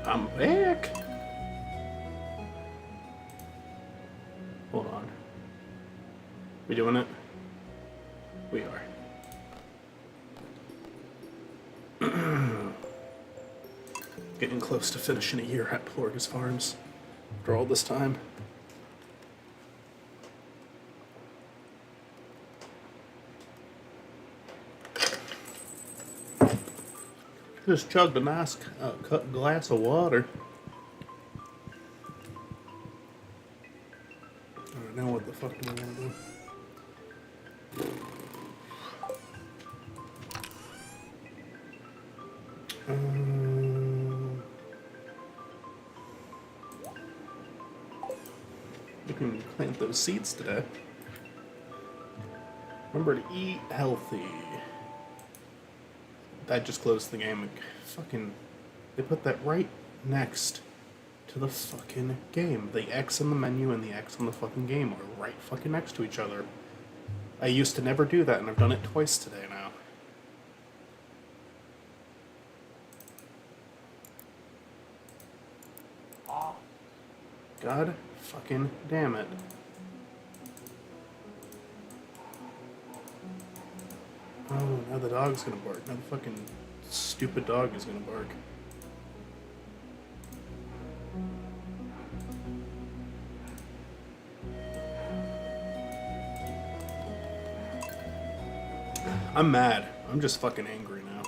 I'm back. Hold on. We doing it? We are. Getting close to finishing a year at Plorgus Farms after all this time. Just chugged a nice cut glass of water. Alright, now what the fuck do I want to do? We can plant those seeds today. Remember to eat healthy. That just closed the game. Fucking, they put that right next to the fucking game. The X in the menu and the X on the fucking game are right fucking next to each other. I used to never do that, and I've done it twice today now. God fucking damn it. Oh, now the dog's gonna bark. Now the fucking stupid dog is gonna bark. I'm mad. I'm just fucking angry now.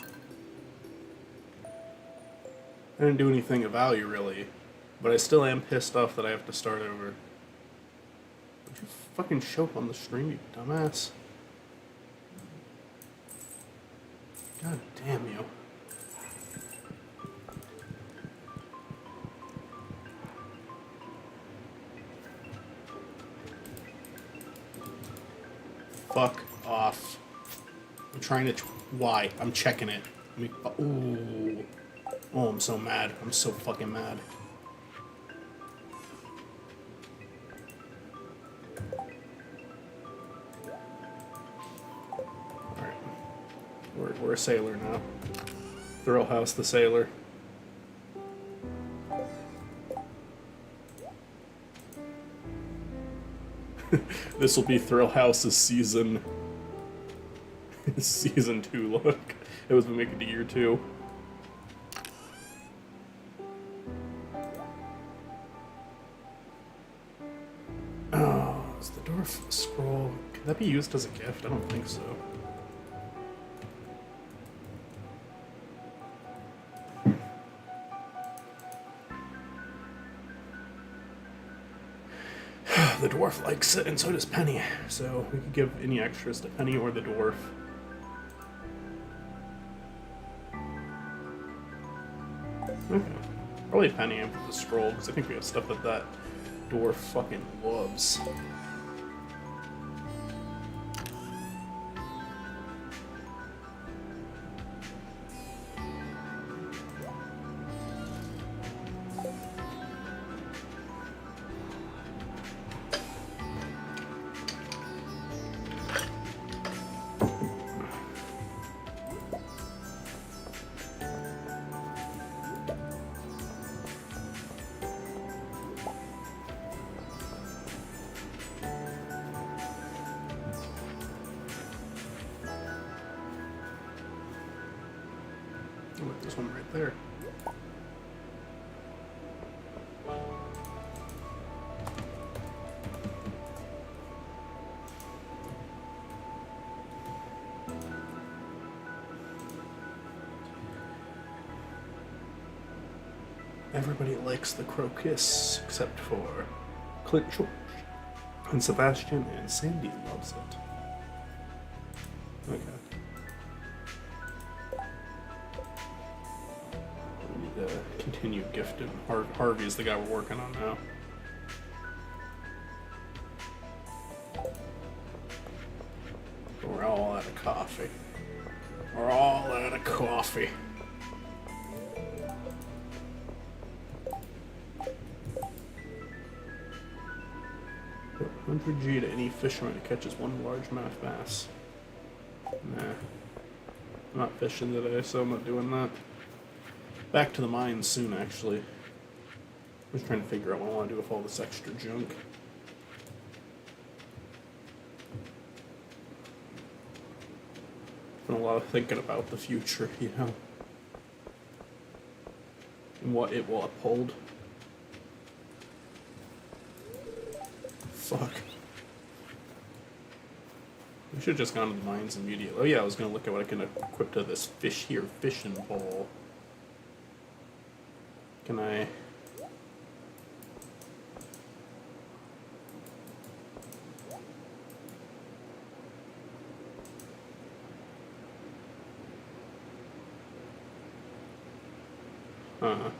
I didn't do anything of value, really. But I still am pissed off that I have to start over. Would you fucking show up on the stream, you dumbass? God damn you. Fuck off. I'm trying to... Why? I'm checking it. Ooh. Oh, I'm so mad. I'm so fucking mad. We're a sailor now. Thrillhouse the sailor. This will be Thrillhouse's season 2 look. It was gonna make it to year 2. Oh, is the dwarf scroll? Can that be used as a gift? I don't think so. The dwarf likes it, and so does Penny. So we could give any extras to Penny or the dwarf. Okay. Probably Penny and the scroll, because I think we have stuff that dwarf fucking loves. Oh, there's one right there. Everybody likes the crocus except for Clint George. And Sebastian and Sandy loves it. Okay. We need to continue gifting. Harvey's the guy we're working on now. We're all out of coffee. We're all out of coffee. 100G to any fisherman who catches one largemouth bass. Nah. I'm not fishing today, so I'm not doing that. back to the mines soon, actually. I'm just trying to figure out what I want to do with all this extra junk. Been a lot of thinking about the future, you know, and what it will uphold. Fuck. We should have just gone to the mines immediately. Oh yeah, I was gonna look at what I can equip to this fish here, fishing pole. Can I... I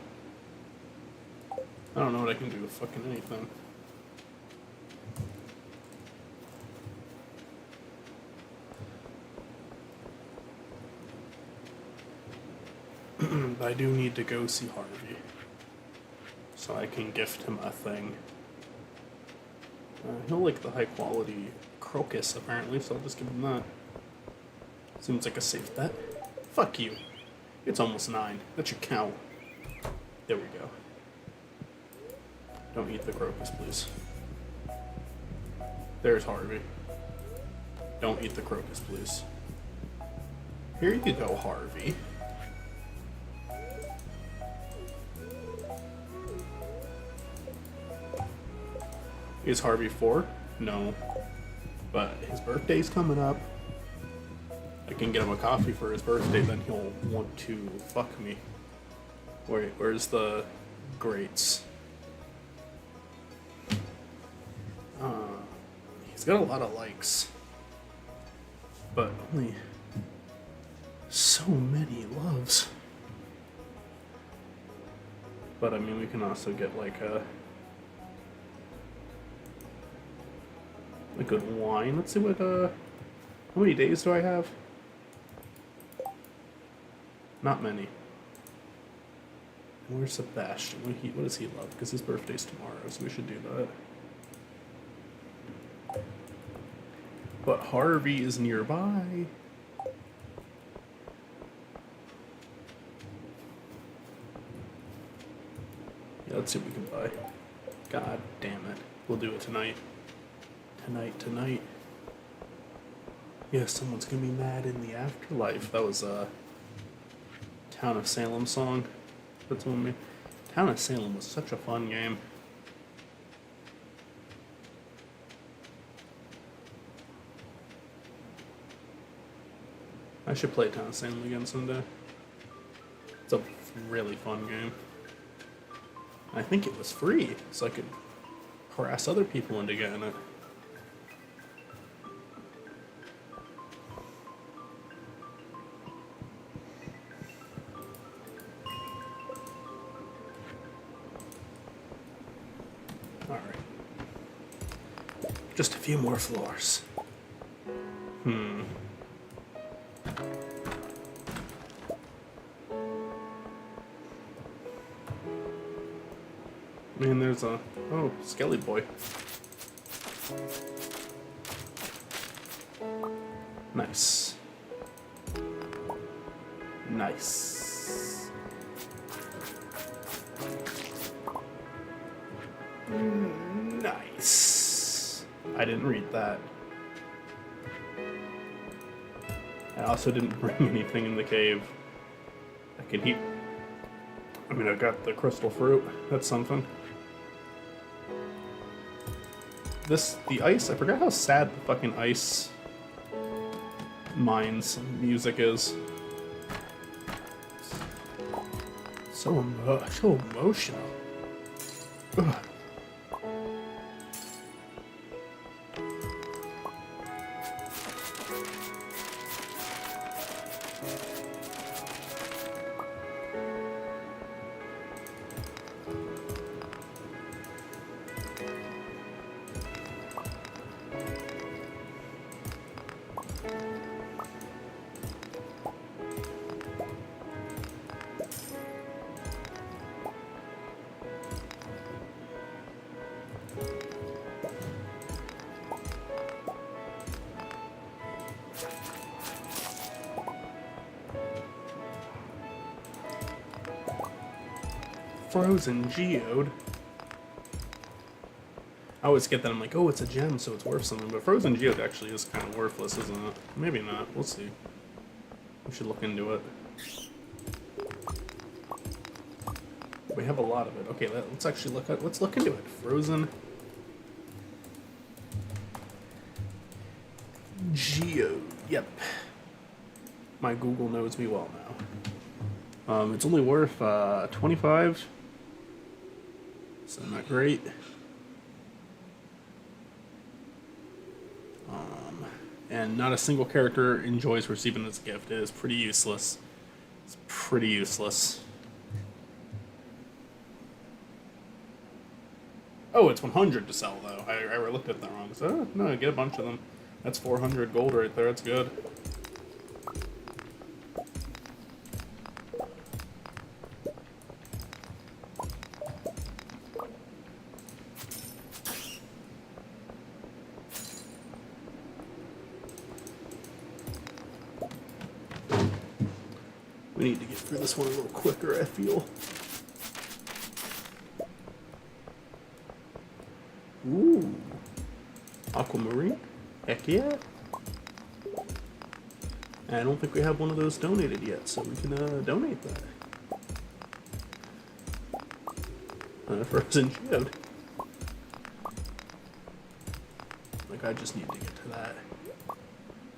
don't know what I can do with fucking anything. But I do need to go see Harvey, so I can gift him a thing. He'll like the high quality crocus apparently, so I'll just give him that. Seems like a safe bet. Fuck you. It's almost 9. That should count. There we go. Don't eat the crocus, please. There's Harvey. Don't eat the crocus, please. Here you go, Harvey. Is Harvey 4? No. But his birthday's coming up. I can get him a coffee for his birthday, then he'll want to fuck me. Wait, where's the grates? He's got a lot of likes, but only so many loves. But I mean, we can also get like a good wine. Let's see what how many days do I have? Not many. Where's Sebastian? What does he love? Because his birthday's tomorrow, so we should do that. But Harvey is nearby. Yeah, let's see what we can buy. God damn it. We'll do it tonight. Tonight. Yeah, someone's gonna be mad in the afterlife. That was a Town of Salem song. That's one of me. Town of Salem was such a fun game. I should play Town of Salem again someday. It's a really fun game. I think it was free, so I could harass other people into getting it. Just a few more floors. Man, there's a... Oh, Skelly Boy. Nice. Nice. Nice. I didn't read that. I also didn't bring anything in the cave. I can eat. I mean, I got the crystal fruit. That's something. The ice, I forgot how sad the fucking ice mines music is. So emotional. Ugh. Frozen Geode. I always get that. I'm like, oh, it's a gem, so it's worth something. But Frozen Geode actually is kind of worthless, isn't it? Maybe not. We'll see. We should look into it. We have a lot of it. Okay, let's actually let's look into it. Frozen Geode. Yep. My Google knows me well now. It's only worth 25. So not great. And not a single character enjoys receiving this gift. It is pretty useless. It's pretty useless. Oh, it's 100 to sell, though. I looked at that wrong. So, no, I get a bunch of them. That's 400 gold right there. That's good. We need to get through this one a little quicker, I feel. Ooh. Aquamarine? Heck yeah. I don't think we have one of those donated yet, so we can donate that. Frozen Geode. Like, I just need to get to that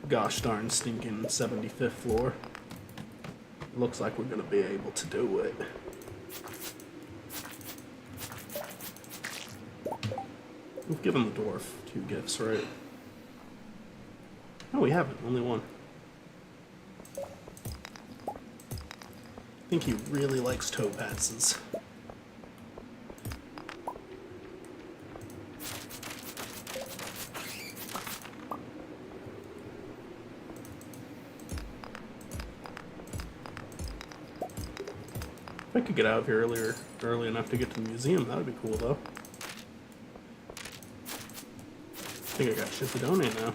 gosh darn stinking 75th floor. Looks like we're gonna be able to do it. We've given the dwarf 2 gifts, right? No, we haven't. Only 1. I think he really likes topazes. If I could get out of here early enough to get to the museum, that would be cool, though. I think I got shit to donate now.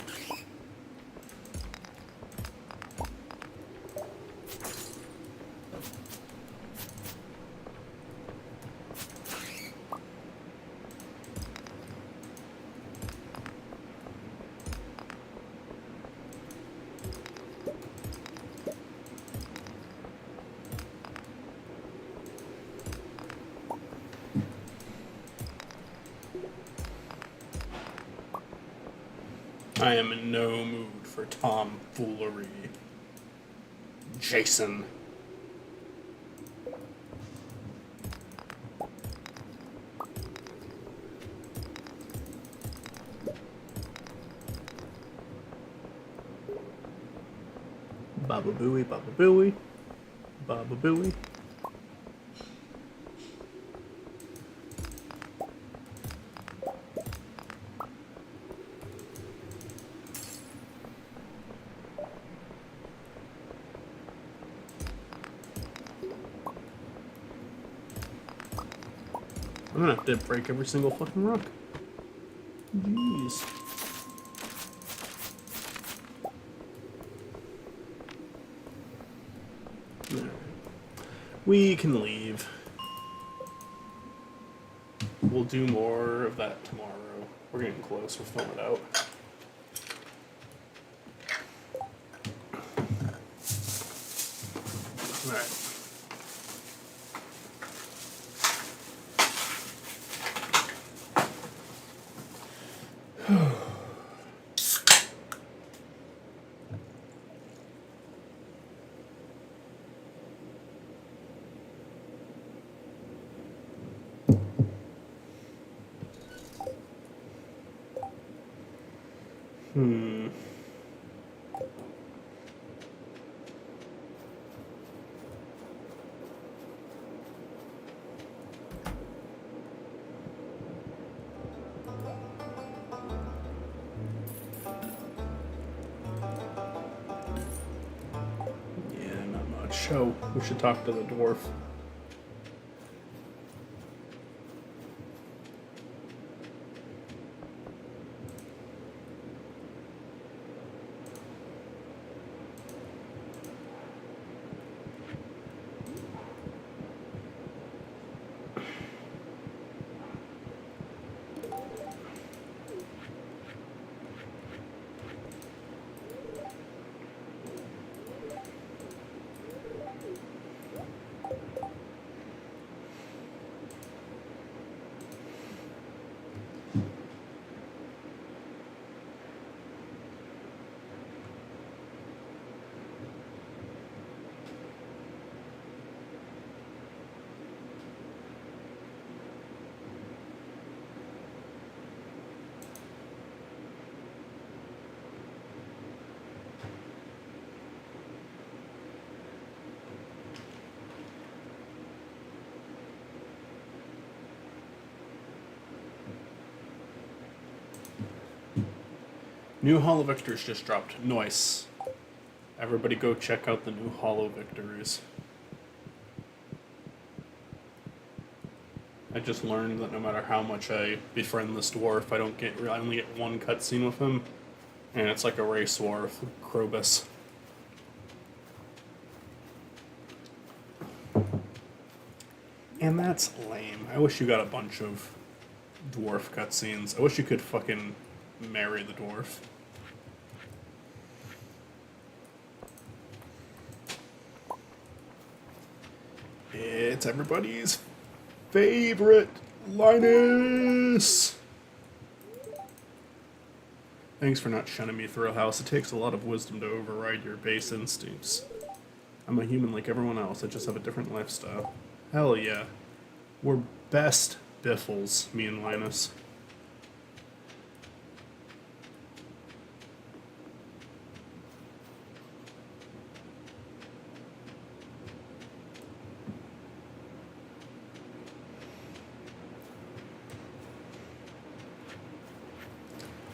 I am in no mood for tomfoolery. Jason. Baba Booey, Baba Booey, Baba Booey. I'm gonna have to break every single fucking rock. Jeez. Alright. We can leave. We'll do more of that tomorrow. We're getting close. We're filling it out. Alright. Yeah, not much. Oh, we should talk to the dwarf. New Hollow Victors just dropped. Nice. Everybody go check out the new Hollow Victors. I just learned that no matter how much I befriend this dwarf, I only get one cutscene with him, and it's like a race war with Krobus. And that's lame. I wish you got a bunch of dwarf cutscenes. I wish you could fucking marry the dwarf. It's everybody's favorite, Linus! Thanks for not shunning me, Thrill House. It takes a lot of wisdom to override your base instincts. I'm a human like everyone else, I just have a different lifestyle. Hell yeah. We're best biffles, me and Linus.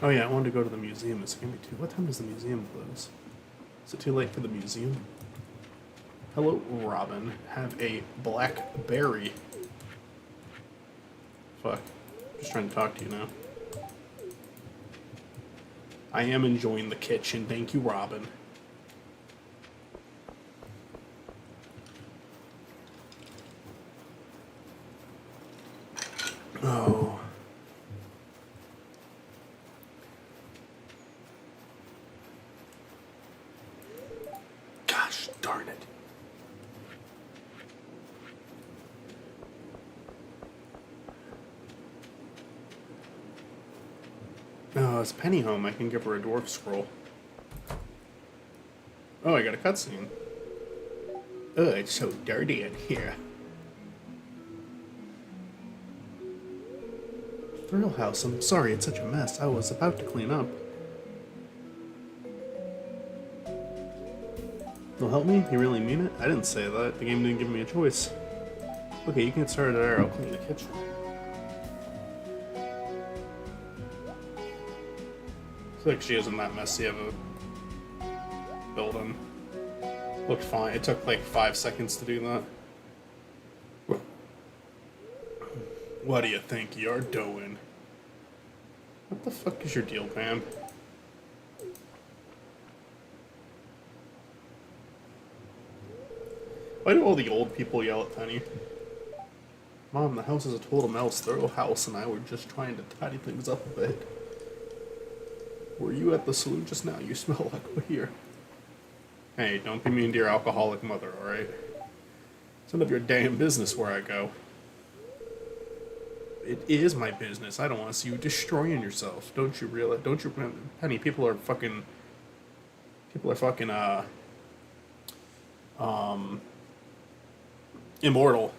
Oh yeah, I wanted to go to the museum. It's gonna be too. What time does the museum close? Is it too late for the museum? Hello, Robin. Have a blackberry. Fuck. Just trying to talk to you now. I am enjoying the kitchen. Thank you, Robin. Oh. Gosh darn it. Oh, it's Penny home. I can give her a dwarf scroll. Oh, I got a cutscene. Oh, it's so dirty in here. Thrill House, I'm sorry it's such a mess. I was about to clean up. You'll help me? You really mean it? I didn't say that. The game didn't give me a choice. Okay, you can get started there. I'll clean the kitchen. I feel like she isn't that messy of a building. Looked fine. It took like 5 seconds to do that. What do you think you're doing? What the fuck is your deal, Pam? Why do all the old people yell at Penny? Mom, the house is a total mess. Thorough House and I were just trying to tidy things up a bit. Were you at the saloon just now? You smell like we're here. Hey, don't be mean to your alcoholic mother, alright? It's none of your damn business where I go. It is my business. I don't want to see you destroying yourself. Don't you realize? Don't you, Penny? People are fucking, immortal.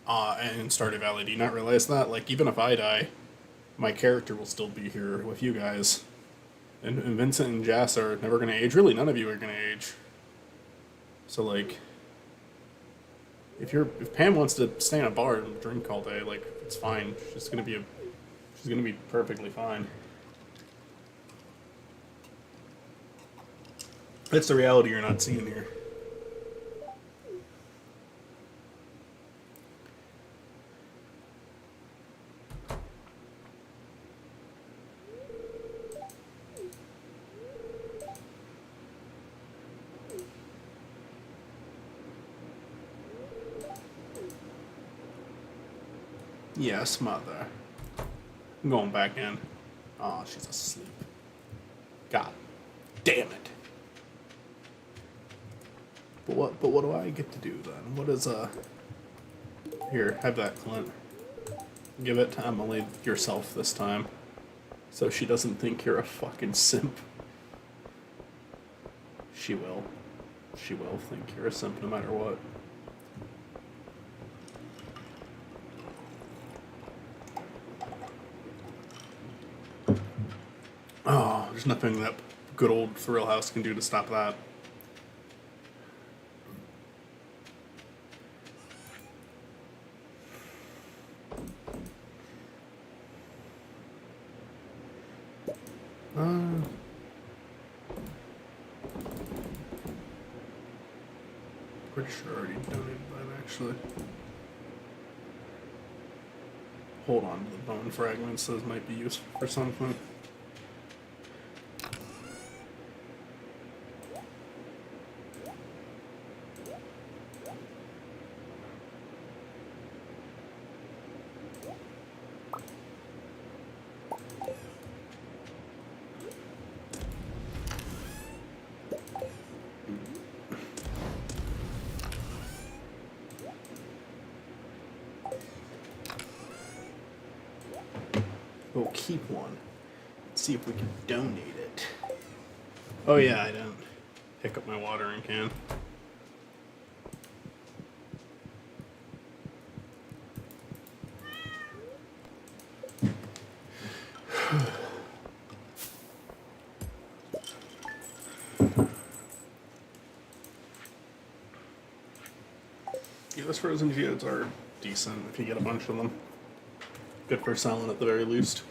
In Stardew Valley. Do you not realize that? Like, even if I die, my character will still be here with you guys. And Vincent and Jess are never gonna age. Really, none of you are gonna age. So, like, if Pam wants to stay in a bar and drink all day, like, it's fine. She's gonna be perfectly fine. That's the reality you're not seeing here. Yes, mother. I'm going back in. Oh, she's asleep. God damn it. But what do I get to do then? What is here, have that, Clint. Give it to Emily yourself this time. So she doesn't think you're a fucking simp. She will. She will think you're a simp no matter what. Oh, there's nothing that good old Thrill House can do to stop that. Pretty sure I already donated that, actually. Hold on to the bone fragments, those might be useful for something. We'll keep one. See if we can donate it. Oh yeah, I didn't pick up my watering can. Yeah, those frozen geodes are decent if you get a bunch of them. Good for selling at the very least.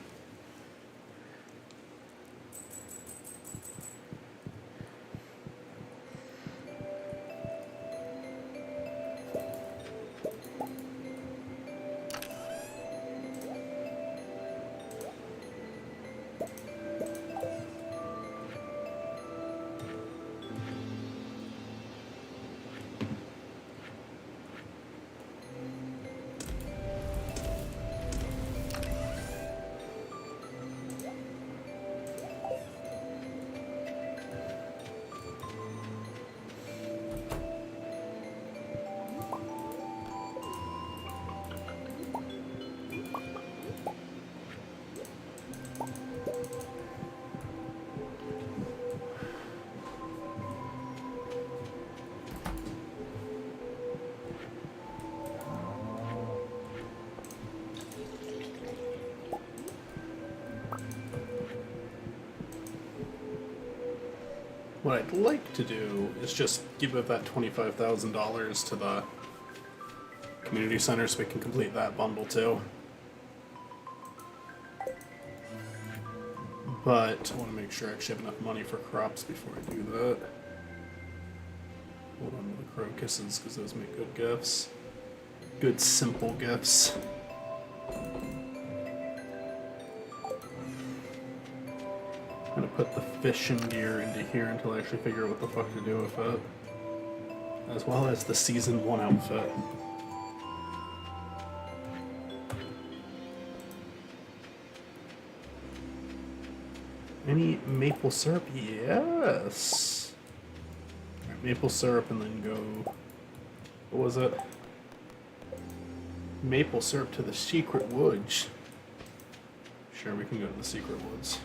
What I'd like to do is just give it that $25,000 to the community center so we can complete that bundle too. But I want to make sure I actually have enough money for crops before I do that. Hold on to the crocuses because those make good gifts. Good simple gifts. I'm gonna put the fishing gear into here until I actually figure out what the fuck to do with it. As well as the season 1 outfit. Any maple syrup? Yes! Alright, maple syrup and then go... What was it? Maple syrup to the secret woods. Sure, we can go to the secret woods.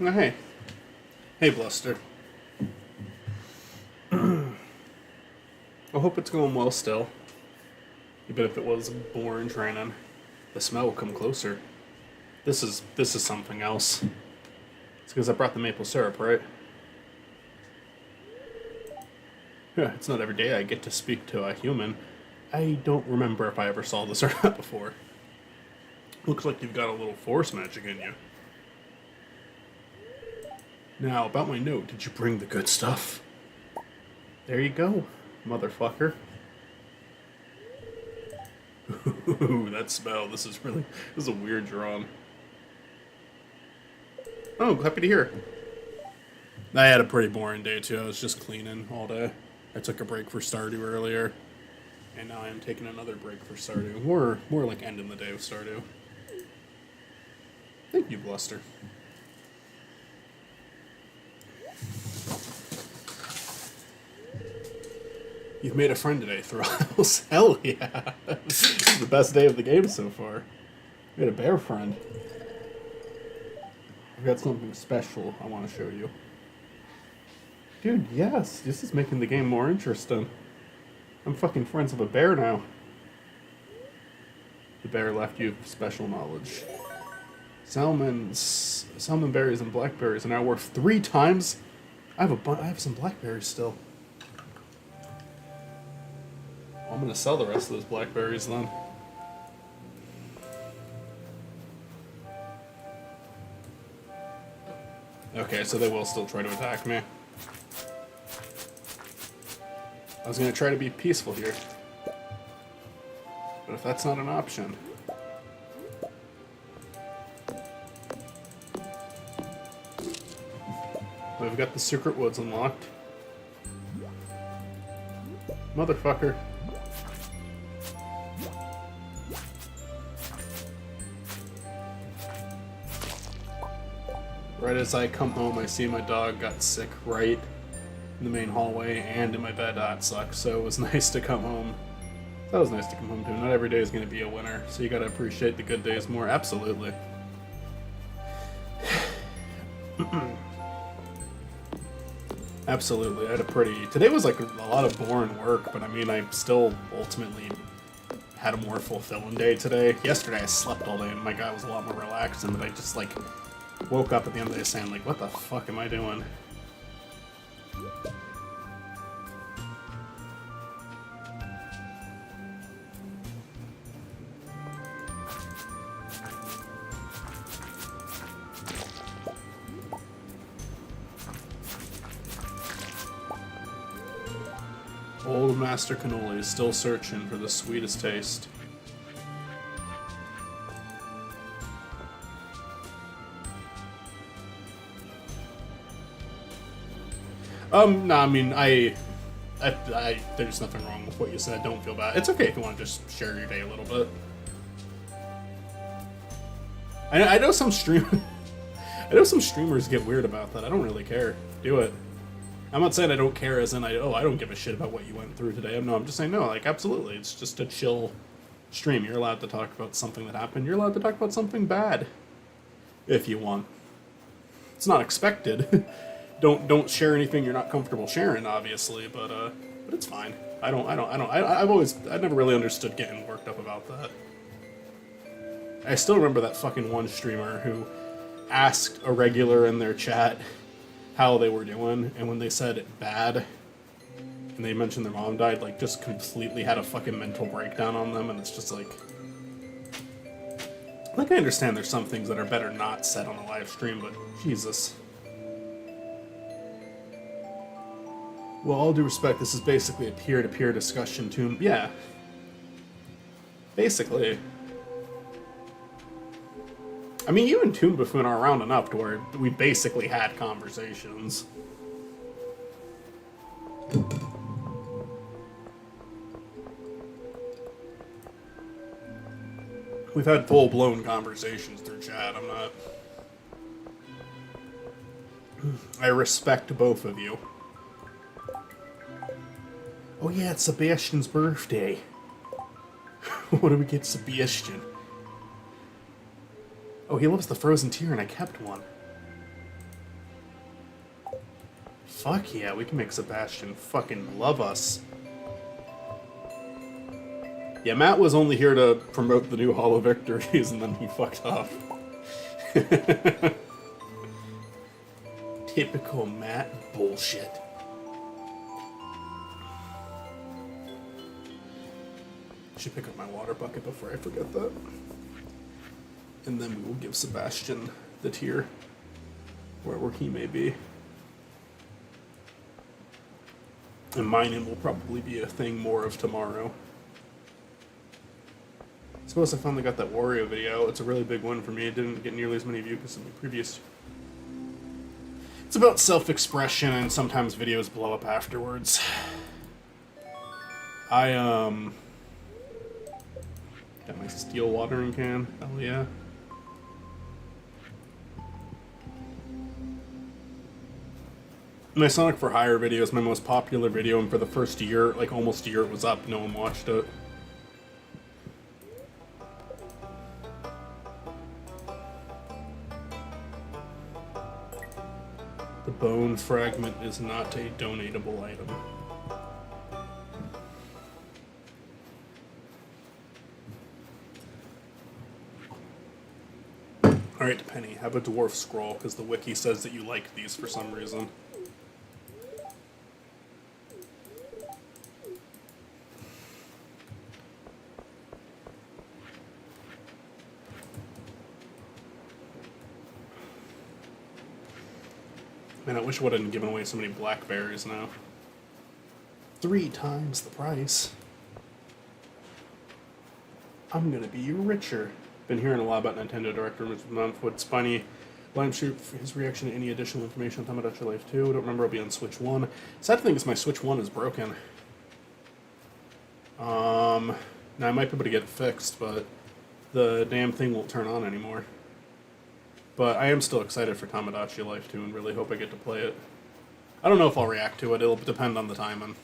Oh, hey. Hey, Bluster. I hope it's going well still. Even if it was boring training. The smell will come closer. This is something else. It's because I brought the maple syrup, right? Yeah, it's not every day I get to speak to a human. I don't remember if I ever saw this or not before. Looks like you've got a little force magic in you. Now, about my note, did you bring the good stuff? There you go, motherfucker. Ooh, that smell. This is a weird drawing. Oh, happy to hear. I had a pretty boring day too. I was just cleaning all day. I took a break for Stardew earlier, and now I am taking another break for Stardew. More like ending the day with Stardew. Thank you, Bluster. You've made a friend today, Thralls. Hell yeah. This is the best day of the game so far. We had a bear friend. I've got something special I want to show you. Dude, yes. This is making the game more interesting. I'm fucking friends with a bear now. The bear left you special knowledge. Salmon berries and blackberries are now worth 3 times. I have some blackberries still. I'm gonna sell the rest of those blackberries then. Okay, so they will still try to attack me. I was gonna try to be peaceful here. But if that's not an option... We've got the secret woods unlocked. Motherfucker. Right as I come home, I see my dog got sick right in the main hallway and in my bed. That sucks. So it was nice to come home. That was nice to come home to. Not every day is going to be a winner, so you got to appreciate the good days more. Absolutely. Absolutely. I had a pretty... Today was like a lot of boring work, but I mean, I still ultimately had a more fulfilling day today. Yesterday I slept all day and my guy was a lot more relaxed, and I just like woke up at the end of the day saying like, what the fuck am I doing? Old Master Cannoli is still searching for the sweetest taste. No, I mean, there's nothing wrong with what you said. Don't feel bad. It's okay if you want to just share your day a little bit. I know some I know some streamers get weird about that. I don't really care. Do it. I'm not saying I don't care as in I don't give a shit about what you went through today. No, I'm just saying no, like absolutely. It's just a chill stream. You're allowed to talk about something that happened. You're allowed to talk about something bad if you want. It's not expected. Don't share anything you're not comfortable sharing, obviously, but it's fine. I've never really understood getting worked up about that. I still remember that fucking one streamer who asked a regular in their chat how they were doing, and when they said bad, and they mentioned their mom died, like, just completely had a fucking mental breakdown on them, and it's just like... Like, I understand there's some things that are better not said on a live stream, but Jesus. Well, all due respect, this is basically a peer-to-peer discussion too. Yeah. Basically. I mean, you and Toon Buffoon are around enough to where we basically had conversations. We've had full-blown conversations through chat. I respect both of you. Oh yeah, it's Sebastian's birthday. What do we get Sebastian? Oh, he loves the frozen tear and I kept one. Fuck yeah, we can make Sebastian fucking love us. Yeah, Matt was only here to promote the new Hollow Victories and then he fucked off. Typical Matt bullshit. I should pick up my water bucket before I forget that. And then we will give Sebastian the tier, wherever he may be. And mining will probably be a thing more of tomorrow. Suppose I finally got that Wario video. It's a really big one for me. It didn't get nearly as many views as the previous. It's about self-expression, and sometimes videos blow up afterwards. I got my steel watering can. Hell yeah. My Sonic for Hire video is my most popular video, and for the first year, like almost a year it was up, no one watched it. The bone fragment is not a donatable item. Alright, Penny, have a dwarf scroll, because the wiki says that you like these for some reason. Man, I wish I wouldn't given away so many blackberries now. 3 times the price. I'm gonna be richer. Been hearing a lot about Nintendo Direct rumors with Spiny. Well, I'm sure his reaction to any additional information on Tamagotchi Life 2. Don't remember, I'll be on Switch 1. Sad thing is my Switch 1 is broken. Now I might be able to get it fixed, but the damn thing won't turn on anymore. But I am still excited for Tamagotchi Life 2 and really hope I get to play it. I don't know if I'll react to it, it'll depend on the timing.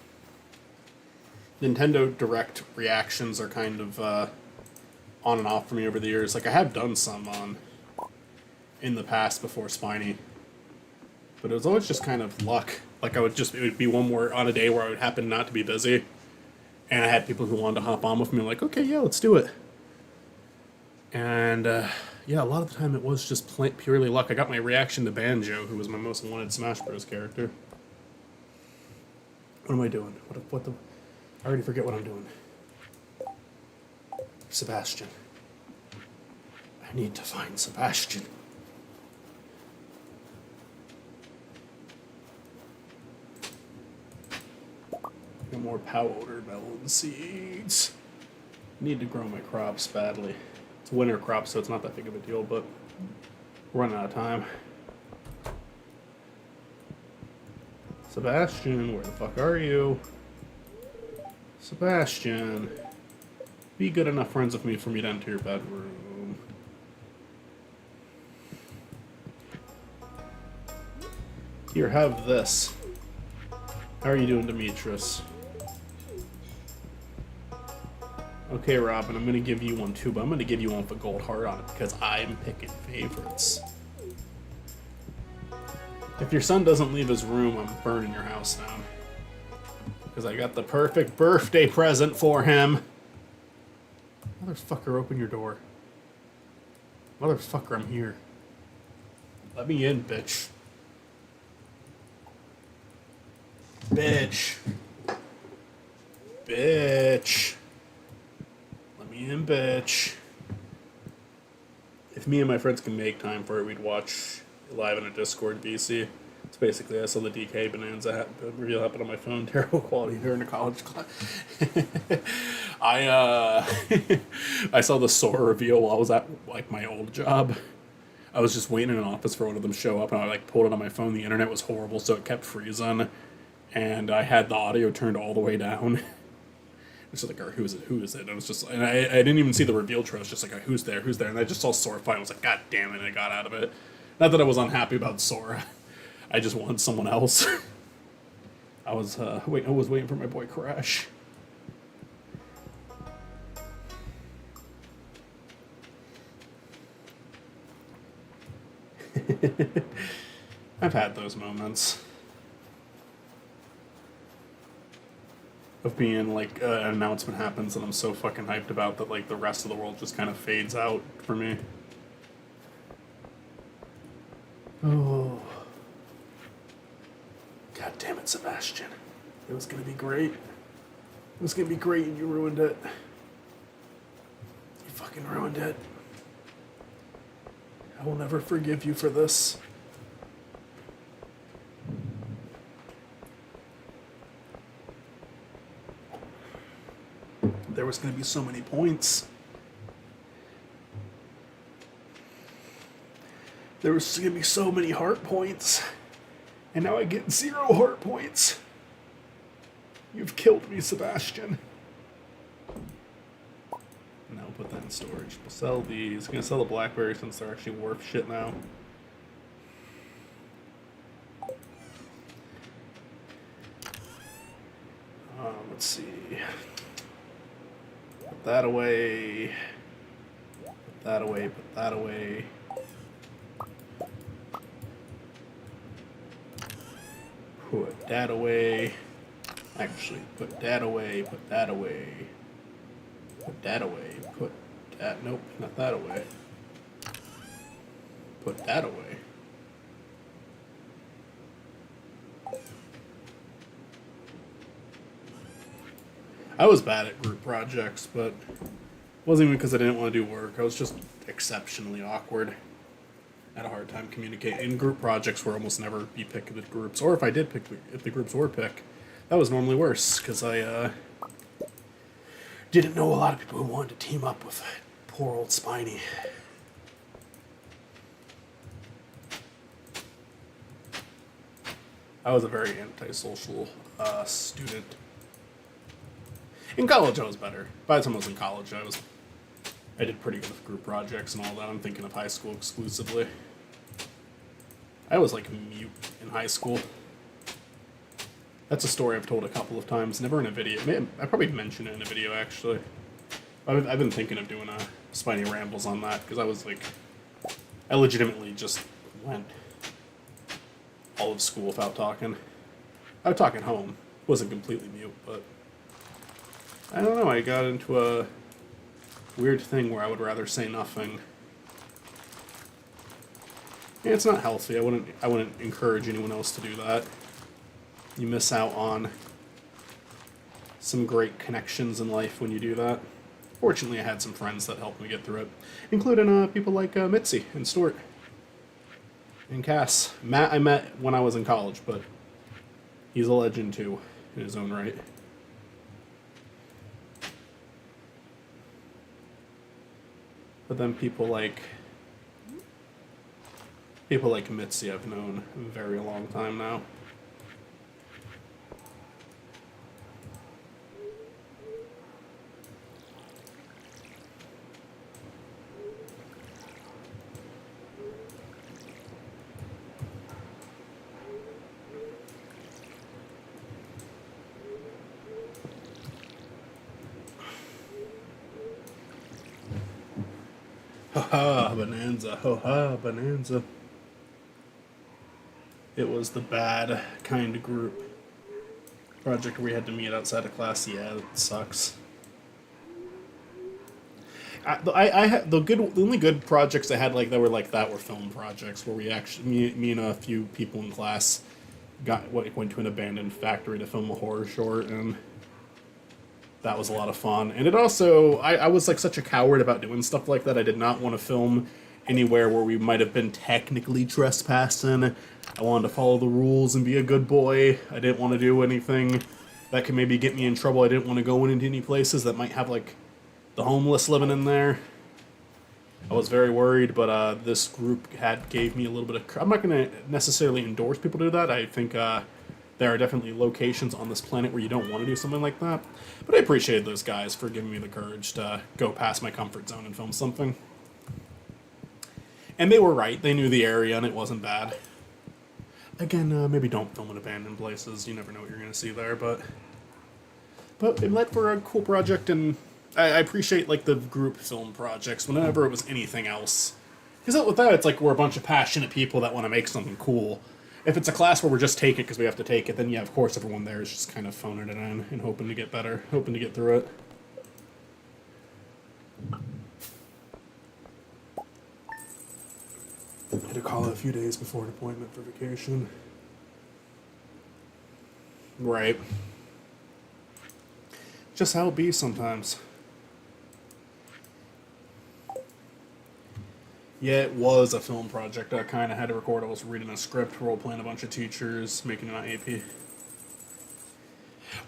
Nintendo Direct reactions are kind of on and off for me over the years. Like, I have done some in the past before Spiny. But it was always just kind of luck. Like, it would be one more on a day where I would happen not to be busy. And I had people who wanted to hop on with me, like, okay, yeah, let's do it. And, yeah, a lot of the time it was just purely luck. I got my reaction to Banjo, who was my most wanted Smash Bros. Character. What am I doing? What the... I already forget what I'm doing. Sebastian. I need to find Sebastian. Got more powdered melon seeds. Need to grow my crops badly. It's a winter crop, so it's not that big of a deal, but we're running out of time. Sebastian, where the fuck are you? Sebastian, be good enough friends with me for me to enter your bedroom. Here, have this. How are you doing, Demetrius? Okay, Robin, I'm gonna give you one too, but I'm gonna give you one with a gold heart on it because I'm picking favorites. If your son doesn't leave his room, I'm burning your house down. Because I got the perfect birthday present for him. Motherfucker, open your door. Motherfucker, I'm here. Let me in, bitch. Bitch. Bitch. Let me in, bitch. If me and my friends can make time for it, we'd watch live in a Discord VC. It's basically I saw the DK Bonanza reveal happen on my phone. Terrible quality during a college class. I saw the Sora reveal while I was at like my old job. I was just waiting in an office for one of them to show up, and I like pulled it on my phone. The internet was horrible, so it kept freezing, and I had the audio turned all the way down. It's just like, who is it? Who is it? And I was just, and I didn't even see the reveal trailer. It's just like, who's there? Who's there? And I just saw Sora fight. I was like, God damn it! And I got out of it. Not that I was unhappy about Sora. I just wanted someone else. I was waiting for my boy Crash. I've had those moments of being like an announcement happens and I'm so fucking hyped about that like the rest of the world just kind of fades out for me. Oh. God damn it, Sebastian. It was gonna be great. It was gonna be great and you ruined it. You fucking ruined it. I will never forgive you for this. There was gonna be so many points. There was gonna be so many heart points, and now I get 0 heart points. You've killed me, Sebastian. Now put that in storage. We'll sell these. I'm gonna sell the blackberries since they're actually worth shit now. Let's see. Put that away. Put that away. Put that away. Put that away. Actually, put that away. Put that away. Put that away. Put that. Nope, not that away. Put that away. I was bad at group projects, but it wasn't even because I didn't want to do work. I was just exceptionally awkward. I had a hard time communicating. In group projects where almost never be picked with groups, or if I did pick, if the groups were picked, that was normally worse because I didn't know a lot of people who wanted to team up with poor old Spiny. I was a very antisocial student. In college, I was better. By the time I was in college, I did pretty good with group projects and all that. I'm thinking of high school exclusively. I was like mute in high school. That's a story I've told a couple of times. Never in a video. I probably mentioned it in a video actually. I've been thinking of doing a Spiny Rambles on that because I was like, I legitimately just went all of school without talking. I would talk at home. Wasn't completely mute, but I don't know. I got into a weird thing where I would rather say nothing. Yeah, it's not healthy. I wouldn't encourage anyone else to do that. You miss out on some great connections in life when you do that. Fortunately, I had some friends that helped me get through it, including people like Mitzi and Stuart and Cass. Matt I met when I was in college, but he's a legend too in his own right. But then people like Mitzi I've known a very long time now. Ha-ha, Bonanza. Ho-ha, Bonanza. It was the bad kind of group project where we had to meet outside of class. Yeah, it sucks. I had the only good projects I had like that were film projects where we actually me and a few people in class went to an abandoned factory to film a horror short, and that was a lot of fun. And it also, I was like such a coward about doing stuff like that. I did not want to film anywhere where we might have been technically trespassing. I wanted to follow the rules and be a good boy. I didn't want to do anything that could maybe get me in trouble. I didn't want to go into any places that might have like the homeless living in there. I was very worried, but this group gave me a little bit of... I'm not going to necessarily endorse people to do that. I think there are definitely locations on this planet where you don't want to do something like that. But I appreciate those guys for giving me the courage to go past my comfort zone and film something. And they were right. They knew the area and it wasn't bad. Again, maybe don't film in abandoned places. You never know what you're going to see there, but it led for a cool project, and I appreciate like the group film projects whenever it was anything else. Because with that, it's like we're a bunch of passionate people that want to make something cool. If it's a class where we're just taking it because we have to take it, then yeah, of course everyone there is just kind of phoning it in and hoping to get better, hoping to get through it. I had to call it a few days before an appointment for vacation. Right. Just how it be sometimes. Yeah, it was a film project I kind of had to record. I was reading a script, role-playing a bunch of teachers, making an AP.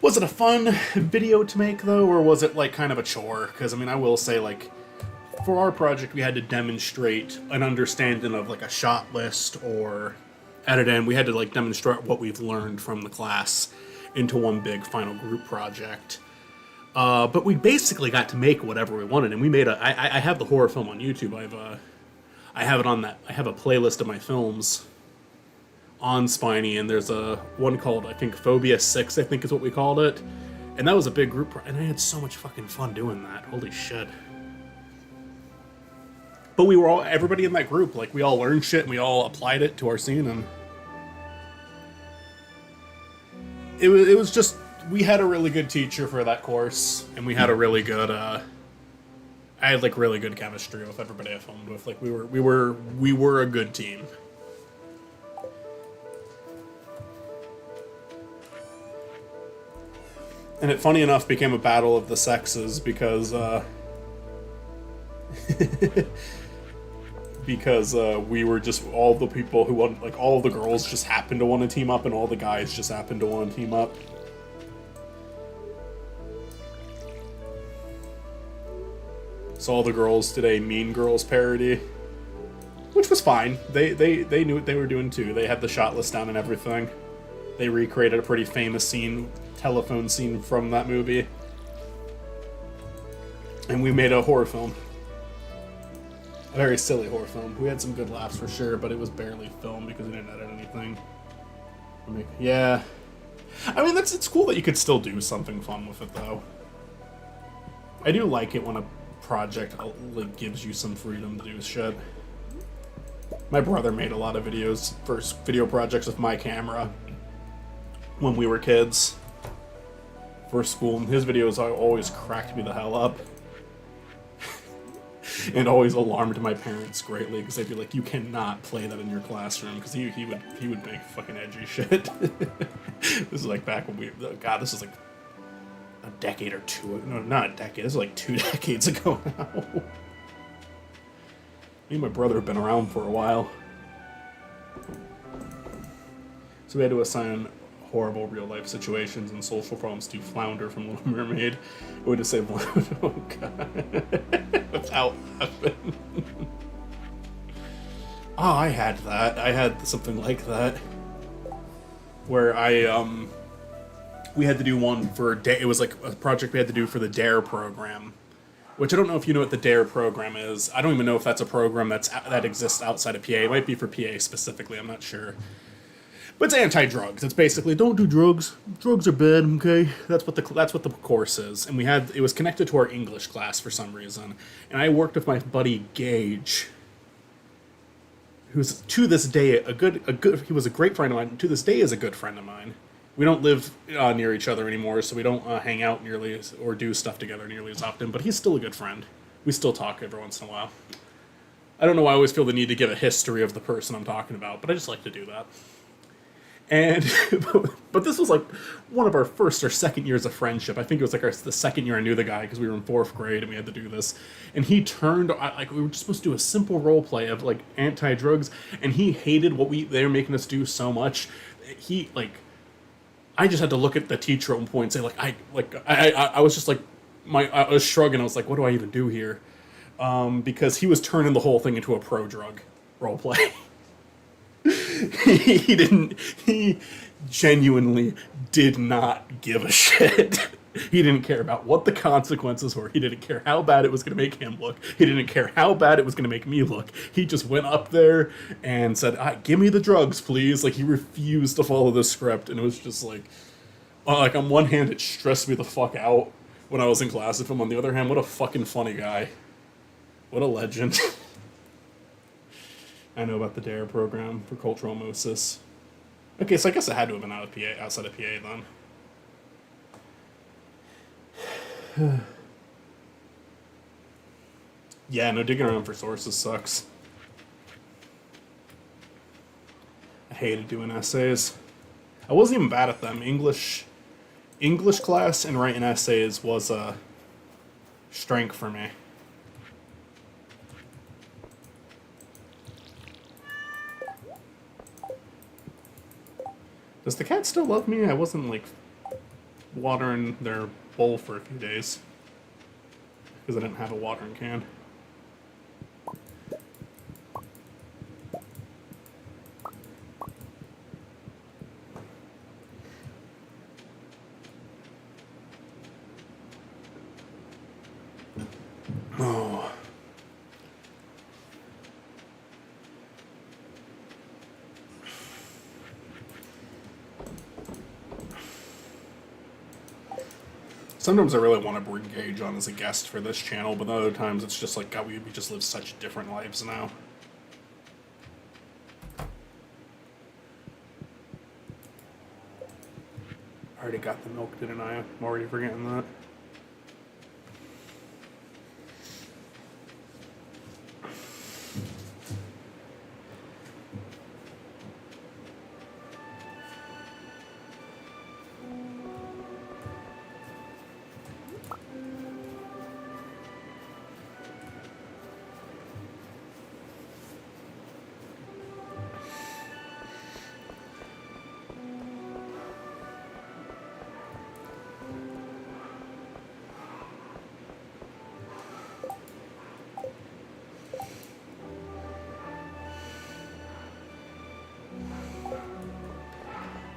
Was it a fun video to make, though, or was it, like, kind of a chore? Because, I mean, I will say, like, for our project, we had to demonstrate an understanding of like a shot list, or at it end, we had to like demonstrate what we've learned from the class into one big final group project. But we basically got to make whatever we wanted, and we made a. I have the horror film on YouTube. I have it on that. I have a playlist of my films on Spiny, and there's a one called, I think, Phobia 6, I think is what we called it. And that was a big group, and I had so much fucking fun doing that. Holy shit. But we were all, everybody in that group, like, we all learned shit, and we all applied it to our scene, and it was just, we had a really good teacher for that course, and we had a really good, I had, like, really good chemistry with everybody I filmed with. Like, we were a good team. And it, funny enough, became a battle of the sexes because, because we were just all the people who want, like, all the girls just happened to want to team up, and all the guys just happened to want to team up. So all the girls did a Mean Girls parody, which was fine. They knew what they were doing too. They had the shot list down and everything. They recreated a pretty famous scene, telephone scene from that movie. And we made a horror film. A very silly horror film. We had some good laughs for sure, but it was barely filmed because we didn't edit anything. Yeah. I mean, it's cool that you could still do something fun with it, though. I do like it when a project like gives you some freedom to do shit. My brother made a lot of videos, first video projects with my camera when we were kids for school, and his videos always cracked me the hell up. And always alarmed my parents greatly, because they'd be like, you cannot play that in your classroom, because he would make fucking edgy shit. This is like back when God, this is like a decade or two, no, not a decade, this is like 2 decades ago now. Me and my brother have been around for a while. So we had to assign horrible real-life situations and social problems to Flounder from Little Mermaid. We had to say, oh god, without laughing. Oh, I had that. I had something like that. Where we had to do one for, it was like a project we had to do for the DARE program. Which I don't know if you know what the DARE program is. I don't even know if that's a program that exists outside of PA. It might be for PA specifically, I'm not sure. But it's anti-drugs. It's basically, don't do drugs. Drugs are bad, okay? That's what the course is. And it was connected to our English class for some reason. And I worked with my buddy Gage, who's to this day he was a great friend of mine. To this day is a good friend of mine. We don't live near each other anymore, so we don't hang out nearly or do stuff together nearly as often. But he's still a good friend. We still talk every once in a while. I don't know why I always feel the need to give a history of the person I'm talking about, but I just like to do that. And but this was like one of our first or second years of friendship. I think it was like the second year I knew the guy, because we were in 4th grade and we had to do this. And he turned, like, we were just supposed to do a simple role play of like anti-drugs, and he hated what they were making us do so much. I just had to look at the teacher at one point and say, I was just like, I was shrugging. I was like, what do I even do here? Because he was turning the whole thing into a pro-drug role play. He genuinely did not give a shit. He didn't care about what the consequences were. He didn't care how bad it was going to make him look. He didn't care how bad it was going to make me look. He just went up there and said, give me the drugs, please. Like, he refused to follow the script, and it was just like on one hand, it stressed me the fuck out when I was in class with him. On the other hand, what a fucking funny guy. What a legend. I know about the DARE program for cultural osmosis. Okay, so I guess it had to have been outside of PA then. Yeah, no, digging around for sources sucks. I hated doing essays. I wasn't even bad at them. English class and writing essays was a strength for me. Does the cat still love me? I wasn't, like, watering their bowl for a few days because I didn't have a watering can. Sometimes I really want to bring Gage on as a guest for this channel, but other times it's just like, God, we just live such different lives now. I already got the milk, didn't I? I'm already forgetting that.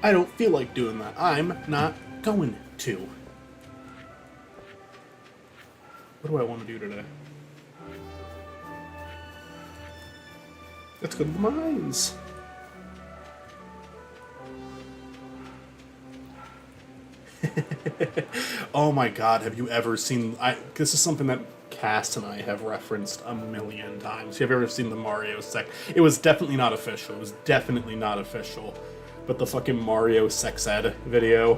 I don't feel like doing that. I'm not going to. What do I want to do today? Let's go to the mines. Oh my god, have you ever seen... this is something that Cass and I have referenced a million times. Have you ever seen the Mario sex... It was definitely not official. It was definitely not official. But the fucking Mario sex ed video,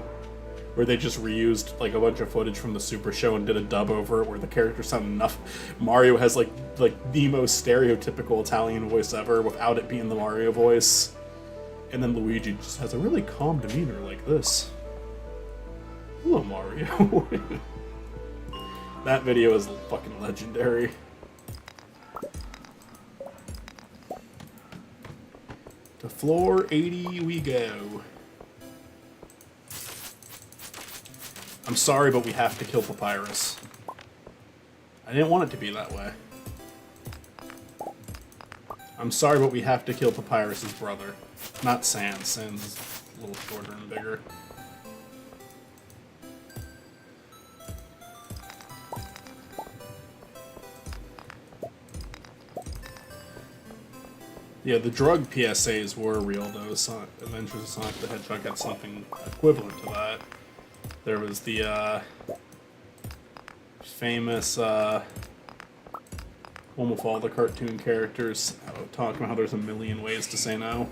where they just reused like a bunch of footage from the Super Show and did a dub over it, where the characters sound enough. Mario has like the most stereotypical Italian voice ever without it being the Mario voice, and then Luigi just has a really calm demeanor like this. Hello, Mario. That video is fucking legendary. To floor 80 we go. I'm sorry, but we have to kill Papyrus. I didn't want it to be that way. I'm sorry, but we have to kill Papyrus's brother. Not Sans. Sans is a little shorter and bigger. Yeah, the drug PSAs were real, though. Adventures of Sonic the Hedgehog had something equivalent to that. There was the famous one with all the cartoon characters talking about how there's a million ways to say no.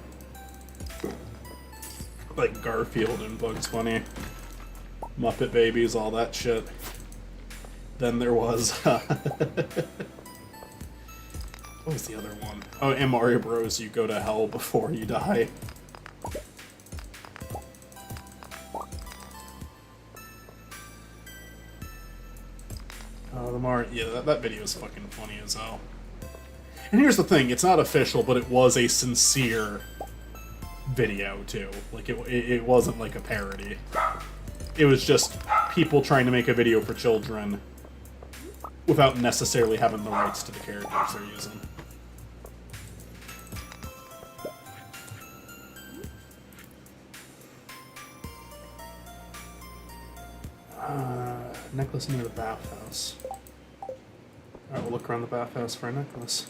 Like Garfield and Bugs Bunny, Muppet Babies, all that shit. Then there was... what was the other one? Oh, in Mario Bros. You go to hell before you die. The Mario... Yeah, that video is fucking funny as hell. And here's the thing, it's not official, but it was a sincere video, too. Like, it wasn't like a parody. It was just people trying to make a video for children without necessarily having the rights to the characters they're using. Necklace near the bathhouse. Alright, we'll look around the bathhouse for a necklace.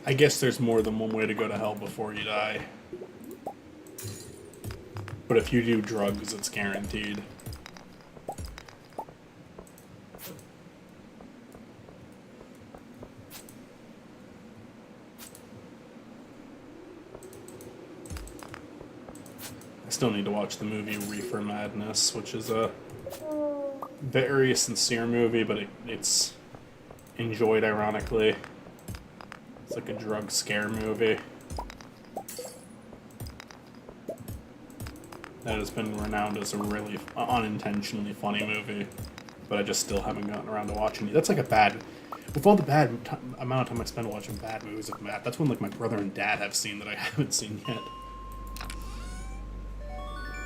I guess there's more than one way to go to hell before you die. But if you do drugs, it's guaranteed. I still need to watch the movie Reefer Madness, which is a very sincere movie, but it's enjoyed ironically. It's like a drug scare movie that has been renowned as a really unintentionally funny movie, but I just still haven't gotten around to watching it. That's like a bad... With all the bad amount of time I spend watching bad movies like that, that's when like my brother and dad have seen that I haven't seen yet.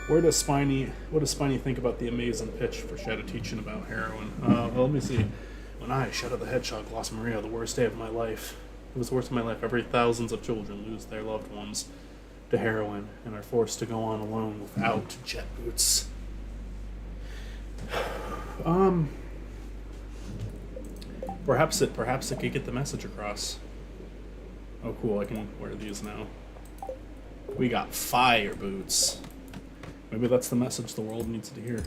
What does Spiny think about the amazing pitch for Shadow teaching about heroin? Well, let me see. When I, Shadow the Hedgehog, lost Maria, the worst day of my life. It was the worst of my life. Every thousands of children lose their loved ones to heroin and are forced to go on alone without jet boots. Perhaps it could get the message across. Oh, cool! I can wear these now. We got fire boots. Maybe that's the message the world needs to hear.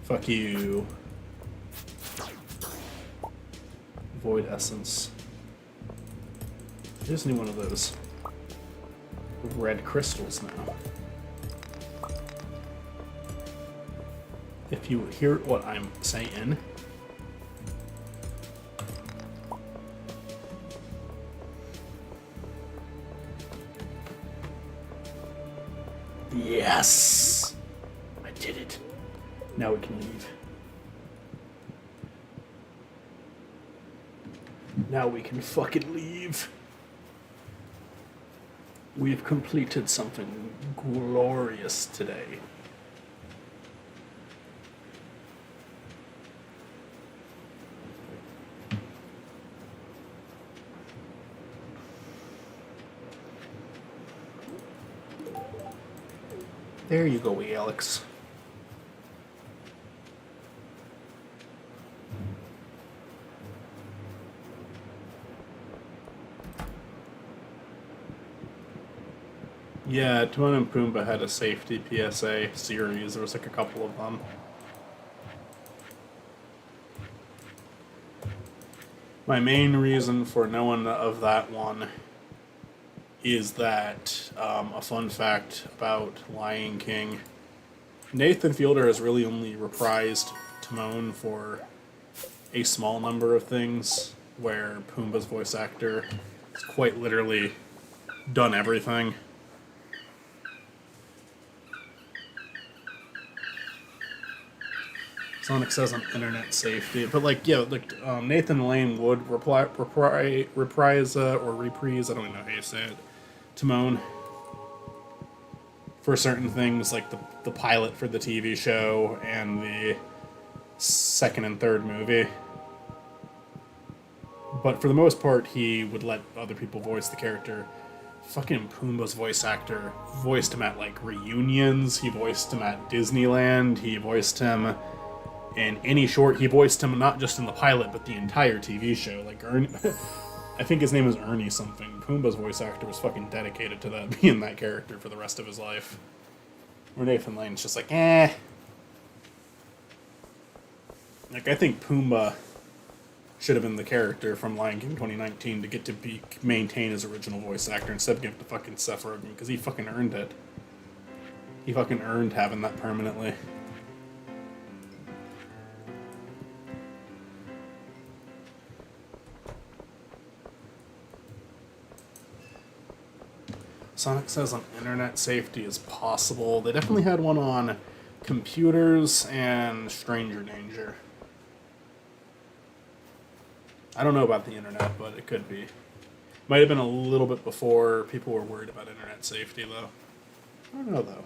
Fuck you. Void essence. I just need one of those red crystals now. If you hear what I'm saying. Yes! I did it. Now we can leave. Now we can fucking leave. We've completed something glorious today. There you go, Alex. Yeah, Timon and Pumbaa had a safety PSA series. There was like a couple of them. My main reason for knowing of that one is that a fun fact about Lion King. Nathan Fielder has really only reprised Timon for a small number of things, where Pumbaa's voice actor has quite literally done everything. Sonic says on internet safety, but like, yeah, like Nathan Lane would reprise or reprise, I don't even know how you say it, Timon for certain things, like the pilot for the TV show and the second and third movie. But for the most part, he would let other people voice the character. Fucking Pumbaa's voice actor voiced him at like reunions. He voiced him at Disneyland. He voiced him in any short. He voiced him not just in the pilot, but the entire TV show. Like Ernie, I think his name was Ernie something. Pumbaa's voice actor was fucking dedicated to that, being that character for the rest of his life. Where Nathan Lane's just like, eh. Like, I think Pumbaa should have been the character from Lion King 2019 to get to maintain his original voice actor instead of giving it to fucking Seth Rogen, because he fucking earned it. He fucking earned having that permanently. Sonic says on internet safety is possible. They definitely had one on computers and stranger danger. I don't know about the internet, but it could be. Might have been a little bit before people were worried about internet safety, though. I don't know, though.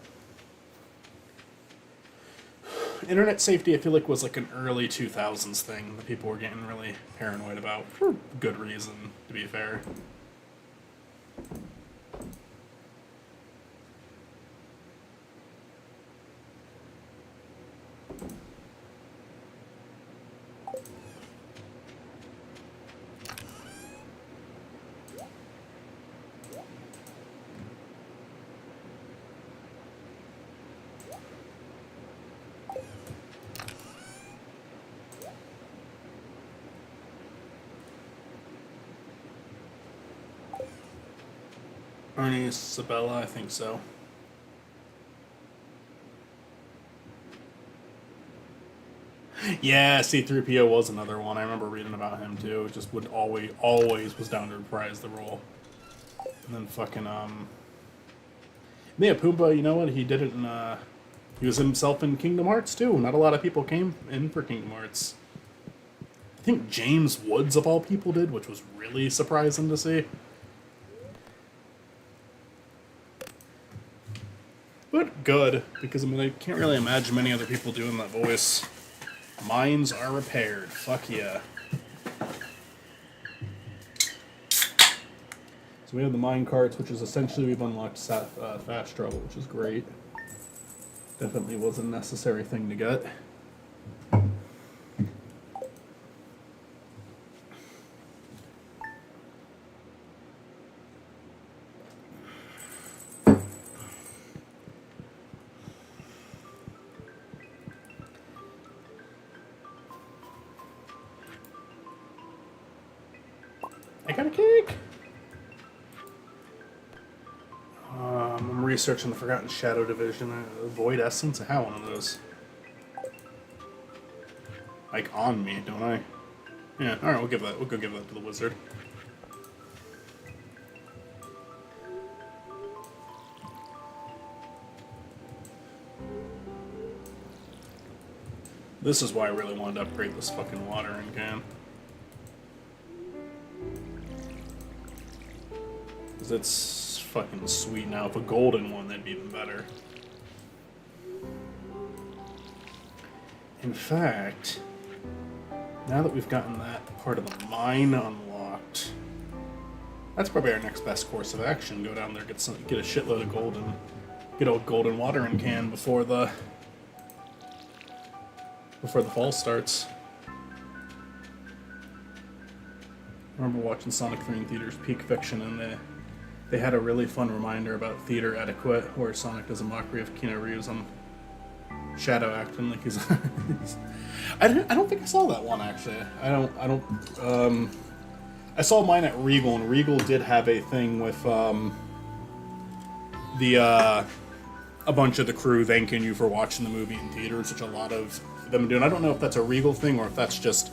Internet safety, I feel like, was like an early 2000s thing that people were getting really paranoid about, for good reason, to be fair. Ernie Sabella, I think so. Yeah, C-3PO was another one. I remember reading about him too. It just would always was down to reprise the role. And then fucking yeah, Pumbaa, you know what? He did it in he was himself in Kingdom Hearts too. Not a lot of people came in for Kingdom Hearts. I think James Woods of all people did, which was really surprising to see. But good, because I mean, I can't really imagine many other people doing that voice. Mines are repaired. Fuck yeah. So we have the mine carts, which is essentially we've unlocked fast travel, which is great. Definitely was a necessary thing to get. I got a cake! I'm researching the Forgotten Shadow Division. Void Essence? I have one of those. Like, on me, don't I? Yeah, alright, we'll go give that to the wizard. This is why I really wanted to upgrade this fucking watering can. Because it's fucking sweet now. If a golden one, that'd be even better. In fact, now that we've gotten that part of the mine unlocked, that's probably our next best course of action. Go down there, get a shitload of gold, and get a golden watering can before the fall starts. I remember watching Sonic 3 in theaters, Peak Fiction, and they had a really fun reminder about theater etiquette, where Sonic does a mockery of Keanu Reeves on shadow acting like he's. I don't think I saw that one actually. I saw mine at Regal, and Regal did have a thing with a bunch of the crew thanking you for watching the movie in theaters, which a lot of them do. And I don't know if that's a Regal thing or if that's just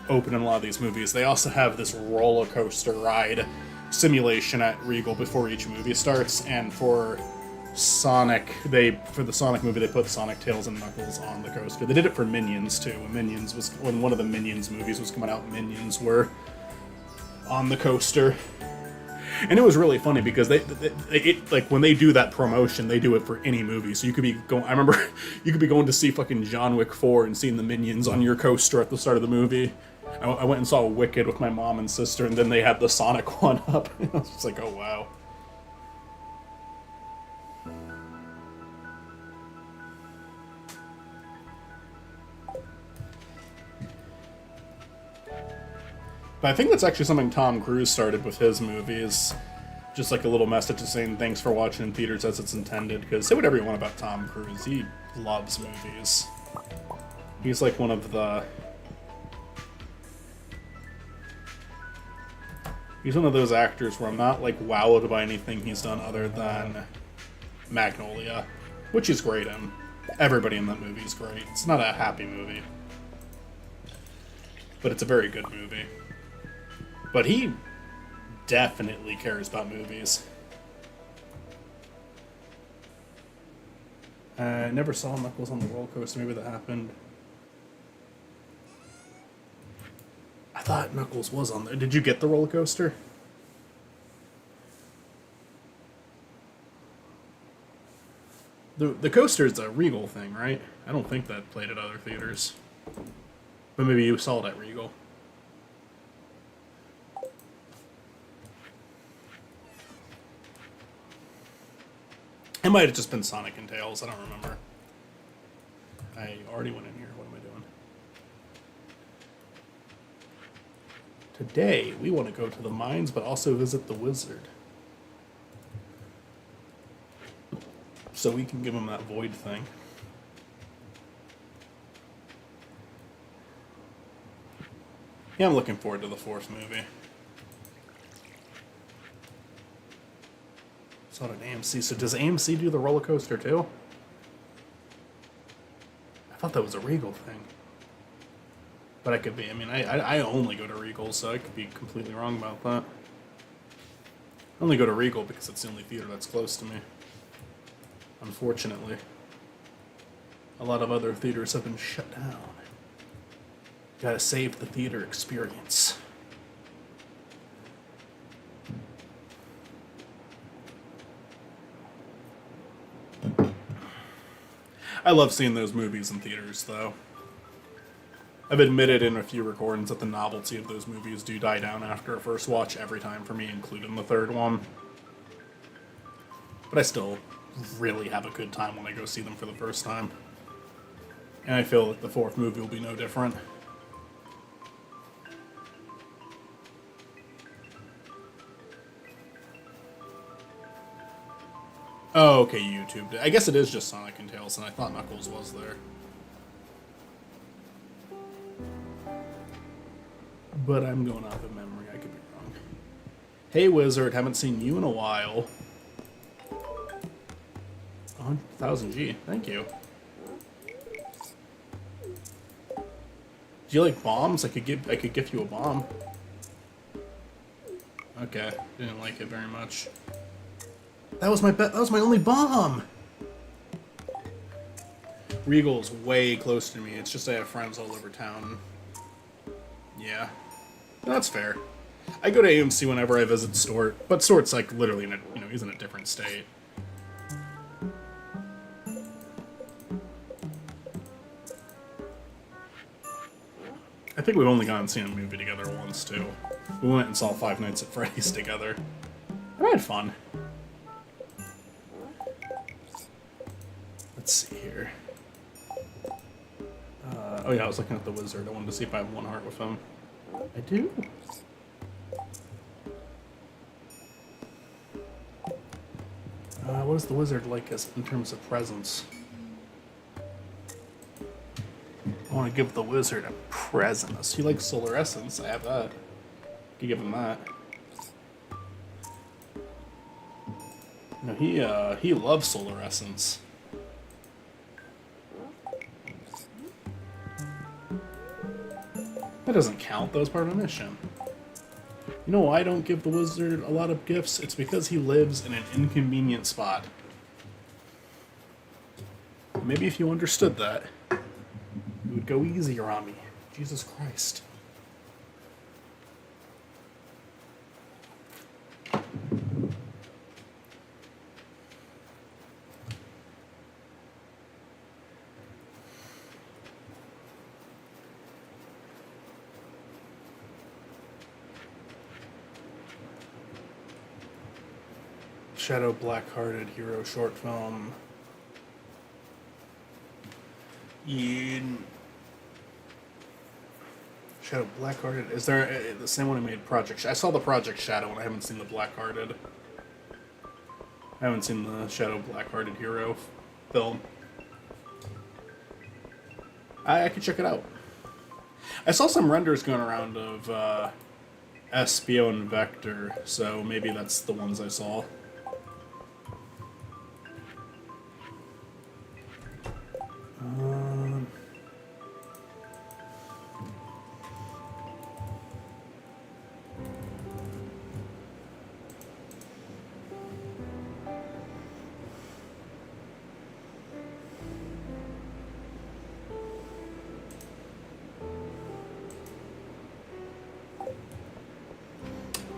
open in a lot of these movies. They also have this roller coaster ride simulation at Regal before each movie starts, and for Sonic, for the Sonic movie, they put Sonic, Tails, and Knuckles on the coaster. They did it for Minions too. When one of the Minions movies was coming out, Minions were on the coaster. And it was really funny because like when they do that promotion, they do it for any movie. So you could be going. I remember you could be going to see fucking John Wick 4 and seeing the Minions on your coaster at the start of the movie. I went and saw Wicked with my mom and sister, and then they had the Sonic one up. I was just like, oh wow. But I think that's actually something Tom Cruise started with his movies. Just like a little message saying thanks for watching in theaters as it's intended. Because say whatever you want about Tom Cruise, he loves movies. He's like one of the... He's one of those actors where I'm not like wowed by anything he's done other than Magnolia. Which is great in. Everybody in that movie is great. It's not a happy movie. But it's a very good movie. But he definitely cares about movies. I never saw Knuckles on the roller coaster. Maybe that happened. I thought Knuckles was on there. Did you get the roller coaster? The coaster is a Regal thing, right? I don't think that played at other theaters. But maybe you saw it at Regal. It might have just been Sonic and Tails, I don't remember. I already went in here, what am I doing? Today, we want to go to the mines, but also visit the wizard. So we can give him that void thing. Yeah, I'm looking forward to the fourth movie. It's not an AMC. So does AMC do the roller coaster too? I thought that was a Regal thing. But I could be. I mean, I only go to Regal, so I could be completely wrong about that. I only go to Regal because it's the only theater that's close to me. Unfortunately. A lot of other theaters have been shut down. Gotta save the theater experience. I love seeing those movies in theaters, though. I've admitted in a few recordings that the novelty of those movies do die down after a first watch every time for me, including the third one. But I still really have a good time when I go see them for the first time. And I feel like the fourth movie will be no different. Oh, okay, YouTube. I guess it is just Sonic and Tails, and I thought Knuckles was there. But I'm going off of memory. I could be wrong. Hey, Wizard. Haven't seen you in a while. 100,000 G. Thank you. Do you like bombs? I could give you a bomb. Okay, didn't like it very much. That was my only bomb. Regal's way close to me. It's just I have friends all over town. Yeah, that's fair. I go to AMC whenever I visit Stort, but Stort's like literally in a, he's in a different state. I think we've only gone and seen a movie together once too. We went and saw Five Nights at Freddy's together. I had fun. Let's see here. Oh yeah, I was looking at the Wizard. I wanted to see if I have one heart with him. I do. What is the Wizard like in terms of presents? I want to give the Wizard a present. He likes Solar Essence. I have that. Could give him that. No, he loves Solar Essence. That doesn't count. That was part of a mission. You know why I don't give the Wizard a lot of gifts? It's because he lives in an inconvenient spot. Maybe if you understood that, you would go easier on me. Jesus Christ. Shadow Black-Hearted Hero short film. Shadow Black-Hearted. Is there the same one who made Project? I saw the Project Shadow, and I haven't seen the Black-Hearted. I haven't seen the Shadow Black-Hearted Hero film. I could check it out. I saw some renders going around of Espio and Vector, so maybe that's the ones I saw.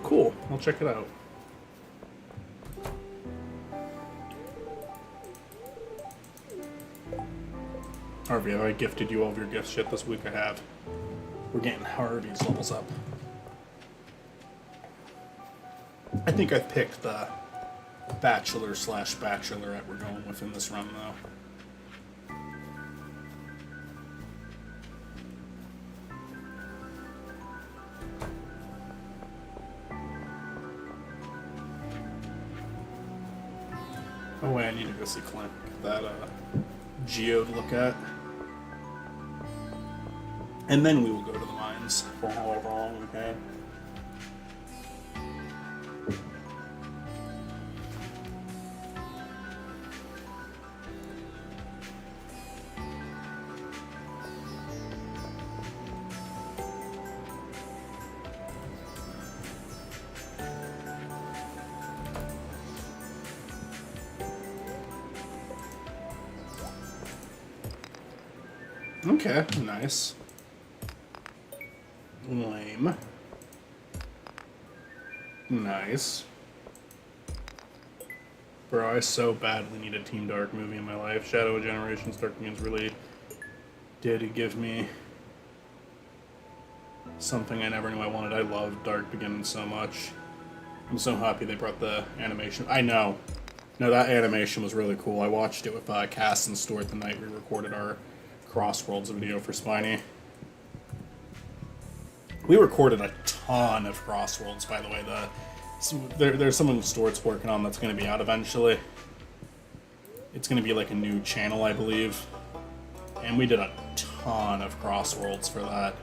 Cool, I'll check it out. Harvey, have I gifted you all of your gift shit this week? I have. We're getting Harvey's levels up. I think I've picked the Bachelor/Bachelorette we're going with in this run, though. Oh wait, I need to go see Clint. That Geo to look at. And then we will go to the mines for however long we can. Okay, nice. Lame. Nice. Bro, I so badly need a Team Dark movie in my life. Shadow of Generations Dark Begins really did give me something I never knew I wanted. I love Dark Beginnings so much. I'm so happy they brought the animation. I know. No, that animation was really cool. I watched it with Cass and Stuart the night we recorded our Crossworlds video for Spiny. We recorded a ton of Crossworlds, by the way. There's something Stuart's working on that's going to be out eventually. It's going to be like a new channel, I believe. And we did a ton of Crossworlds for that.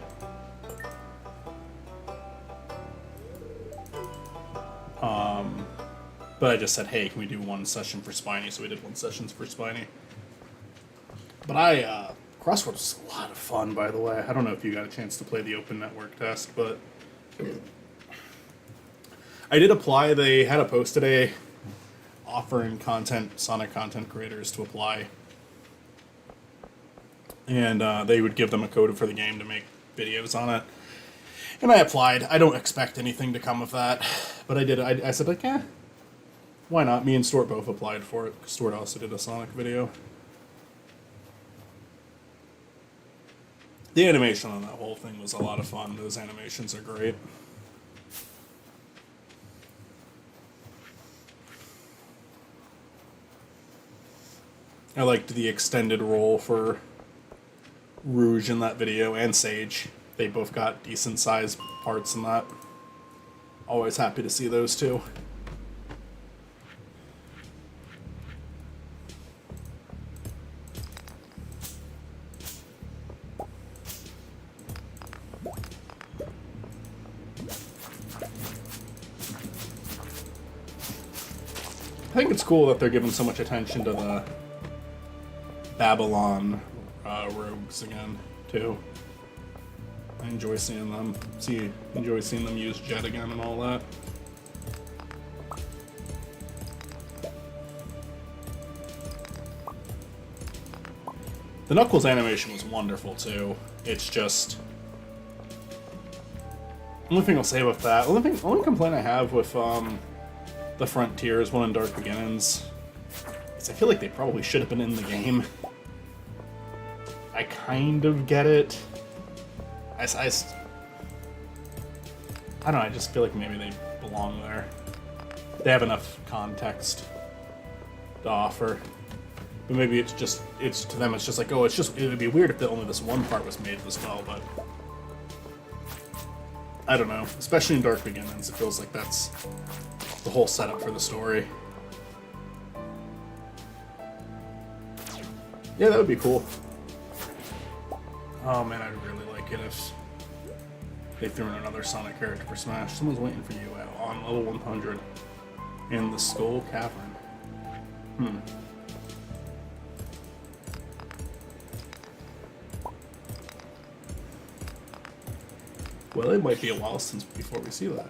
But I just said, hey, can we do one session for Spiny? So we did one session for Spiny. But Crossworlds was a lot of fun, by the way. I don't know if you got a chance to play the open network test, but I did apply. They had a post today offering Sonic content creators to apply. And they would give them a code for the game to make videos on it. And I applied. I don't expect anything to come of that. But I did. I said, like, why not? Me and Stuart both applied for it. Stuart also did a Sonic video. The animation on that whole thing was a lot of fun. Those animations are great. I liked the extended role for Rouge in that video, and Sage. They both got decent sized parts in that. Always happy to see those two. I think it's cool that they're giving so much attention to the Babylon rogues again, too. I enjoy seeing them. Enjoy seeing them use Jet again and all that. The Knuckles animation was wonderful too. It's just only thing I'll say about that. Only complaint I have with the Frontiers one in Dark Beginnings is I feel like they probably should have been in the game. I kind of get it. I don't know, I just feel like maybe they belong there. They have enough context to offer. But maybe it's to them, it's just like, oh, it would be weird if only this one part was made as well, but I don't know. Especially in Dark Beginnings, it feels like that's the whole setup for the story. Yeah, that would be cool. Oh man, I'd really like it if they threw in another Sonic character for Smash. Someone's waiting for you on level 100 in the Skull Cavern. Well, it might be a while before we see that.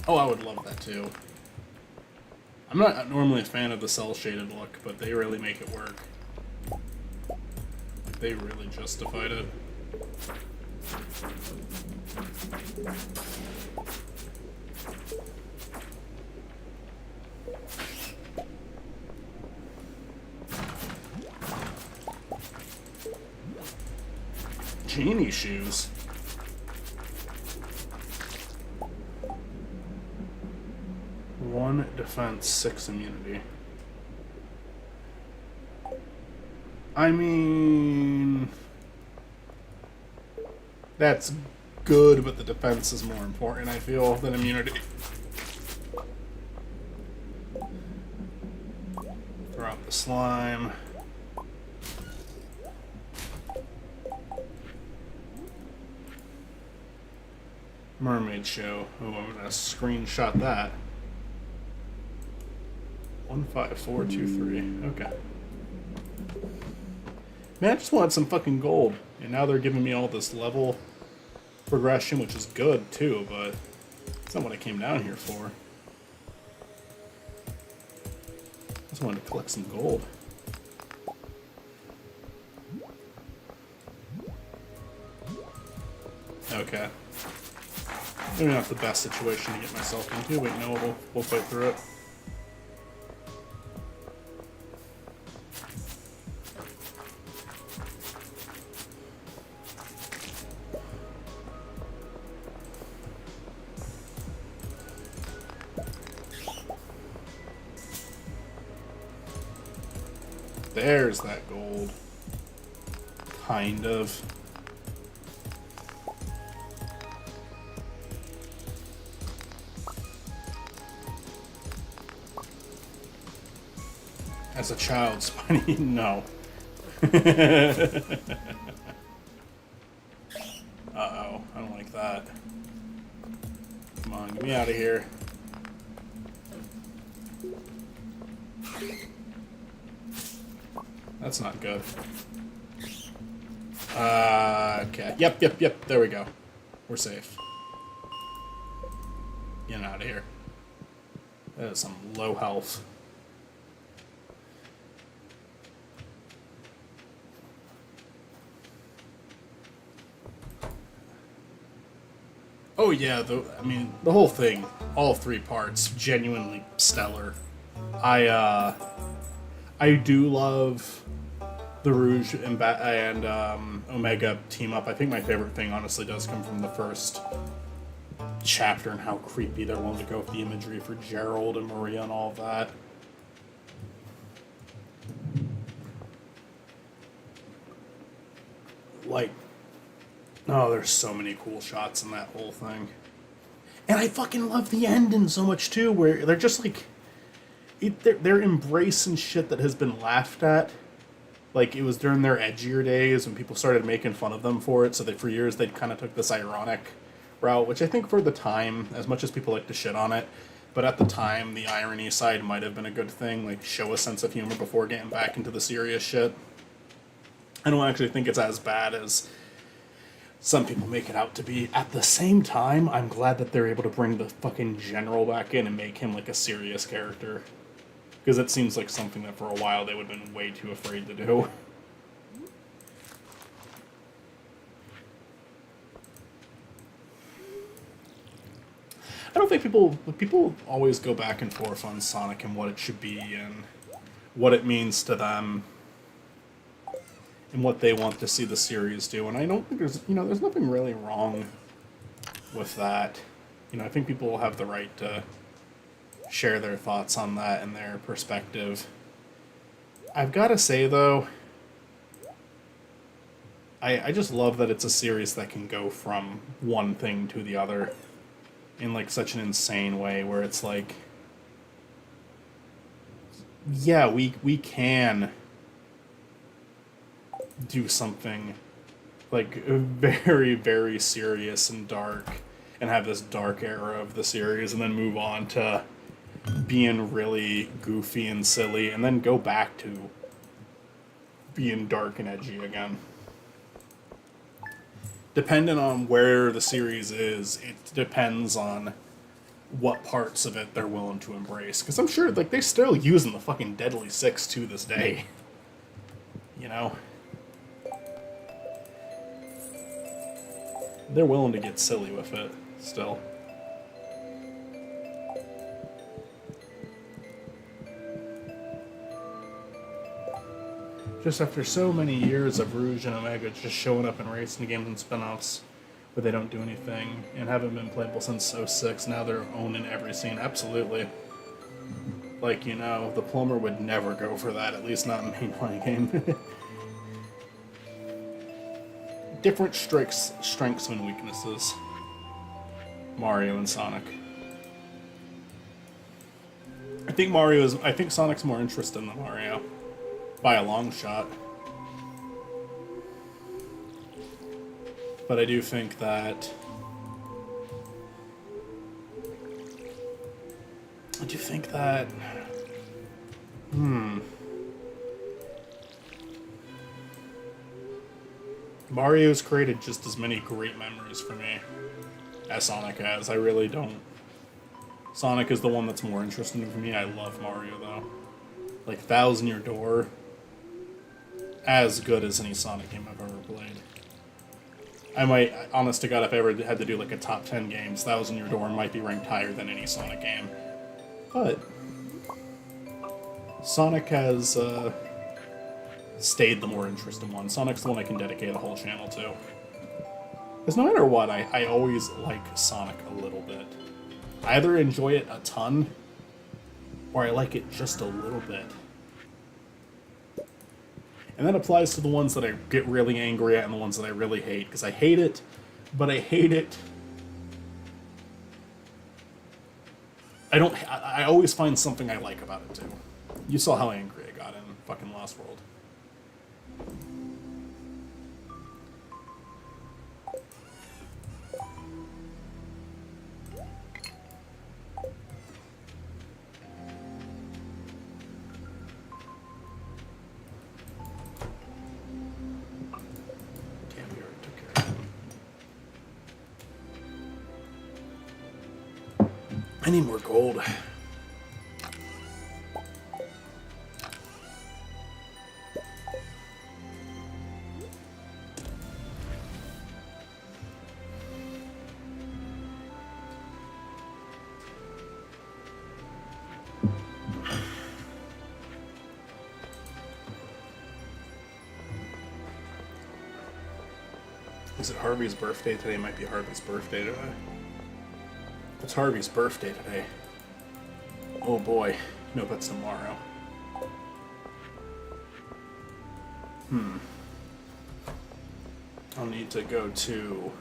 Oh, I would love that too. I'm not normally a fan of the cel-shaded look, but they really make it work. They really justified it. Genie shoes. One defense, 6 immunity. I mean, that's good, but the defense is more important, I feel, than immunity. Throw out the slime. Mermaid show. Oh, I'm gonna screenshot that. 15423. Okay. Man, I just wanted some fucking gold, and now they're giving me all this level progression, which is good too, but it's not what I came down here for. I just wanted to collect some gold. Okay. Maybe not the best situation to get myself into, but you know, we'll fight through it. There's that gold. Kind of. As a child, Spiny, no. Uh-oh, I don't like that. Come on, get me out of here. That's not good. Okay. Yep. There we go. We're safe. Get out of here. That is some low health. Oh yeah, I mean, the whole thing, all three parts, genuinely stellar. I do love the Rouge and Omega team up. I think my favorite thing, honestly, does come from the first chapter and how creepy they're willing to go with the imagery for Gerald and Maria and all of that. Like, oh, there's so many cool shots in that whole thing. And I fucking love the ending so much, too, where they're just like... They're embracing shit that has been laughed at. Like, it was during their edgier days when people started making fun of them for it, so that for years they'd kind of took this ironic route, which I think for the time, as much as people like to shit on it, but at the time, the irony side might have been a good thing, like, show a sense of humor before getting back into the serious shit. I don't actually think it's as bad as some people make it out to be. At the same time, I'm glad that they're able to bring the fucking general back in and make him like a serious character. Because it seems like something that for a while they would have been way too afraid to do. I don't think people always go back and forth on Sonic and what it should be and what it means to them and what they want to see the series do. And I don't think there's nothing really wrong with that. I think people will have the right to share their thoughts on that and their perspective. I've got to say, though, I just love that it's a series that can go from one thing to the other in, like, such an insane way, where it's like, yeah, we can do something, like, very, very serious and dark, and have this dark era of the series, and then move on to being really goofy and silly, and then go back to being dark and edgy again. Depending on where the series is, it depends on what parts of it they're willing to embrace. Because I'm sure, like, they're still using the fucking Deadly Six to this day. They're willing to get silly with it, still. Just after so many years of Rouge and Omega just showing up in racing games and spin-offs where they don't do anything and haven't been playable since '06, now they're owning every scene. Absolutely. Like, the plumber would never go for that, at least not in a mainline game. Different strengths and weaknesses. Mario and Sonic. I think Sonic's more interesting than Mario. By a long shot. But I do think that... Mario's created just as many great memories for me as Sonic has. I really don't. Sonic is the one that's more interesting for me. I love Mario, though. Like, Thousand Year Door, as good as any Sonic game I've ever played. I might, honest to God, if I ever had to do like a top 10 games, Thousand Year Door might be ranked higher than any Sonic game. But Sonic has stayed the more interesting one. Sonic's the one I can dedicate a whole channel to. Because no matter what, I always like Sonic a little bit. I either enjoy it a ton, or I like it just a little bit. And that applies to the ones that I get really angry at and the ones that I really hate. Because I hate it, but I hate it. I always find something I like about it, too. You saw how angry I got in fucking Lost World. I need more gold. Is it Harvey's birthday today? It might be Harvey's birthday today. It's Harvey's birthday today. Oh boy. Nope, it's tomorrow. I'll need to go to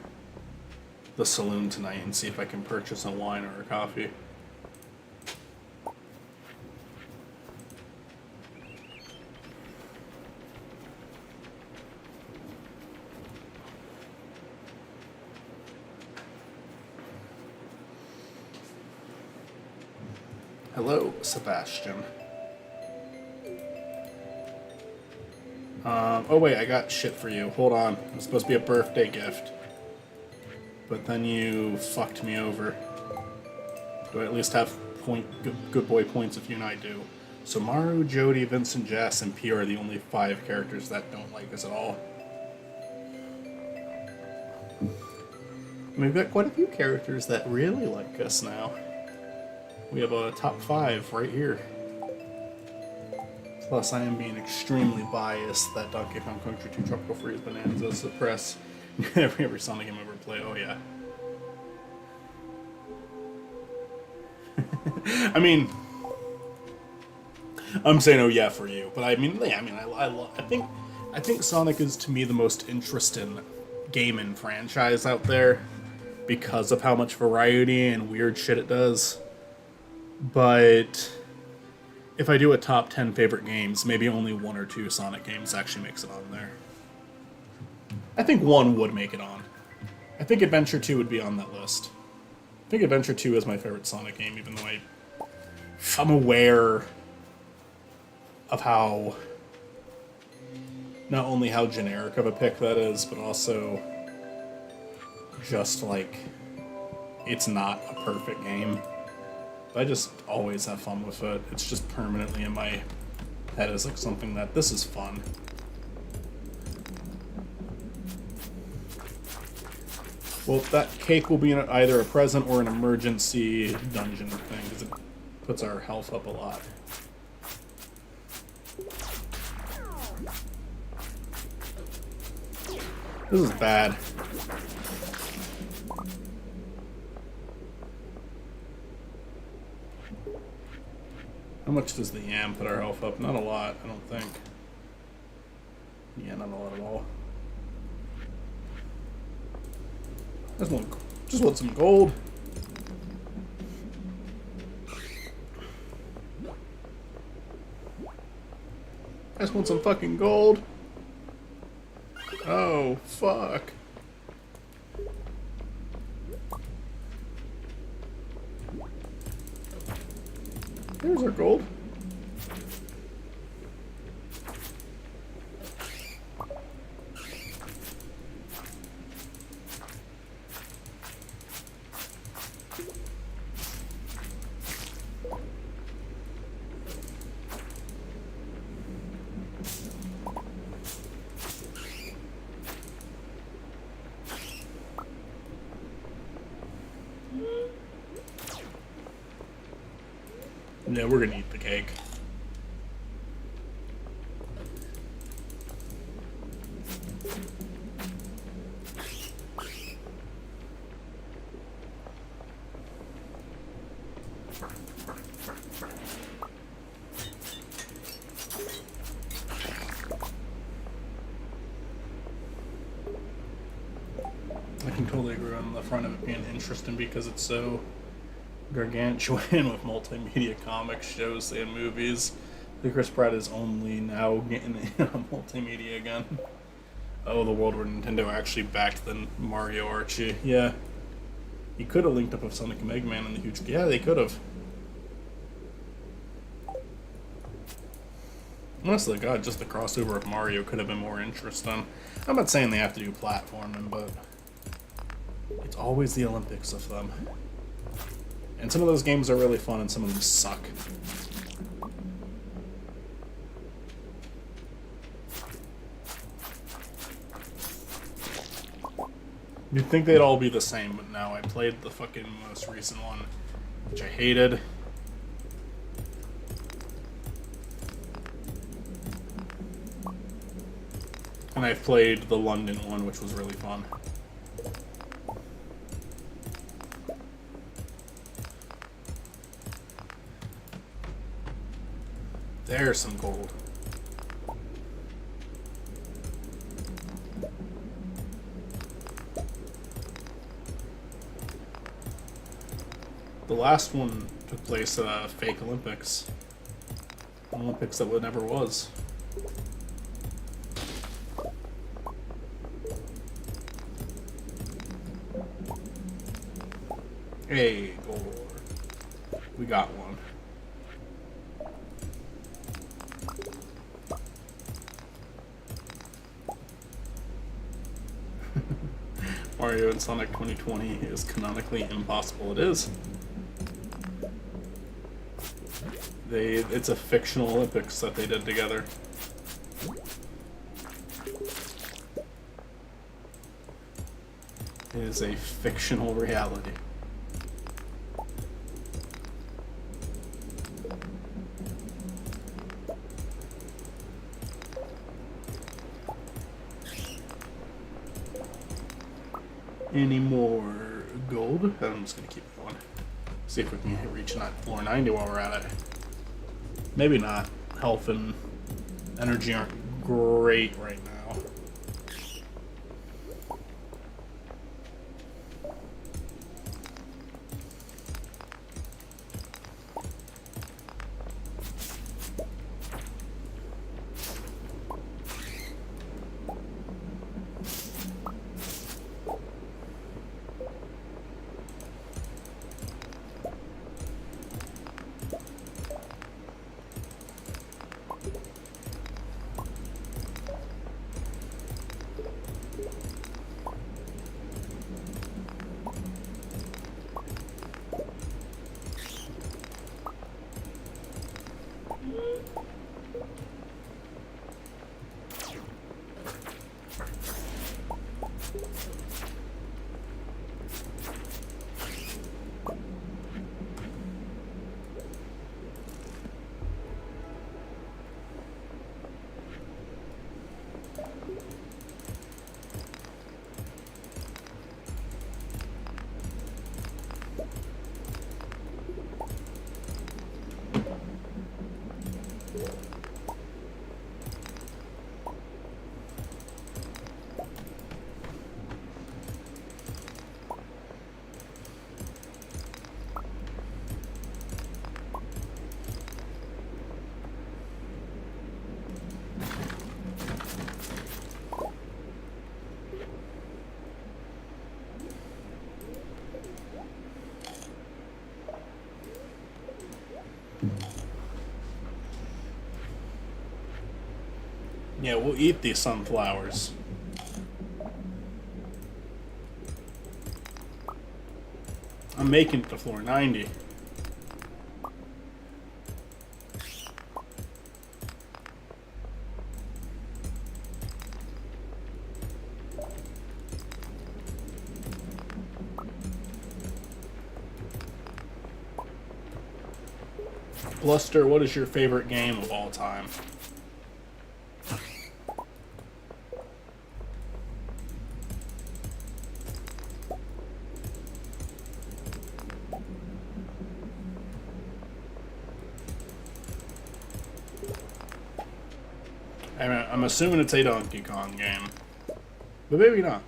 the saloon tonight and see if I can purchase a wine or a coffee. Hello, Sebastian. Oh wait, I got shit for you. Hold on. It was supposed to be a birthday gift. But then you fucked me over. Do I at least have good boy points if you and I do? So Maru, Jody, Vincent, Jess, and P are the only 5 characters that don't like us at all. And we've got quite a few characters that really like us now. We have a top 5 right here. Plus, I am being extremely biased that Donkey Kong Country 2 Tropical Freeze Bonanza suppress every Sonic game I ever play. Oh yeah. I mean, I'm saying oh yeah for you, but I mean, yeah, I think Sonic is to me the most interesting game and franchise out there because of how much variety and weird shit it does. But if I do a top 10 favorite games, maybe only 1 or 2 Sonic games actually makes it on there. I think 1 would make it on. I think Adventure 2 would be on that list. I think Adventure 2 is my favorite Sonic game, even though I'm aware of how, not only how generic of a pick that is, but also just like, it's not a perfect game. I just always have fun with it. It's just permanently in my head as like something that this is fun. Well, that cake will be in either a present or an emergency dungeon thing because it puts our health up a lot. This is bad. How much does the yam put our health up? Not a lot, I don't think. Yeah, not a lot at all. Just want some gold. I just want some fucking gold. Oh, fuck. There's our gold. Yeah, we're gonna eat the cake. totally agree on the front of it being interesting because it's so gargantuan with multimedia comics, shows, and movies. The Chris Pratt is only now getting in on multimedia again. Oh, the world where Nintendo actually backed the Mario Archie. Yeah. He could have linked up with Sonic and Mega Man in the huge... Yeah, they could have. Honestly, God, just the crossover of Mario could have been more interesting. I'm not saying they have to do platforming, but it's always the Olympics of them. And some of those games are really fun and some of them suck. You'd think they'd all be the same, but no, I played the fucking most recent one, which I hated. And I've played the London one, which was really fun. There's some gold. The last one took place at a fake Olympics. An Olympics that never was. Hey, gold. We got one. Mario and Sonic 2020 is canonically impossible. It is. It's a fictional Olympics that they did together. It is a fictional reality. Any more gold? I'm just gonna keep going. See if we can reach floor 90 while we're at it. Maybe not. Health and energy aren't great right now. Yeah, we'll eat these sunflowers. I'm making it to floor 90. Bluster, what is your favorite game of all time? I'm assuming it's a Donkey Kong game, but maybe not.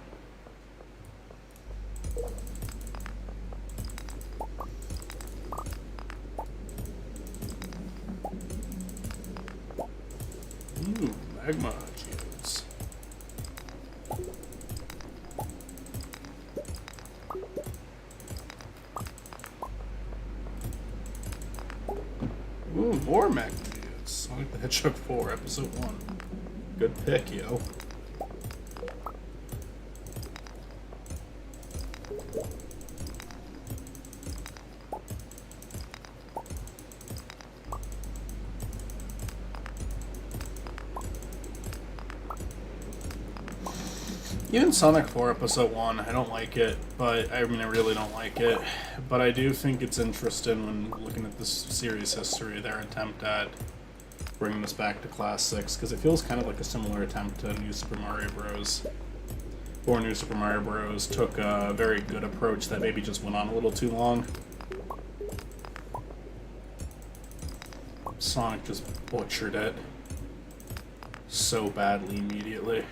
Magma geodes. Ooh, more magma geodes. Sonic the Hedgehog 4, Episode 1. Good pick, yo. Even Sonic 4 Episode 1, I don't like it, but I mean, I really don't like it. But I do think it's interesting when looking at this series history, their attempt at bringing this back to Classics, because it feels kind of like a similar attempt to New Super Mario Bros. Or New Super Mario Bros. Took a very good approach that maybe just went on a little too long. Sonic just butchered it so badly immediately.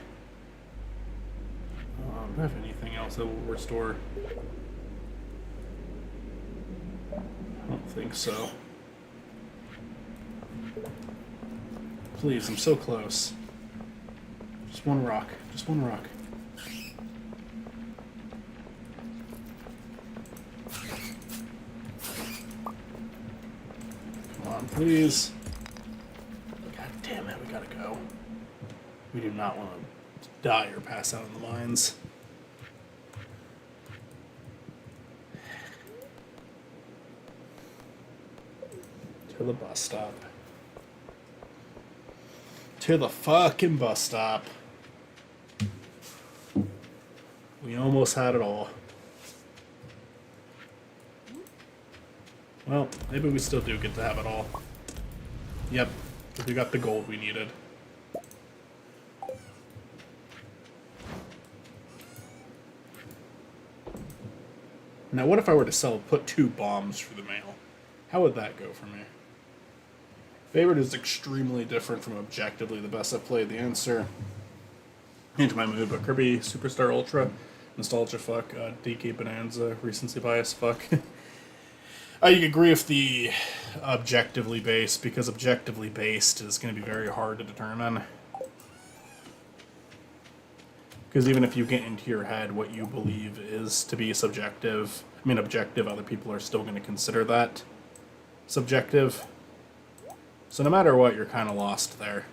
Do I have anything else that will restore? I don't think so. Please, I'm so close. Just one rock. Just one rock. Come on, please. God damn it, we gotta go. We do not want to die or pass out in the mines. To the bus stop. To the fucking bus stop. We almost had it all. Well, maybe we still do get to have it all. Yep, we got the gold we needed. Now, what if I were to put 2 bombs for the mail? How would that go for me? Favorite is extremely different from objectively the best I've played. The answer, into my mood, but Kirby Superstar Ultra, nostalgia fuck, DK Bonanza, recency bias fuck. I agree with the objectively based, because objectively based is going to be very hard to determine. Because even if you get into your head what you believe is to be subjective, I mean objective, other people are still going to consider that subjective. So no matter what, you're kind of lost there.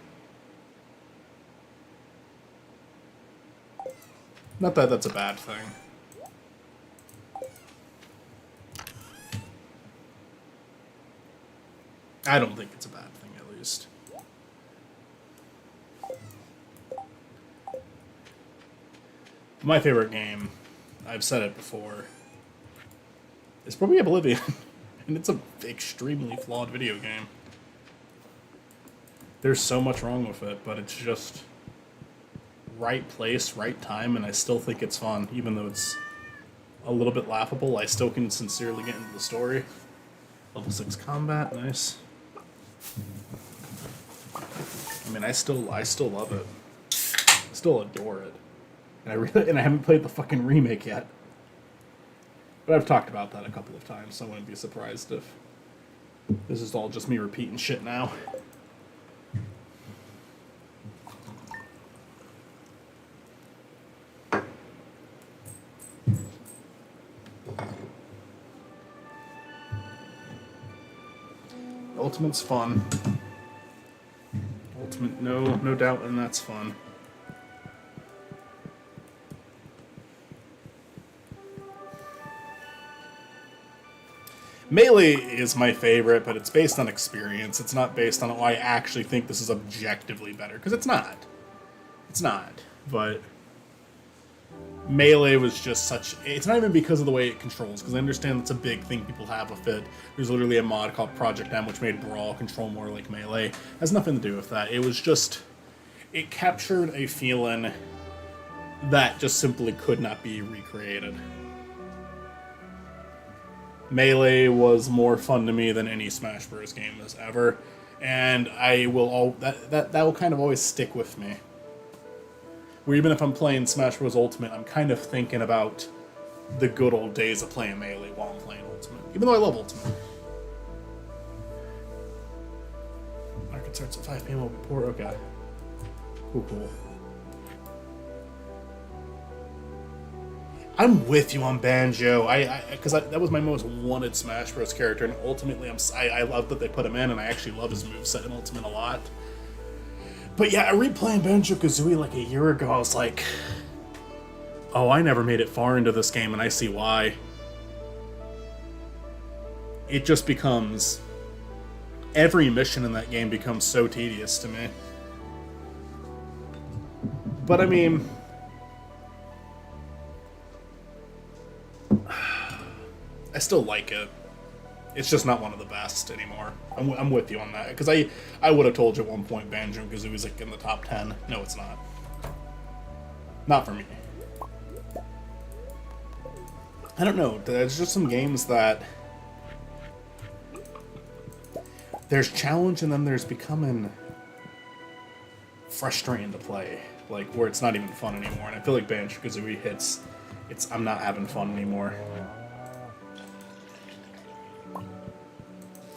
Not that that's a bad thing. I don't think it's a bad thing, at least. My favorite game, I've said it before, is probably Oblivion. And it's an extremely flawed video game. There's so much wrong with it, but it's just right place, right time, and I still think it's fun. Even though it's a little bit laughable, I still can sincerely get into the story. Level 6 combat, nice. I mean, I still love it. I still adore it. And I haven't played the fucking remake yet. But I've talked about that a couple of times, so I wouldn't be surprised if this is all just me repeating shit now. Ultimate's fun. Ultimate, no doubt, and that's fun. Melee is my favorite, but it's based on experience. It's not based on, oh, I actually think this is objectively better, because it's not. It's not. But Melee was just such... It's not even because of the way it controls, because I understand that's a big thing people have with it. There's literally a mod called Project M, which made Brawl control more like Melee. It has nothing to do with that. It was just... It captured a feeling that just simply could not be recreated. Melee was more fun to me than any Smash Bros. Game has ever, and I will that will kind of always stick with me. Where even if I'm playing Smash Bros. Ultimate, I'm kind of thinking about the good old days of playing Melee while I'm playing Ultimate, even though I love Ultimate. Market starts at 5 p.m. will be poor. Okay. Cool. I'm with you on Banjo. Because that was my most wanted Smash Bros. Character, and ultimately, I love that they put him in, and I actually love his moveset in Ultimate a lot. But yeah, replaying Banjo Kazooie like a year ago, I was like, oh, I never made it far into this game, and I see why. It just becomes. Every mission in that game becomes so tedious to me. But I mean. I still like it. It's just not one of the best anymore. I'm with you on that. Because I would have told you at one point Banjo Kazooie was like in the top 10. No, it's not. Not for me. I don't know. There's just some games that there's challenge and then there's becoming frustrating to play. Like where it's not even fun anymore. And I feel like Banjo Kazooie hits. I'm not having fun anymore.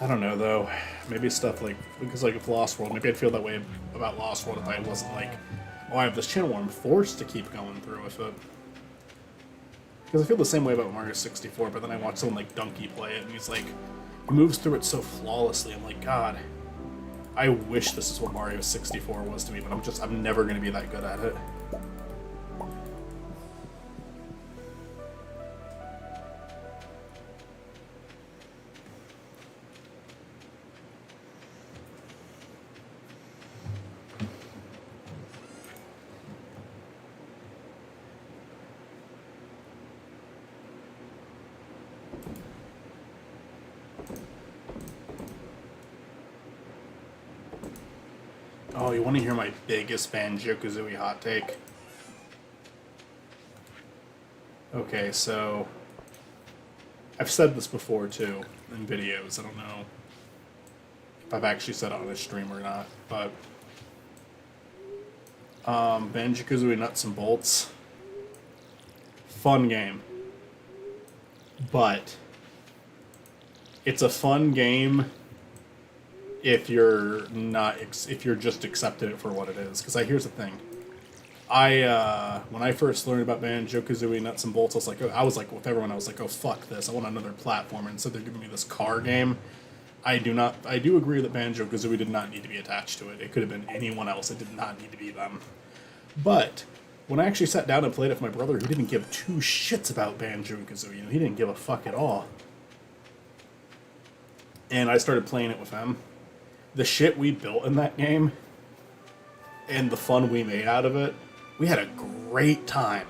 I don't know though. Maybe stuff like because like with Lost World, maybe I'd feel that way about Lost World if I wasn't like, oh, I have this channel where I'm forced to keep going through with it. Because I feel the same way about Mario 64, but then I watch someone like Donkey play it, and he's like, he moves through it so flawlessly. I'm like, God, I wish this is what Mario 64 was to me, but I'm never going to be that good at it. Oh, you want to hear my biggest Banjo Kazooie hot take? Okay, so I've said this before too in videos. I don't know if I've actually said it on a stream or not, but Banjo Kazooie Nuts and Bolts, fun game, but it's a fun game if you're just accepted it for what it is. Because here's the thing, when I first learned about Banjo Kazooie Nuts and Bolts, I was like with everyone, I was like, oh fuck this, I want another platformer. And so they're giving me this car game. I do agree that Banjo Kazooie did not need to be attached to it. It could have been anyone else. It did not need to be them. But when I actually sat down and played it with my brother, who didn't give two shits about Banjo Kazooie, he didn't give a fuck at all. And I started playing it with him. The shit we built in that game and the fun we made out of it, we had a great time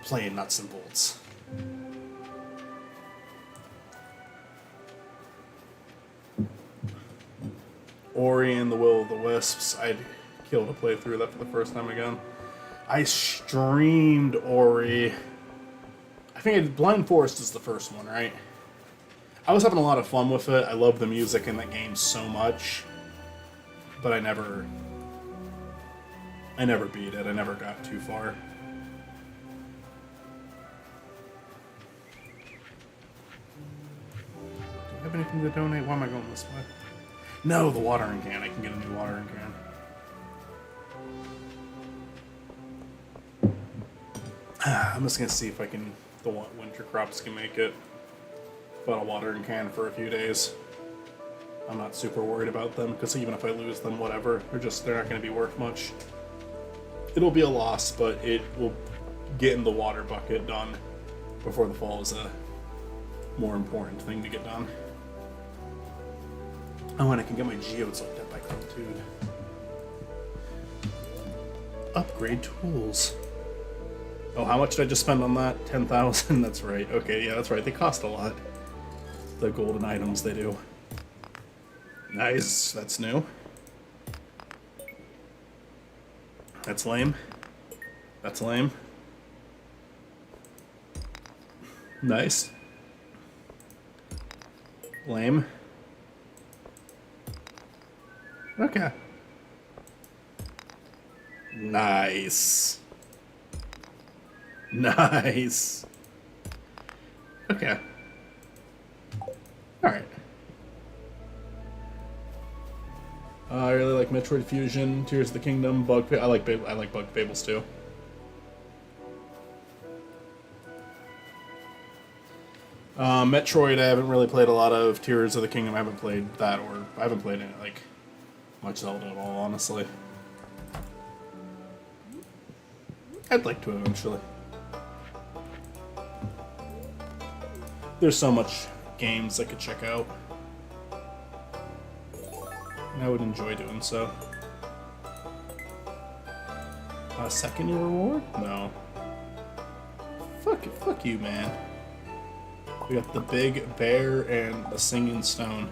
playing Nuts and Bolts. Ori and the Will of the Wisps, I'd kill to play through that for the first time again. I streamed Ori. I think Blind Forest is the first one, right? I was having a lot of fun with it. I love the music in that game so much. But I never beat it. I never got too far. Do I have anything to donate? Why am I going this way? No, the watering can. I can get a new watering can. I'm just going to see if the winter crops can make it. But a watering can for a few days. I'm not super worried about them, because even if I lose them, whatever, they're not going to be worth much. It'll be a loss, but it will get in the water bucket done before the fall is a more important thing to get done. Oh, and I can get my geodes looked at by Cloud. Upgrade tools. Oh, how much did I just spend on that? 10,000? That's right. Okay, yeah, that's right. They cost a lot. The golden items they do. Nice. That's new. That's lame. That's lame. Nice. Lame. Okay. Nice. Nice. Okay. Alright. I really like Metroid Fusion, Tears of the Kingdom, I like Bug Fables too. Metroid, I haven't really played a lot of. Tears of the Kingdom, I haven't played that, or I haven't played any, like, much Zelda at all, honestly. I'd like to eventually. There's so much games I could check out. And I would enjoy doing so. A second year reward? No. Fuck you, man. We got the big bear and the singing stone.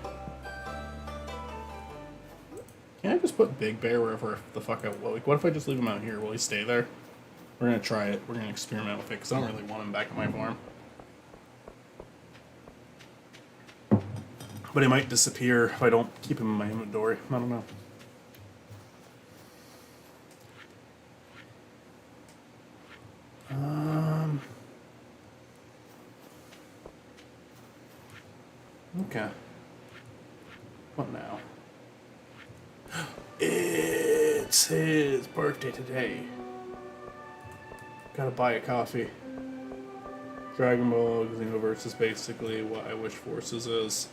Can I just put Big Bear wherever the fuck I... Like, what if I just leave him out here? Will he stay there? We're gonna try it. We're gonna experiment with it, because I don't really want him back at my farm. But he might disappear if I don't keep him in my inventory. I don't know. Okay. What now? It's his birthday today. Gotta buy a coffee. Dragon Ball Xenoverse is basically what I Wish Forces is.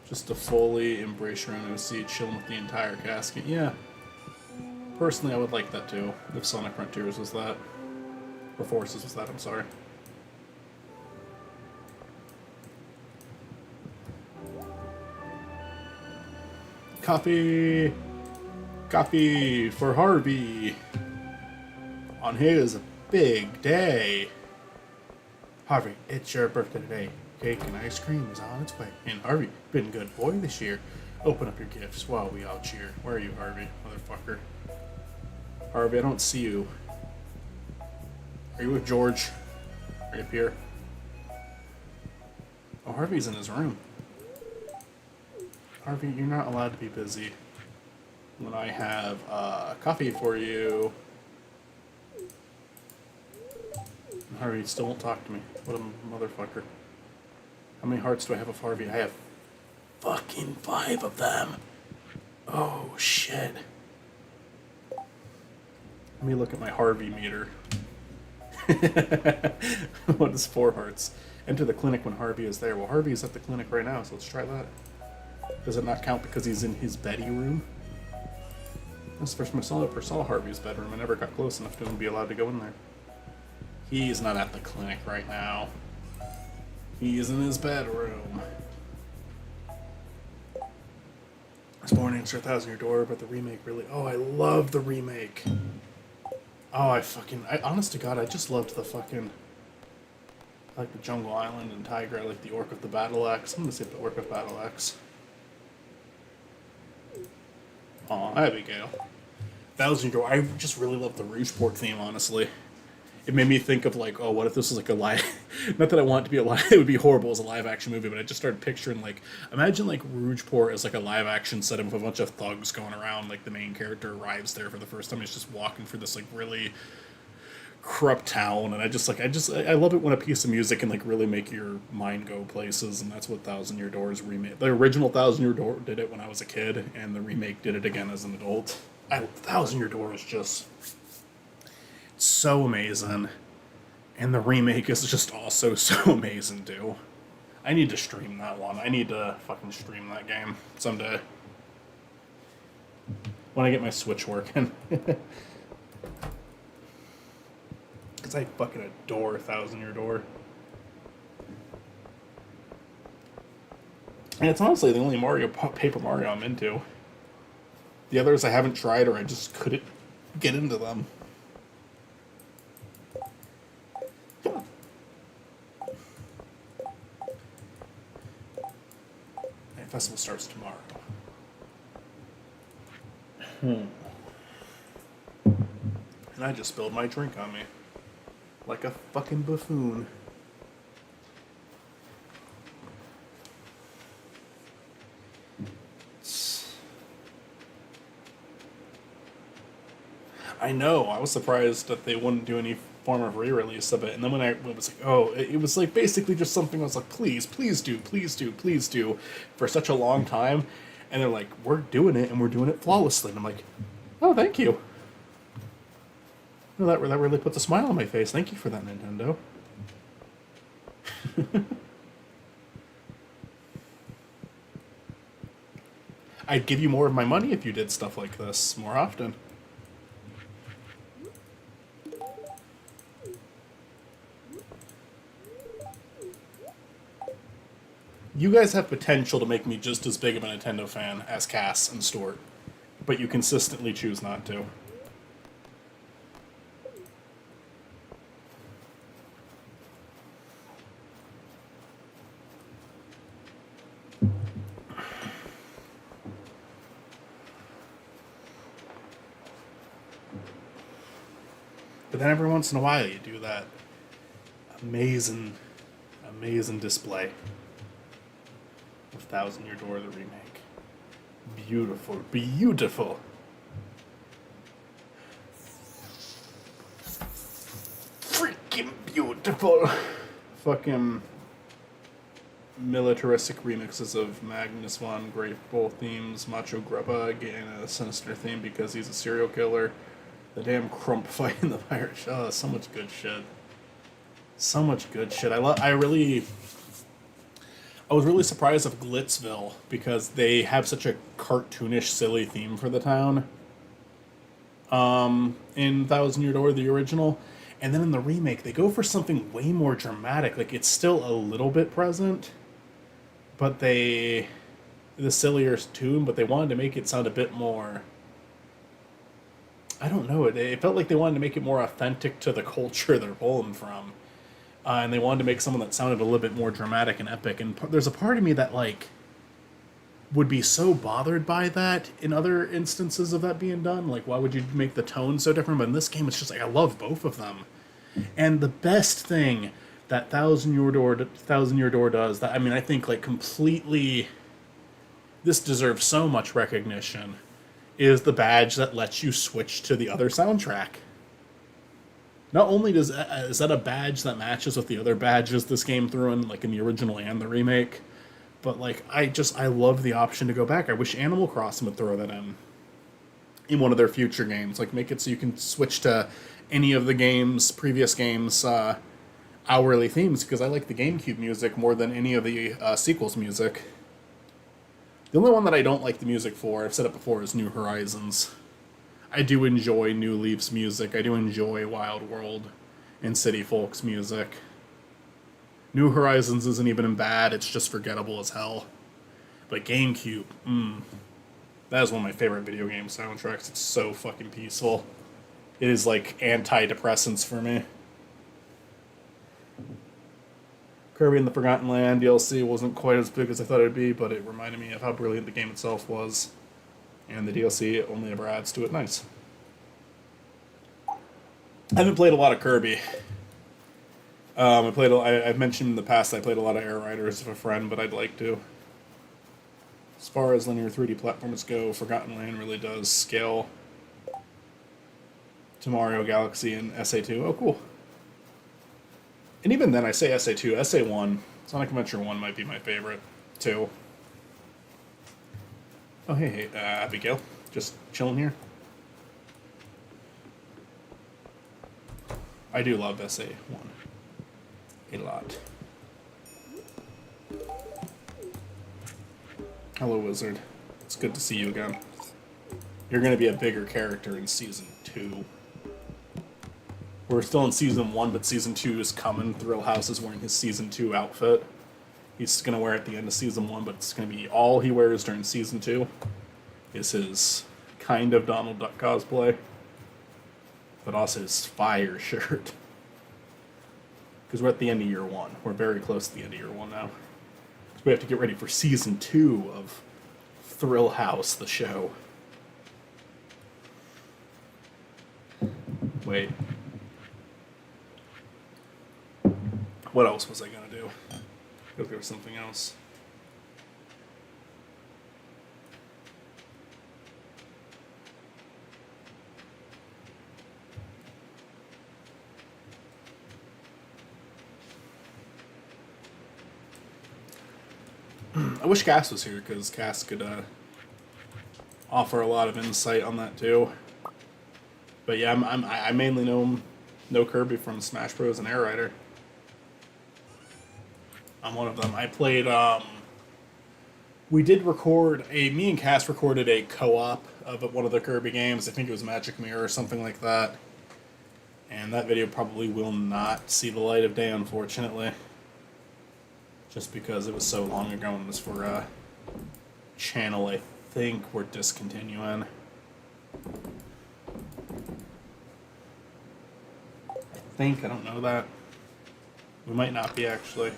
Just to fully embrace your own OC, chilling with the entire casket. Yeah. Personally, I would like that too, if Sonic Frontiers was that. Or Forces was that, I'm sorry. Coffee! Coffee for Harvey! On his big day! Harvey, it's your birthday today. Cake and ice cream is on its way. And Harvey, been a good boy this year. Open up your gifts while we all cheer. Where are you, Harvey, motherfucker? Harvey, I don't see you. Are you with George? Are you up here? Oh, Harvey's in his room. Harvey, you're not allowed to be busy when I have coffee for you. Harvey still won't talk to me. What a motherfucker. How many hearts do I have of Harvey? I have fucking 5 of them. Oh, shit. Let me look at my Harvey meter. What is 4 hearts? Enter the clinic when Harvey is there. Well, Harvey is at the clinic right now, so let's try that. Does it not count because he's in his Betty room? That's the first time I ever saw Harvey's bedroom. I never got close enough to him to be allowed to go in there. He's not at the clinic right now. He's in his bedroom. I was born to answer 1,000-Year Door, but the remake really... Oh, I love the remake. Oh, honest to God, I just loved the fucking... I like the Jungle Island and Tiger. I like the Orc of the Battle Axe. I'm gonna say the Orc of Battle Axe. Aw, Abigail. 1,000-Year Door. I just really love the Rougeport theme, honestly. It made me think of, like, oh, what if this was like a live... Not that I want it to be a live... It would be horrible as a live-action movie, but I just started picturing, like... Imagine, like, Rougeport as, like, a live-action setting with a bunch of thugs going around. Like, the main character arrives there for the first time. He's just walking through this, like, really corrupt town. And I love it when a piece of music can, like, really make your mind go places. And that's what 1,000-Year Door's remake... The original 1,000-Year Door did it when I was a kid, and the remake did it again as an adult. 1,000-Year Door is just... so amazing, and the remake is just also so amazing too. I need to stream that one. I need to fucking stream that game someday when I get my Switch working. Because I fucking adore 1,000-Year Door, and it's honestly the only Paper Mario I'm into. The others I haven't tried, or I just couldn't get into them. Festival starts tomorrow. And I just spilled my drink on me. Like a fucking buffoon. I know, I was surprised that they wouldn't do any form of re-release of it, and then when it was like, oh, it was like basically just something I was like, please do, for such a long time, And they're like, we're doing it, and we're doing it flawlessly. And I'm like, oh, thank you. No, that really puts a smile on my face. Thank you for that, Nintendo. I'd give you more of my money if you did stuff like this more often. You guys have potential to make me just as big of a Nintendo fan as Cass and Stuart, but you consistently choose not to. But then every once in a while you do that amazing, amazing display of Thousand Year Door, the remake. Beautiful, beautiful. Freaking beautiful. Fucking militaristic remixes of Magnus Von Grateful themes, Macho Grubba getting a sinister theme because he's a serial killer. The damn Crump fight in the pirate show. Oh, so much good shit. So much good shit. I was really surprised of Glitzville because they have such a cartoonish, silly theme for the town. In Thousand Year Door, the original, and then in the remake, they go for something way more dramatic. Like it's still a little bit present, but the sillier tune, but they wanted to make it sound a bit more. I don't know. It felt like they wanted to make it more authentic to the culture they're pulling from. And they wanted to make someone that sounded a little bit more dramatic and epic. And there's a part of me that, like, would be so bothered by that in other instances of that being done. Like, why would you make the tone so different? But in this game, it's just like, I love both of them. And the best thing that Thousand Year Door does, that, I mean, I think, like, completely, this deserves so much recognition, is the badge that lets you switch to the other soundtrack. Not only is that a badge that matches with the other badges this game threw in, like in the original and the remake, but like I love the option to go back. I wish Animal Crossing would throw that in one of their future games, like make it so you can switch to any of the previous games hourly themes, because I like the GameCube music more than any of the sequels music. The only one that I don't like the music for, I've said it before, is New Horizons. I do enjoy New Leaf's music. I do enjoy Wild World and City Folk's music. New Horizons isn't even bad, it's just forgettable as hell. But GameCube, that is one of my favorite video game soundtracks. It's so fucking peaceful. It is like antidepressants for me. Kirby and the Forgotten Land DLC wasn't quite as big as I thought it would be, but it reminded me of how brilliant the game itself was. And the DLC only ever adds to it. Nice. I haven't played a lot of Kirby. I've mentioned in the past I played a lot of Air Riders with a friend, but I'd like to. As far as linear 3D platformers go, Forgotten Land really does scale to Mario Galaxy and SA2. Oh, cool. And even then, I say SA2. SA1, Sonic Adventure 1 might be my favorite, too. Oh, hey, Abigail. Just chilling here. I do love SA1 a lot. Hello, Wizard. It's good to see you again. You're going to be a bigger character in Season 2. We're still in Season 1, but Season 2 is coming. Thrill House is wearing his Season 2 outfit. He's going to wear it at the end of Season 1, but it's going to be all he wears during Season 2 is his kind of Donald Duck cosplay, but also his fire shirt. Because we're at the end of Year 1. We're very close to the end of Year 1 now. So we have to get ready for Season 2 of Thrill House, the show. Wait. What else was I going to do? I think there was something else. I wish Cass was here, because Cass could offer a lot of insight on that too. But yeah, I mainly know Kirby from Smash Bros. And Air Rider. I'm one of them. I played. We did record me and Cass recorded a co-op of one of the Kirby games. I think it was Magic Mirror or something like that. And that video probably will not see the light of day, unfortunately. Just because it was so long ago and it was for a channel I think we're discontinuing. I don't know that. We might not be, actually.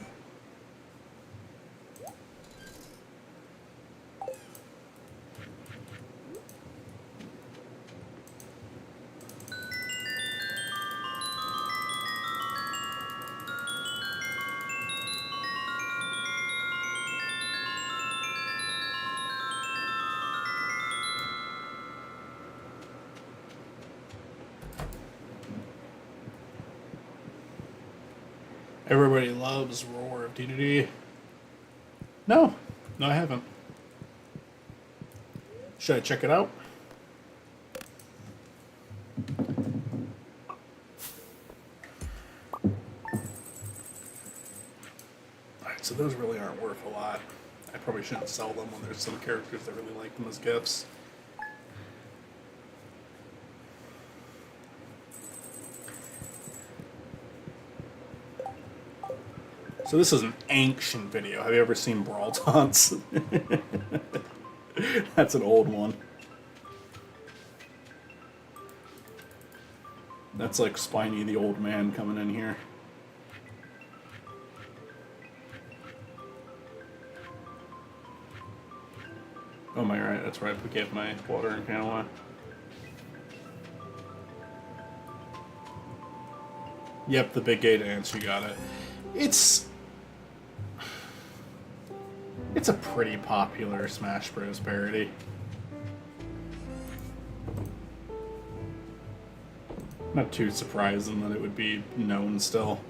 Everybody loves Roar of DDD. No, I haven't. Should I check it out? Alright, so those really aren't worth a lot. I probably shouldn't sell them when there's some characters that really like them as gifts. So this is an ancient video. Have you ever seen Brawl Taunts? That's an old one. That's like Spiny the old man coming in here. Oh my right, that's right, we gave my watering can away. Yep, the big gay dance, you got it. It's a pretty popular Smash Bros. Parody. Not too surprising that it would be known still.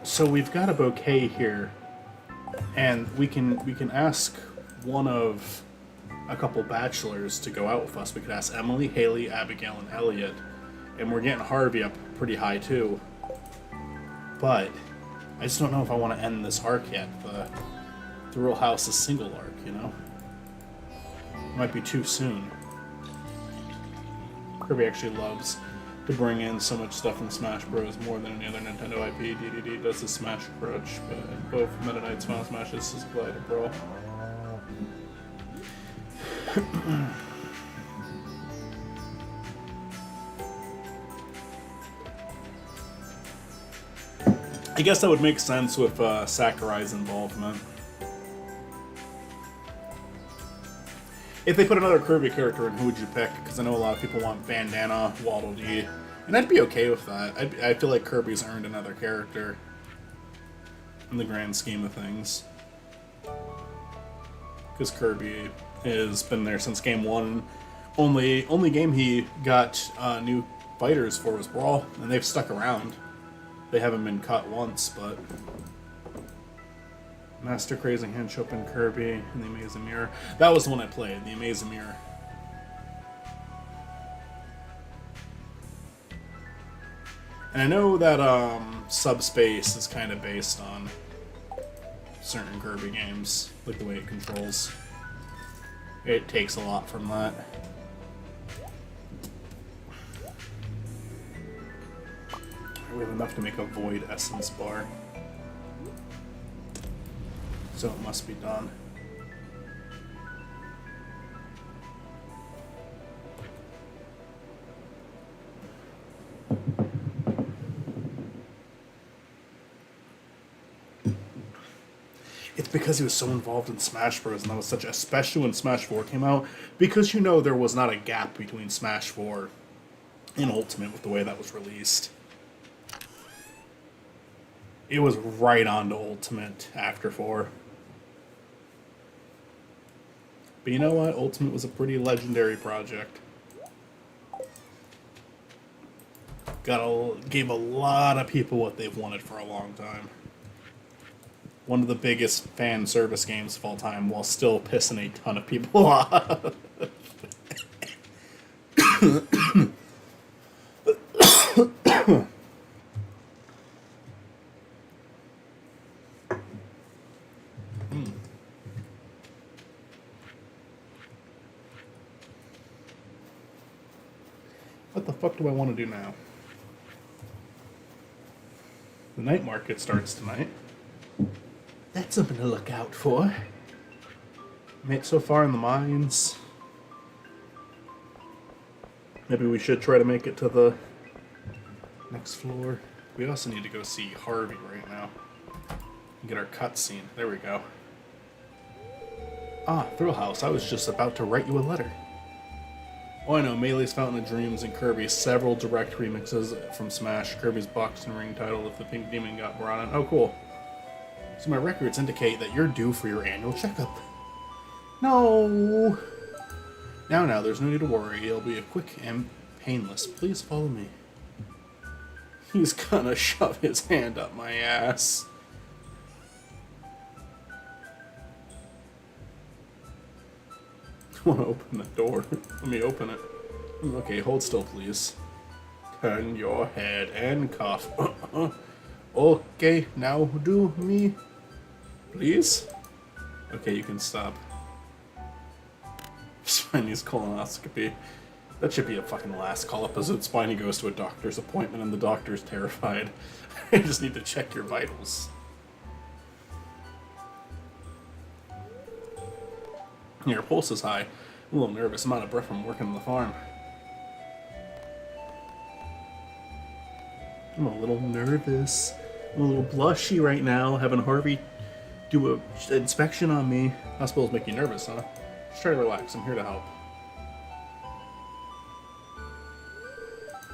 So we've got a bouquet here, and we can ask one of a couple bachelors to go out with us. We could ask Emily, Haley, Abigail, and Elliot, and we're getting Harvey up pretty high too. But I just don't know if I want to end this arc yet. The Real House is single arc, you know. It might be too soon. Kirby actually loves to bring in so much stuff in Smash Bros. More than any other Nintendo IP. DDD does the Smash approach, but in both Meta Knight's Final Smash is applied to Brawl. I guess that would make sense with Sakurai's involvement. If they put another Kirby character in, who would you pick? Because I know a lot of people want Bandana, Waddle Dee, and I'd be okay with that. I feel like Kirby's earned another character in the grand scheme of things. Because Kirby has been there since game one. Only game he got new fighters for was Brawl, and they've stuck around. They haven't been cut once, but... Master Crazy Hand Chopin Kirby and the Amazing Mirror. That was the one I played, the Amazing Mirror. And I know that Subspace is kind of based on certain Kirby games, like the way it controls. It takes a lot from that. We have enough to make a Void Essence bar. So it must be done. It's because he was so involved in Smash Bros. And that was such, especially when Smash 4 came out, because you know there was not a gap between Smash 4 and Ultimate with the way that was released. It was right on to Ultimate after 4. But you know what? Ultimate was a pretty legendary project. Gave a lot of people what they've wanted for a long time. One of the biggest fan service games of all time, while still pissing a ton of people off. What the fuck do I want to do now? The night market starts tonight. That's something to look out for. Made so far in the mines. Maybe we should try to make it to the next floor. We also need to go see Harvey right now. And get our cutscene. There we go. Ah, Thrill House. I was just about to write you a letter. Oh, I know. Melee's Fountain of Dreams and Kirby's several direct remixes from Smash. Kirby's boxing ring title If the Pink Demon Got brought in. Oh, cool. So my records indicate that you're due for your annual checkup. No! Now, there's no need to worry. It'll be a quick and painless. Please follow me. He's gonna shove his hand up my ass. I want to open the door. Let me open it. Okay, hold still, please. Turn your head and cough. Okay, now do me. Please? Okay, you can stop. Spiny's colonoscopy. That should be a fucking last call episode. Spiny goes to a doctor's appointment and the doctor's terrified. I just need to check your vitals. Your pulse is high. I'm a little nervous. I'm out of breath from working on the farm. I'm a little nervous. I'm a little blushy right now, having Harvey do an inspection on me. Hospitals make you nervous, huh? Just try to relax. I'm here to help.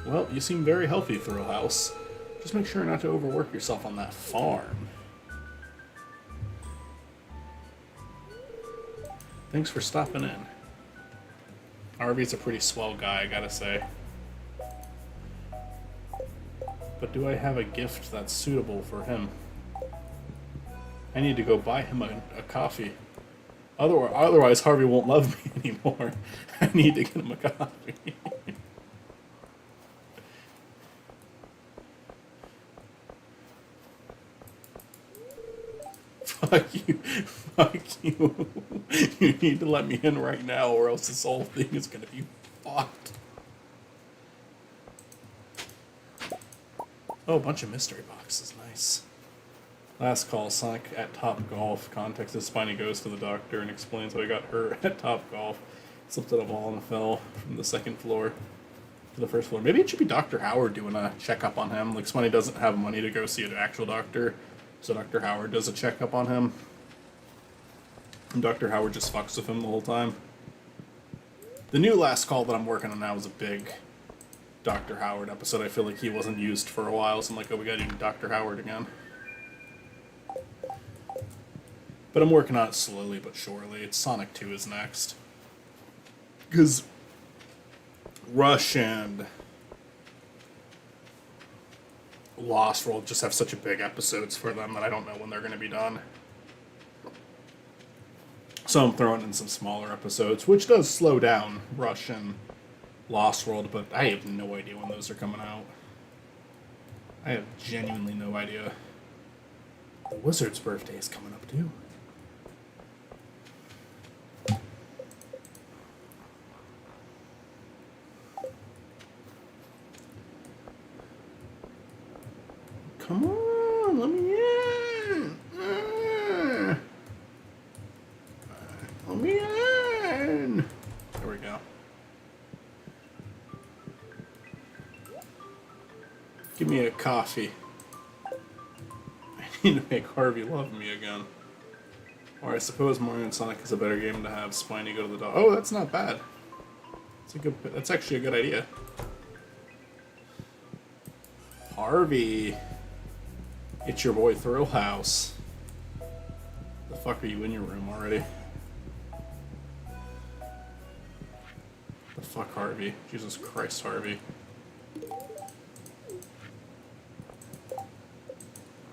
Well, you seem very healthy, Thrill House. Just make sure not to overwork yourself on that farm. Thanks for stopping in. Harvey's a pretty swell guy, I gotta say. But do I have a gift that's suitable for him? I need to go buy him a coffee. Otherwise, Harvey won't love me anymore. I need to get him a coffee. Fuck you. Fuck you. You need to let me in right now or else this whole thing is gonna be fucked. Oh, a bunch of mystery boxes. Nice. Last call, Sonic at Top Golf. Context is Spiny goes to the doctor and explains how he got hurt at Top Golf. Slipped at a ball and fell from the second floor to the first floor. Maybe it should be Dr. Howard doing a checkup on him. Like, Spiny doesn't have money to go see an actual doctor, so Dr. Howard does a checkup on him. And Dr. Howard just fucks with him the whole time. The new Last Call that I'm working on now is a big Dr. Howard episode. I feel like he wasn't used for a while, so I'm like, oh, we gotta do Dr. Howard again. But I'm working on it slowly but surely. It's Sonic 2 is next. Because Rush and Lost World just have such a big episodes for them that I don't know when they're going to be done. So I'm throwing in some smaller episodes, which does slow down Rush and Lost World, but I have no idea when those are coming out. I have genuinely no idea. The Wizard's birthday is coming up too. Come on, let me in. Let me in. There we go. Give me a coffee. I need to make Harvey love me again. Or I suppose Mario and Sonic is a better game to have Spiny go to the dog. Oh, that's not bad. That's actually a good idea. Harvey. It's your boy Thrill House. The fuck are you in your room already? Harvey. Jesus Christ, Harvey.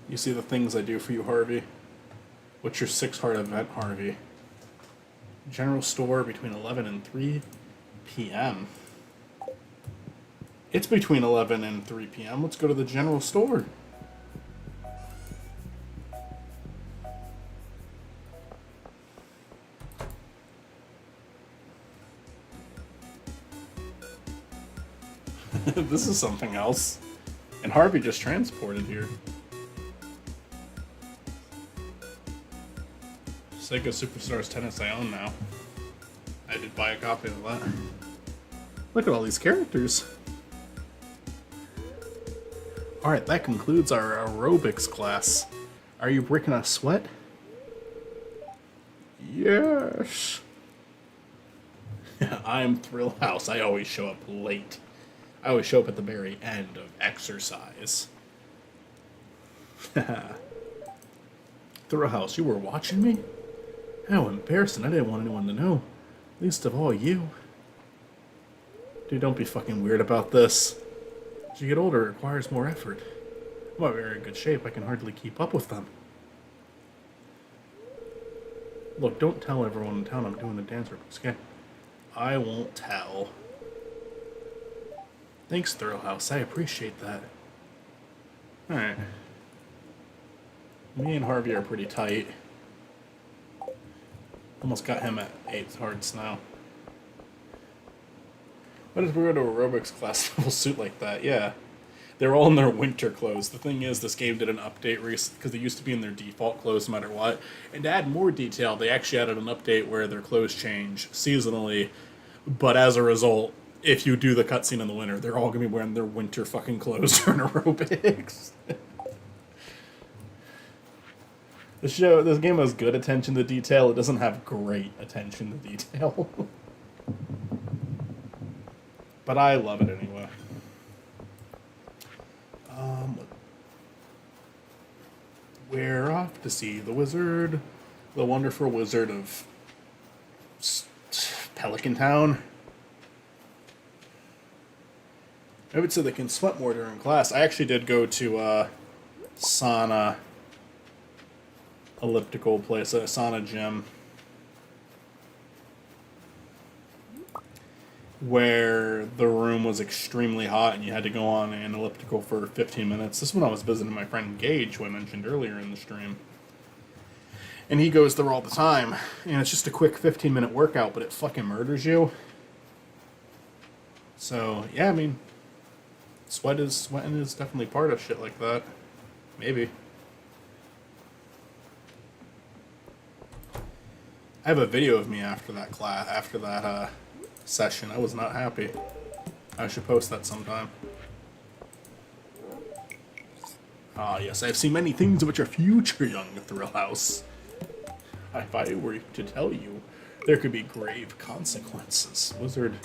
You see the things I do for you, Harvey? What's your 6-heart event, Harvey? General store between 11 and 3 p.m. It's between 11 and 3 p.m. Let's go to the general store. This is something else. And Harvey just transported here. Sega Superstars Tennis I own now. I did buy a copy of that. Look at all these characters. Alright, that concludes our aerobics class. Are you breaking a sweat? Yes. I'm Thrill House. I always show up late. I always show up at the very end of exercise. Thrill House, you were watching me? How embarrassing. I didn't want anyone to know. Least of all you. Dude, don't be fucking weird about this. As you get older, it requires more effort. I'm not very good shape. I can hardly keep up with them. Look, don't tell everyone in town I'm doing the dance rehearsals, okay? I won't tell. Thanks, Thrill House. I appreciate that. Alright. Me and Harvey are pretty tight. Almost got him at 8 hearts now. What if we go to aerobics class full suit like that? Yeah. They're all in their winter clothes. The thing is, this game did an update recently because they used to be in their default clothes no matter what. And to add more detail, they actually added an update where their clothes change seasonally. But as a result, if you do the cutscene in the winter, they're all going to be wearing their winter fucking clothes during aerobics. This game has good attention to detail. It doesn't have great attention to detail. But I love it anyway. We're off to see the wizard, the wonderful wizard of Pelican Town. I would say they can sweat more during class. I actually did go to sauna elliptical place, a sauna gym, where the room was extremely hot and you had to go on an elliptical for 15 minutes. This is when I was visiting my friend Gage, who I mentioned earlier in the stream. And he goes there all the time. And it's just a quick 15-minute workout, but it fucking murders you. So, yeah, I mean, sweating is definitely part of shit like that. Maybe. I have a video of me after that session. I was not happy. I should post that sometime. Ah, yes, I have seen many things about your future, young Thrill House. If I were to tell you, there could be grave consequences. Wizard,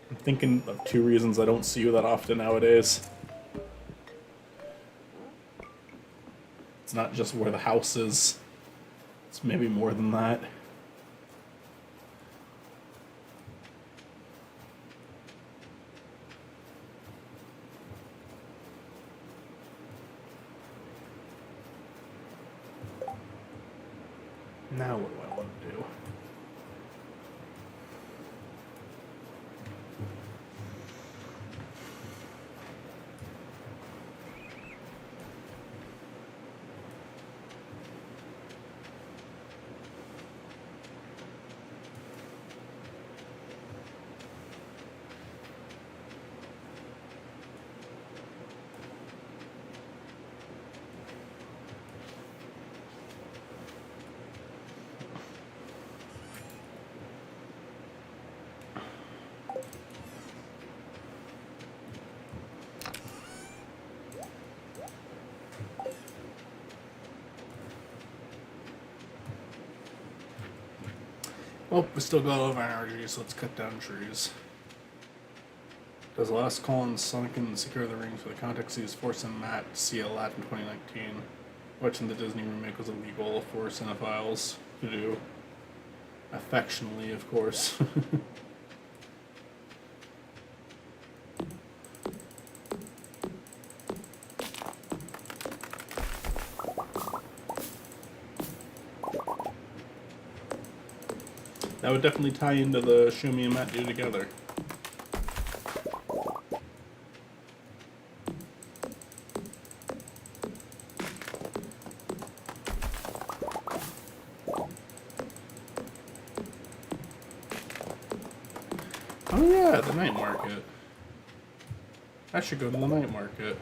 I'm thinking of 2 reasons I don't see you that often nowadays. It's not just where the house is. It's maybe more than that. Now what do I want to do? Well, we still got a lot of energy, so let's cut down trees. Does the last call on Sonic and Secure the Rings for the context use Force and Matt CL in 2019? Watching the Disney remake was illegal for cinephiles to do. Affectionately, of course. That would definitely tie into the show me and Matt do together. Oh yeah, the night market. I should go to the night market.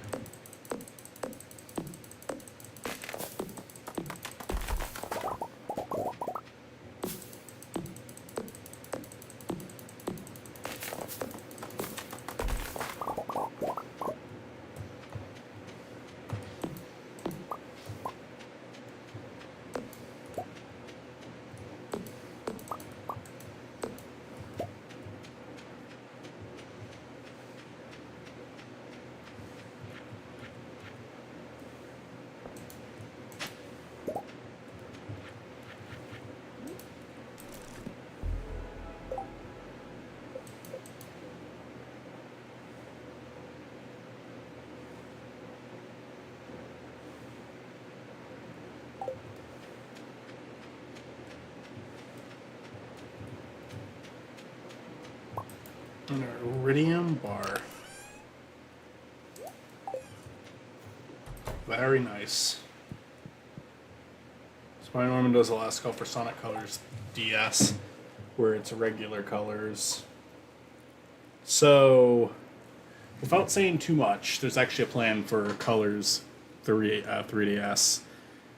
An iridium bar. Very nice. Spiny Norman does the last call for Sonic Colors DS, where it's regular colors. So, without saying too much, there's actually a plan for Colors 3DS.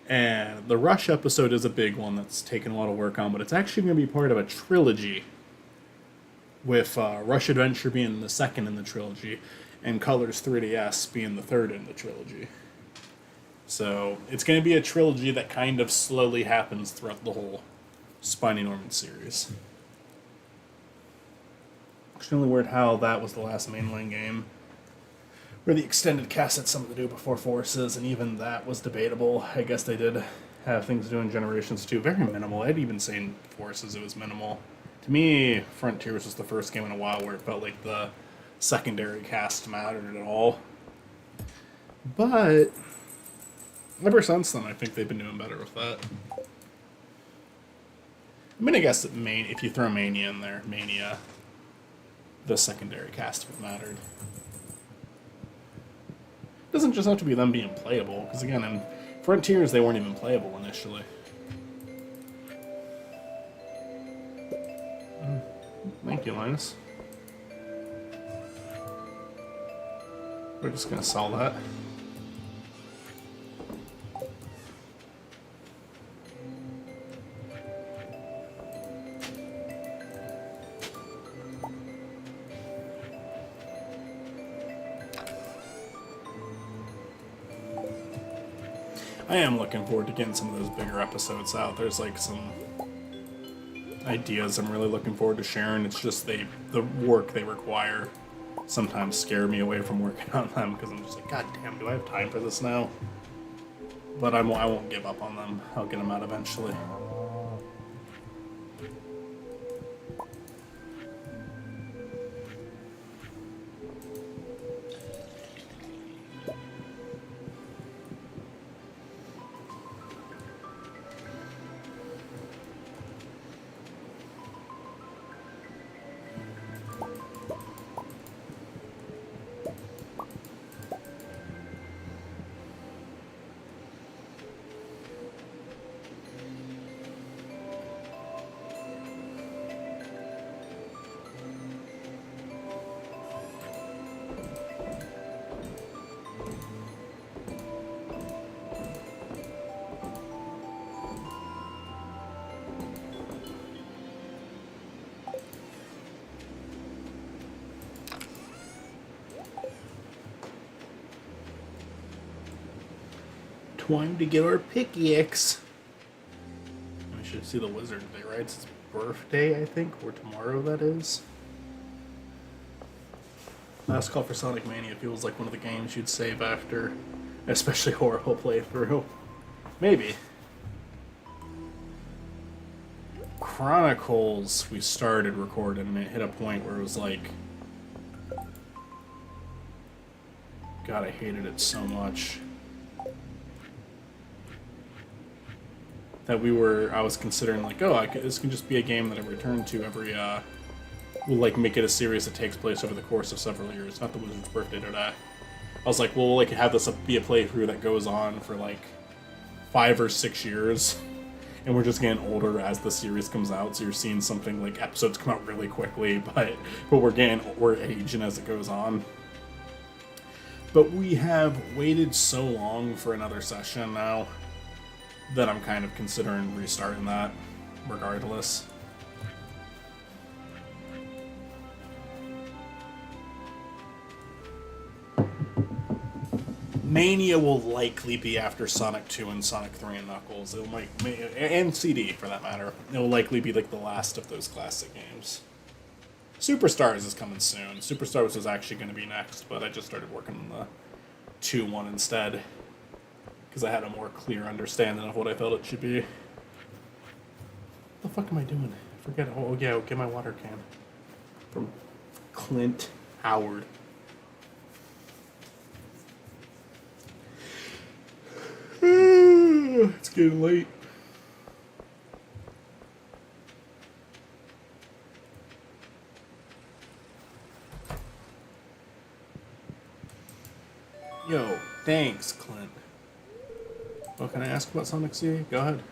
And the Rush episode is a big one that's taken a lot of work on, but it's actually going to be part of a trilogy, with Rush Adventure being the second in the trilogy, and Colors 3DS being the third in the trilogy. So it's going to be a trilogy that kind of slowly happens throughout the whole Spiny Norman series. Extremely weird how that was the last mainline game, where the extended cast had something to do before Forces, and even that was debatable. I guess they did have things to do in Generations 2. Very minimal. I'd even say in Forces it was minimal. To me, Frontiers was the first game in a while where it felt like the secondary cast mattered at all. But ever since then, I think they've been doing better with that. I mean, I guess if you throw Mania in there, the secondary cast would have mattered. It doesn't just have to be them being playable, because again, in Frontiers, they weren't even playable initially. Thank you, Linus. We're just gonna sell that. I am looking forward to getting some of those bigger episodes out. There's like some ideas I'm really looking forward to sharing. It's just the work they require sometimes scare me away from working on them, because I'm just like, God damn, do I have time for this now? But I won't give up on them. I'll get them out eventually. Time to get our pickaxe. We should see the wizard today, right? It's his birthday, I think, or tomorrow, that is. Last Call for Sonic Mania feels like one of the games you'd save after, especially horrible playthrough. Maybe. Chronicles, we started recording, and it hit a point where it was like, God, I hated it so much. that I was considering like, oh, this can just be a game that I return to every, we'll like make it a series that takes place over the course of several years, not the Wizard's birthday today. I was like, well, we'll like have this be a playthrough that goes on for like 5 or 6 years, and we're just getting older as the series comes out, so you're seeing something like episodes come out really quickly, but we're aging as it goes on. But we have waited so long for another session now that I'm kind of considering restarting that, regardless. Mania will likely be after Sonic 2 and Sonic 3 and Knuckles. And CD, for that matter. It will likely be like the last of those classic games. Superstars is coming soon. Superstars was actually going to be next, but I just started working on the 2 one instead, because I had a more clear understanding of what I felt it should be. What the fuck am I doing? I forget. Oh yeah, get my water can. From Clint Howard. It's getting late. Yo, thanks, Clint. Well, can I ask about Sonic C? Go ahead.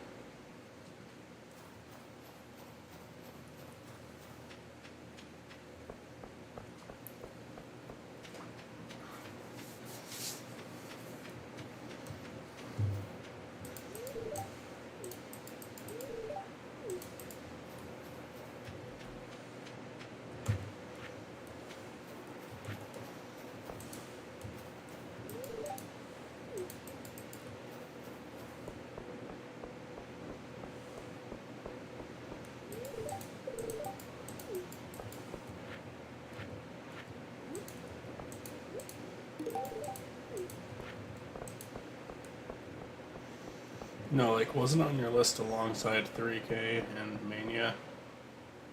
No, like, wasn't it on your list alongside 3K and Mania?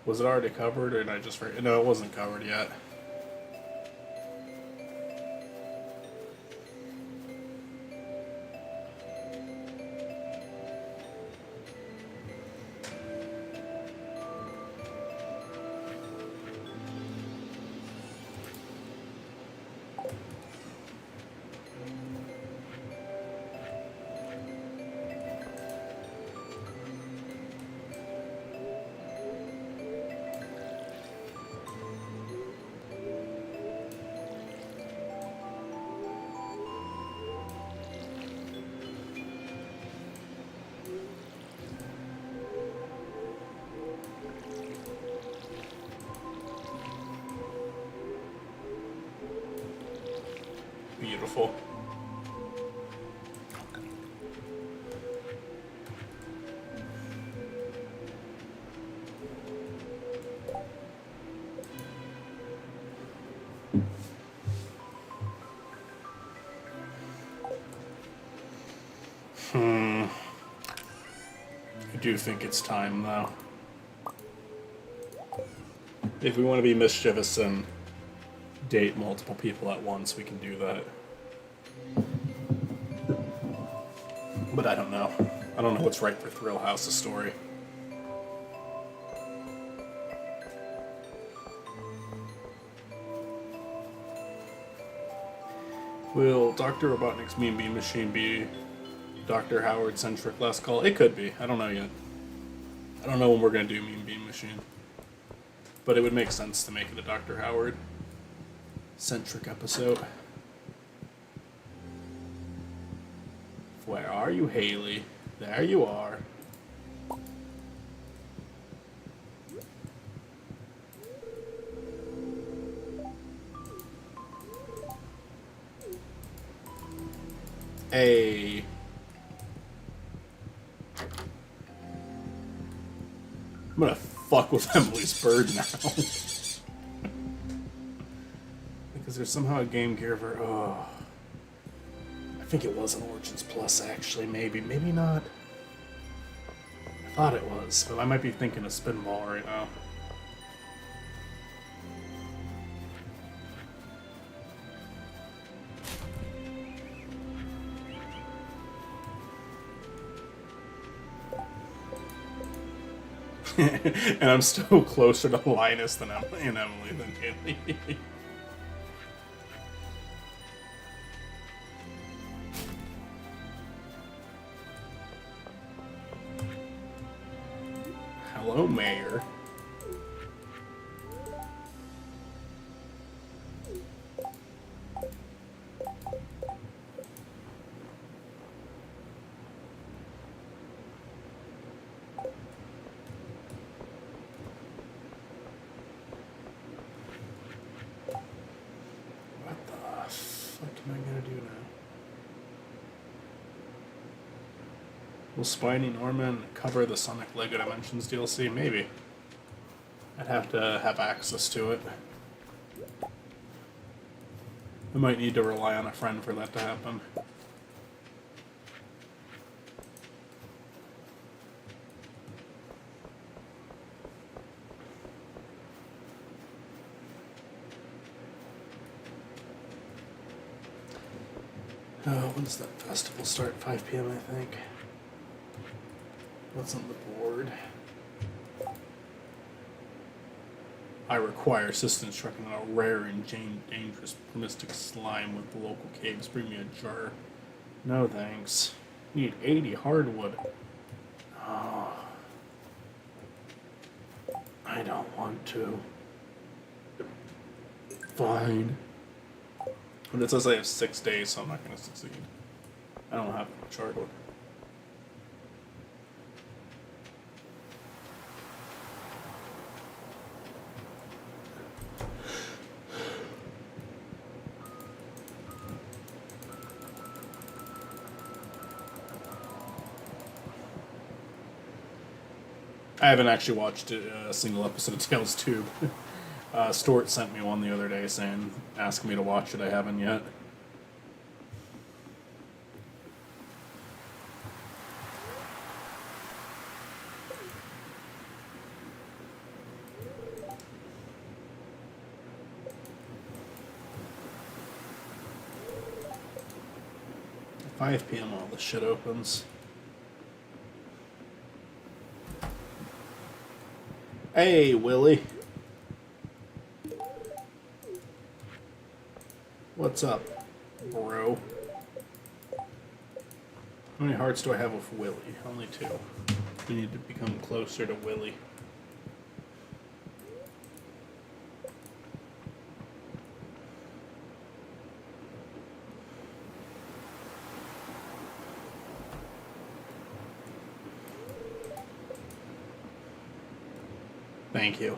Was it already covered, or did I just forget? No, it wasn't covered yet. Beautiful. I do think it's time, though. If we want to be mischievous and date multiple people at once, we can do that. But I don't know. I don't know what's right for Thrill House's story. Will Dr. Robotnik's Mean Bean Machine be Dr. Howard-centric last call? It could be. I don't know yet. I don't know when we're going to do Mean Bean Machine. But it would make sense to make it a Dr. Howard-centric episode. Where are you, Haley? There you are. Hey. I'm gonna fuck with Emily's bird now. Because there's somehow a Game Gear oh. I think it was an Origins Plus, actually. Maybe not. I thought it was, but I might be thinking of Spinball right now. And I'm still closer to Linus than Emily and Emily than Haley. Hello, Mayor. What the fuck am I gonna do now? Will Spiny Norman cover the Sonic Lego Dimensions DLC? Maybe. I'd have to have access to it. I might need to rely on a friend for that to happen. Oh, when does that festival start? 5 p.m. I think. What's on the board? I require assistance tracking a rare and dangerous mystic slime with the local caves. Bring me a jar. No thanks. Need 80 hardwood. Oh. I don't want to. Fine. But it says I have 6 days, so I'm not going to succeed. I don't have much hardwood. I haven't actually watched a single episode of Tales Tube. Stuart sent me one the other day asking me to watch it. I haven't yet. At 5 p.m. all this shit opens. Hey, Willie. What's up, bro? How many hearts do I have with Willie? Only 2. We need to become closer to Willie. Thank you.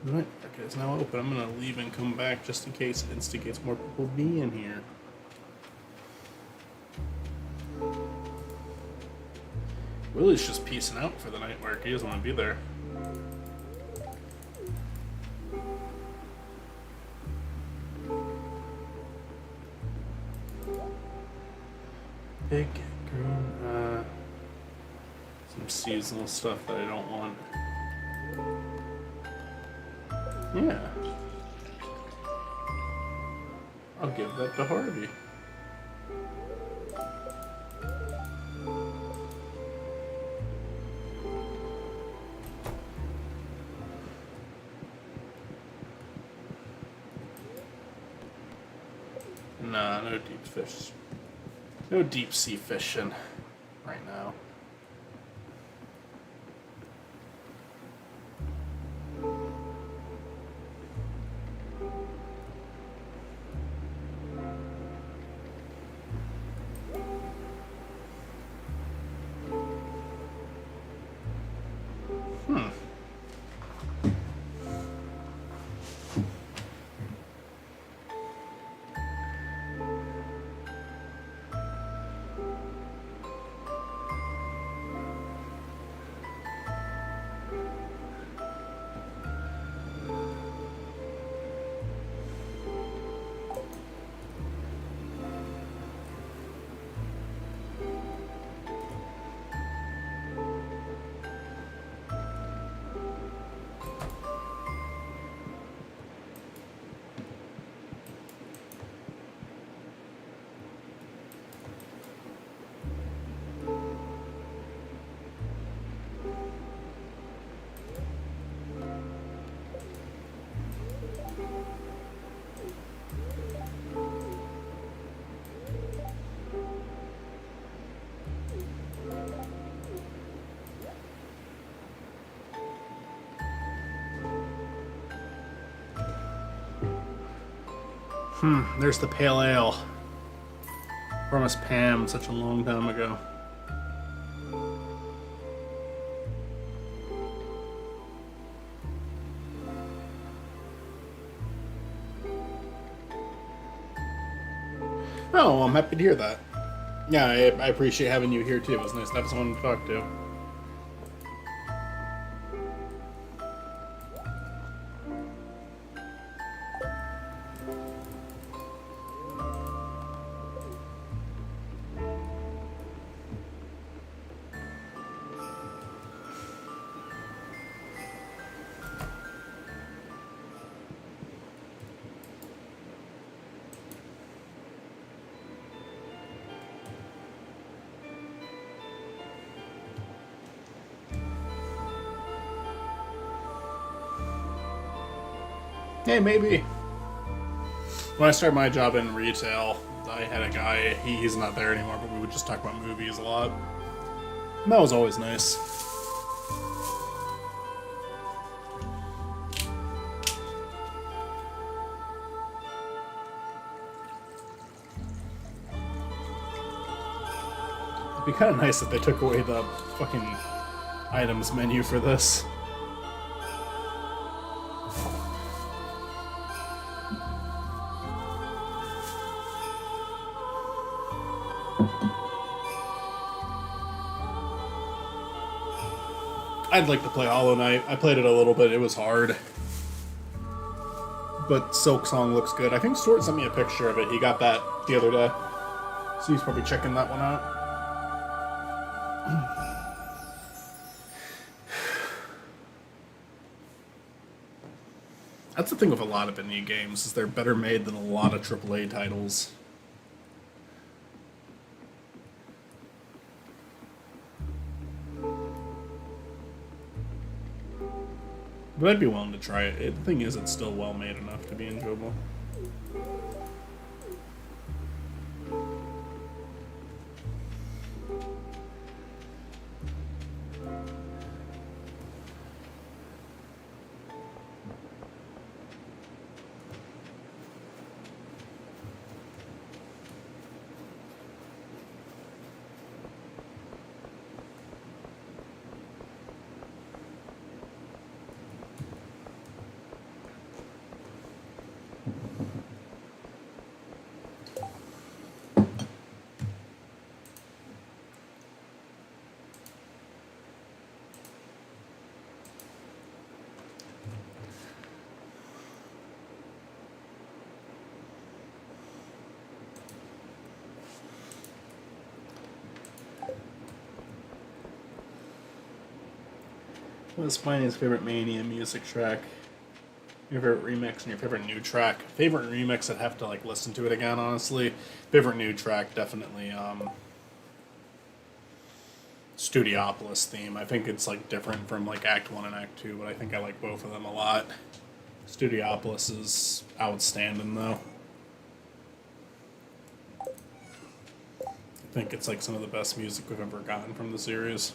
Alright, okay, it's now open. I'm gonna leave and come back just in case it instigates more people being here. Willie's just peacing out for the night work. He doesn't want to be there. Big green, some seasonal stuff that I don't want. Yeah. I'll give that to Harvey. Nah, no deep fish. No deep sea fishing right now. There's the pale ale. Promised Pam such a long time ago. Oh, I'm happy to hear that. Yeah, I appreciate having you here too. It was nice to have someone to talk to. Hey, maybe. When I started my job in retail, I had a guy, he's not there anymore, but we would just talk about movies a lot. And that was always nice. It'd be kind of nice if they took away the fucking items menu for this. I'd like to play Hollow Knight. I played it a little bit. It was hard. But Silk Song looks good. I think Stuart sent me a picture of it. He got that the other day. So he's probably checking that one out. That's the thing with a lot of indie games, is they're better made than a lot of AAA titles. But I'd be willing to try it. The thing is, it's still well made enough to be enjoyable. What is Spiny's favorite Mania music track? Your favorite remix and your favorite new track? Favorite remix, I'd have to like listen to it again, honestly. Favorite new track, definitely Studiopolis theme. I think it's like different from like Act 1 and Act 2, but I think I like both of them a lot. Studiopolis is outstanding though. I think it's like some of the best music we've ever gotten from the series.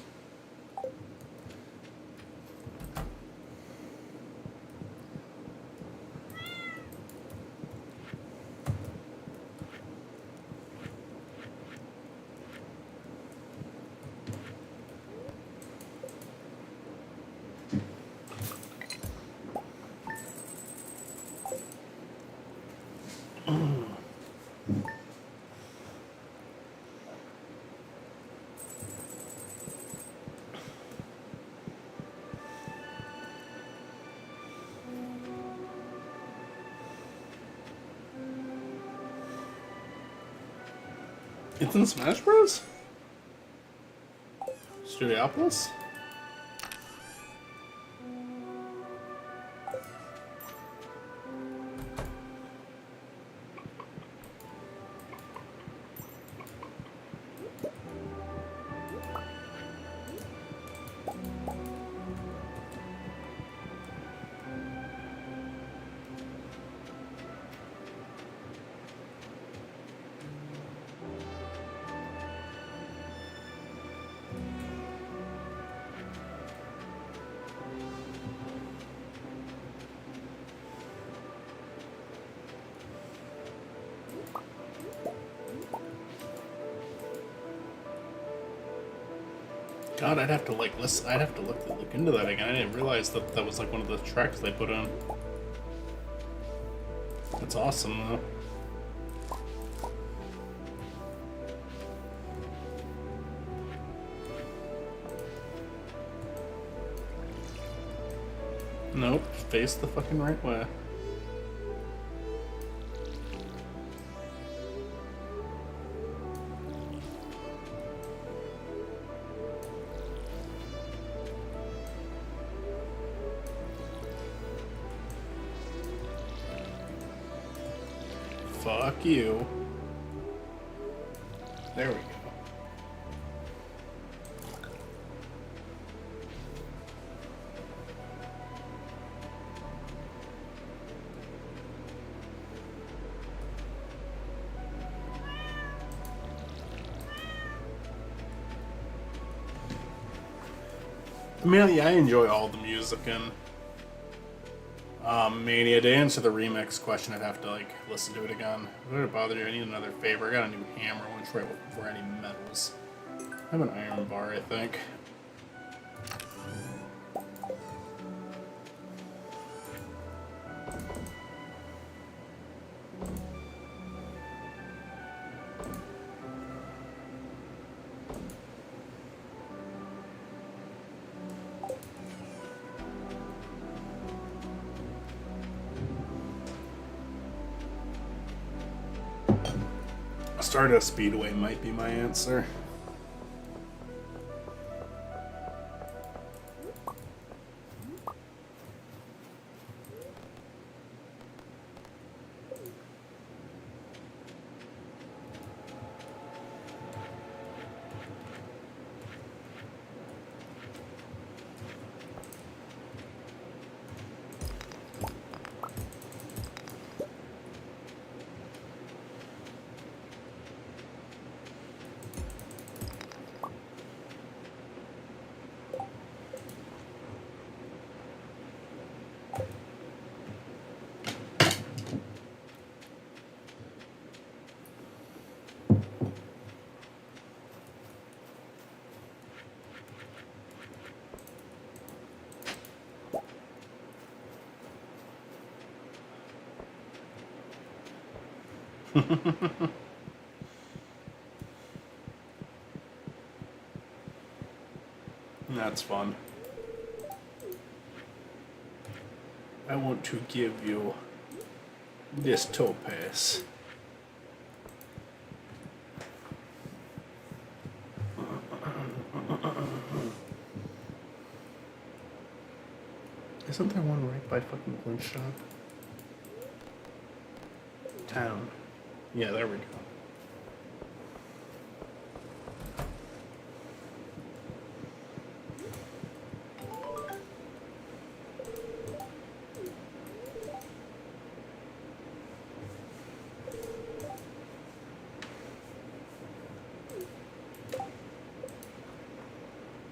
It's in Smash Bros? Studiopolis? God, I'd have to like listen. I'd have to look into that again. I didn't realize that that was like one of the tracks they put in. That's awesome, though. Nope, face the fucking right way. Fuck you. There we go. I mean, yeah, I enjoy all the music and Mania. To answer the remix question, I'd have to like listen to it again. Would it bother you? I need another favor. I got a new hammer, which right before any metals. I have an iron bar, I think. Stardust Speedway might be my answer. That's fun. I want to give you this topaz. Isn't there one right by fucking Glint Shop? Town. Yeah, there we go.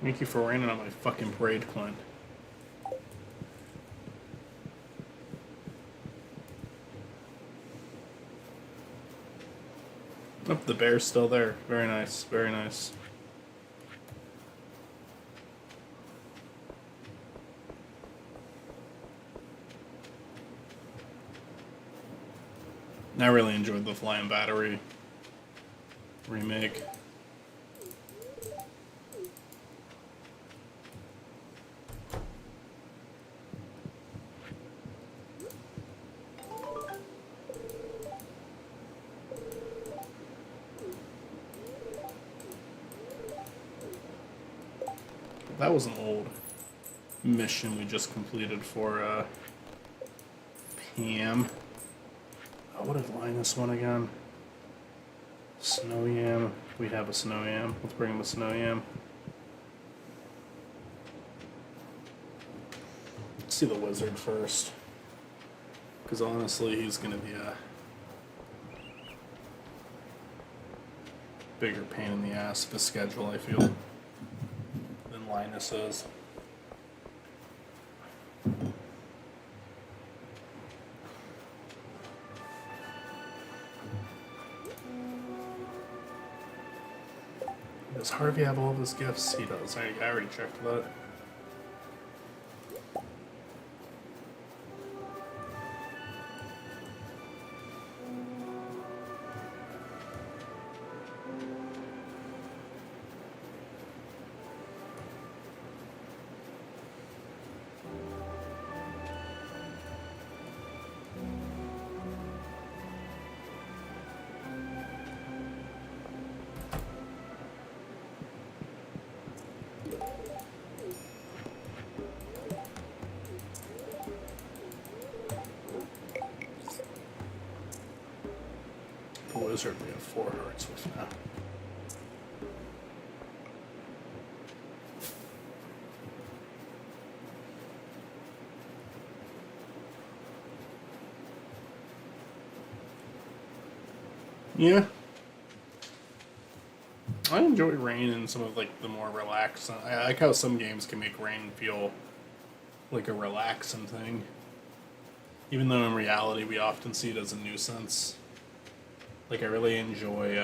Thank you for raining on my fucking parade, Clint. Oh, the bear's still there. Very nice, very nice. I really enjoyed the Flying Battery remake. That was an old mission we just completed for Pam. Oh, what is Linus one again? Snow Yam. We have a Snow Yam. Let's bring him a Snow Yam. Let's see the wizard first. Because honestly, he's going to be a bigger pain in the ass of the schedule, I feel, than Linus is. Harvey have all of his gifts? He does. I already checked that. The wizard we have 4 hearts with now. Yeah. I enjoy rain and some of like the more relaxed. I like how some games can make rain feel like a relaxing thing. Even though in reality we often see it as a nuisance. Like I really enjoy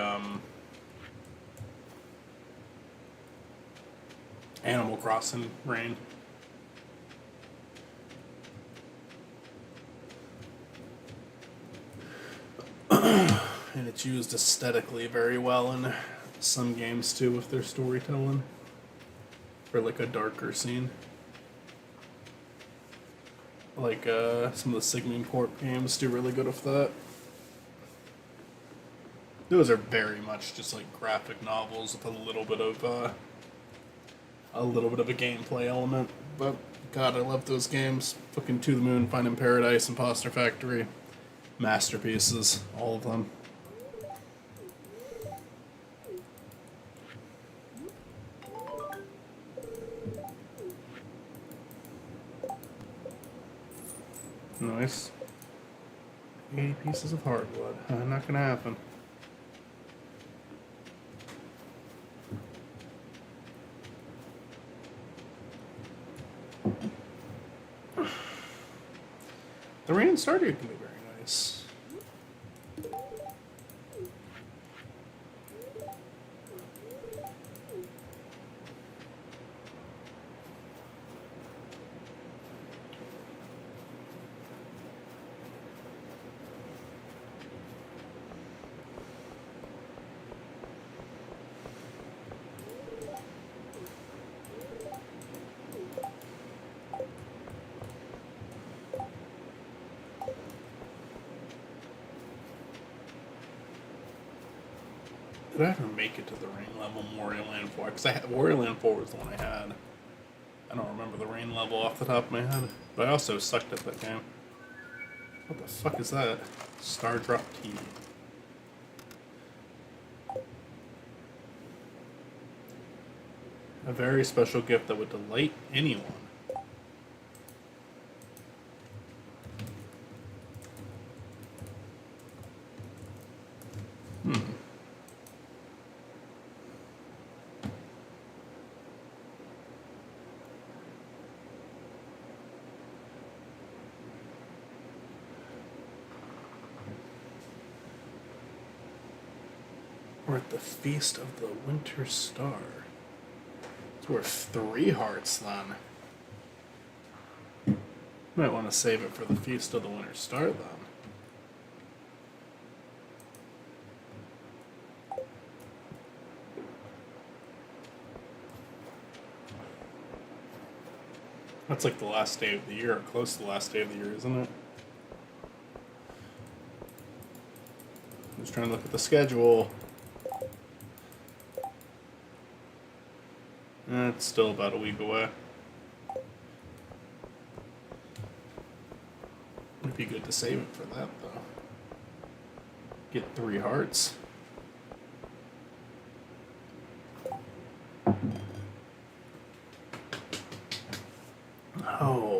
Animal Crossing rain. And it's used aesthetically very well in some games too with their storytelling. For like a darker scene. Like some of the Sigmund Corp games do really good with that. Those are very much just like graphic novels with a little bit of a gameplay element. But God, I love those games. Fucking To the Moon, Finding Paradise, Imposter Factory, masterpieces, all of them. Nice. 80 pieces of hardwood. Not gonna happen. The rain in Stardew can be very nice. Did I ever make it to the rain level in Wario Land 4? Because Wario Land 4 was the one I had. I don't remember the rain level off the top of my head. But I also sucked at that game. What the fuck is that? Star Drop Tea. A very special gift that would delight anyone. We're at the Feast of the Winter Star. It's worth 3 hearts then. Might want to save it for the Feast of the Winter Star then. That's like the last day of the year, or close to the last day of the year, isn't it? I'm just trying to look at the schedule. It's still about a week away. It'd be good to save it for that, though. Get 3 hearts. Oh.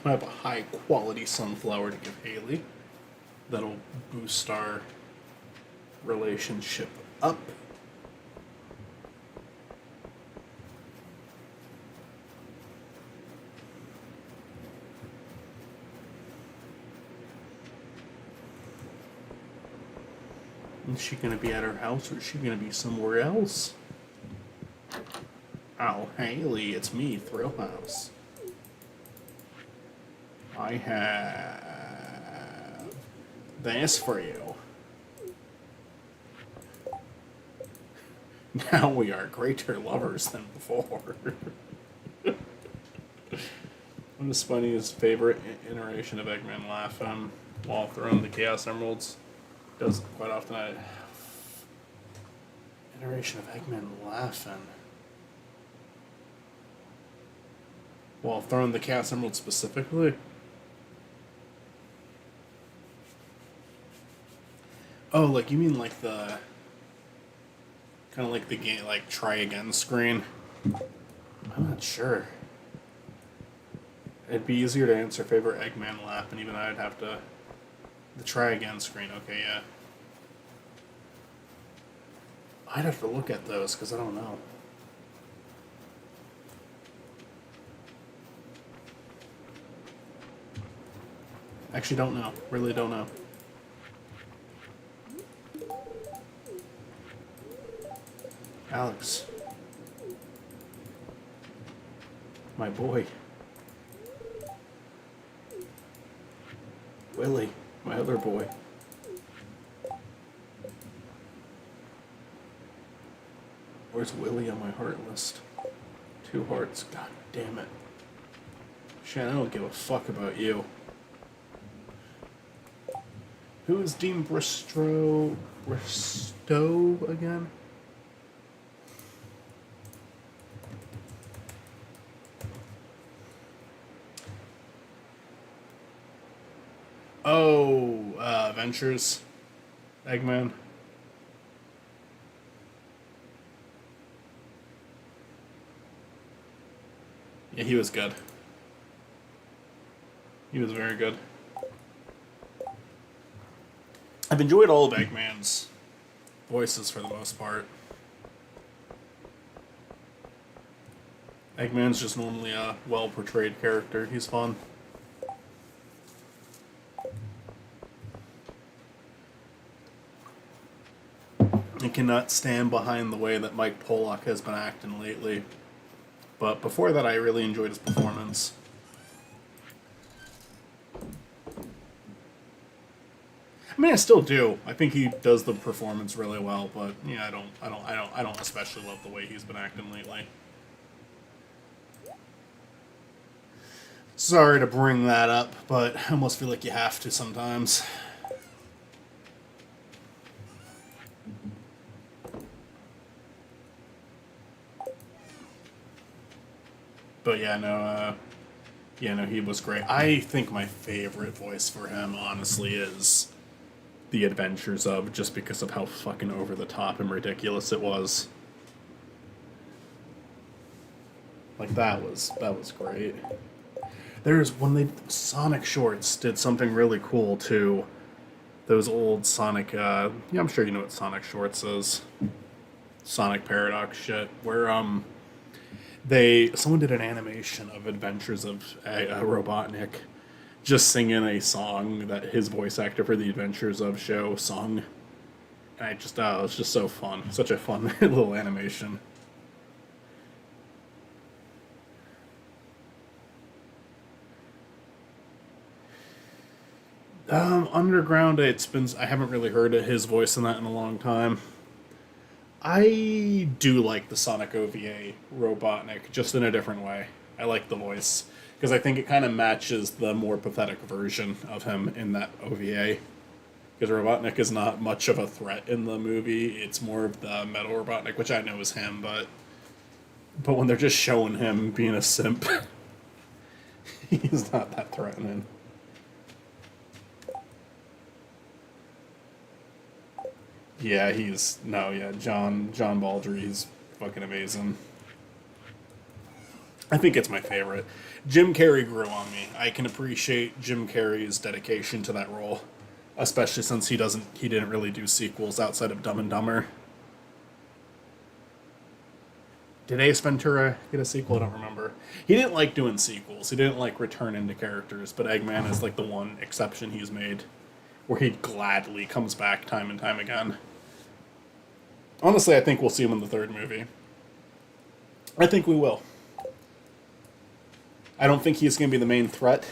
I have a high quality sunflower to give Haley. That'll boost our relationship up. Is she gonna be at her house or is she gonna be somewhere else? Oh, Haley, it's me, Thrillhouse. I have this for you. Now we are greater lovers than before. What is Spiney's favorite iteration of Eggman laugh while throwing the Chaos Emeralds? Does quite often. Iteration of Eggman laughing while throwing the Chaos Emerald specifically. Oh, like you mean like the kind of like the game, like try again screen? I'm not sure. It'd be easier to answer favorite Eggman laugh, and even I'd have to the try again screen. Okay, yeah. I'd have to look at those because I don't know. Actually, don't know. Really don't know. Alex. My boy. Willie. My other boy. Where's Willie on my heart list? 2 hearts. God damn it. Shannon, I don't give a fuck about you. Who is Dean Bristow again? Oh, Ventures. Eggman. Yeah, he was good. He was very good. I've enjoyed all of Eggman's voices for the most part. Eggman's just normally a well-portrayed character. He's fun. I cannot stand behind the way that Mike Pollock has been acting lately. But before that, I really enjoyed his performance. I mean, I still do. I think he does the performance really well, but yeah, I don't especially love the way he's been acting lately. Sorry to bring that up, but I almost feel like you have to sometimes. But yeah, no, he was great. I think my favorite voice for him, honestly, is The Adventures of, just because of how fucking over the top and ridiculous it was. Like that was great. There's when the Sonic shorts did something really cool too. Those old Sonic, yeah, I'm sure you know what Sonic shorts is. Sonic Paradox shit, where someone did an animation of Adventures of Robotnik, just singing a song that his voice actor for the Adventures of show sung. And it was just so fun. Such a fun little animation. Underground, I haven't really heard his voice in that in a long time. I do like the Sonic OVA Robotnik, just in a different way. I like the voice, because I think it kind of matches the more pathetic version of him in that OVA. Because Robotnik is not much of a threat in the movie, it's more of the Metal Robotnik, which I know is him, but when they're just showing him being a simp, he's not that threatening. Yeah, John Baldry, he's fucking amazing. I think it's my favorite. Jim Carrey grew on me. I can appreciate Jim Carrey's dedication to that role, especially since he didn't really do sequels outside of Dumb and Dumber. Did Ace Ventura get a sequel? I don't remember. He didn't like doing sequels. He didn't like return into characters, but Eggman is like the one exception he's made where he gladly comes back time and time again. Honestly, I think we'll see him in the third movie. I think we will. I don't think he's going to be the main threat.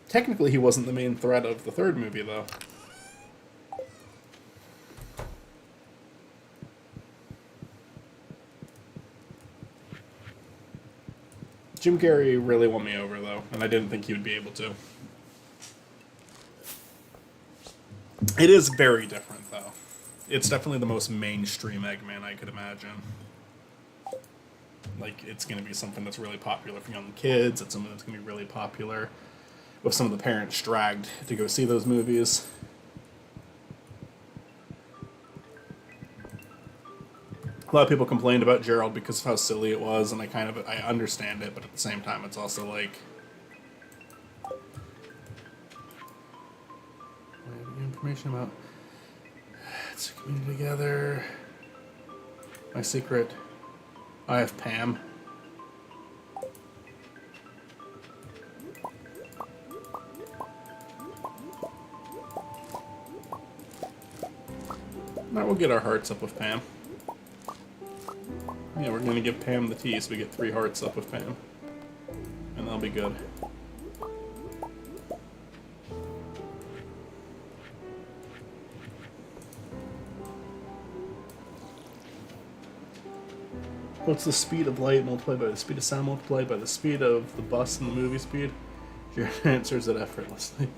Technically, he wasn't the main threat of the third movie, though. Jim Carrey really won me over, though, and I didn't think he would be able to. It is very different, though. It's definitely the most mainstream Eggman I could imagine. Like, it's going to be something that's really popular for young kids. It's something that's going to be really popular with some of the parents dragged to go see those movies. A lot of people complained about Gerald because of how silly it was, and I understand it, but at the same time, it's also like, information about it's coming together. My secret. I have Pam. Now we'll get our hearts up with Pam. Yeah, we're gonna give Pam the tea so we get 3 hearts up with Pam. And that'll be good. What's the speed of light multiplied by the speed of sound multiplied by the speed of the bus and the movie speed? Your answers it effortlessly.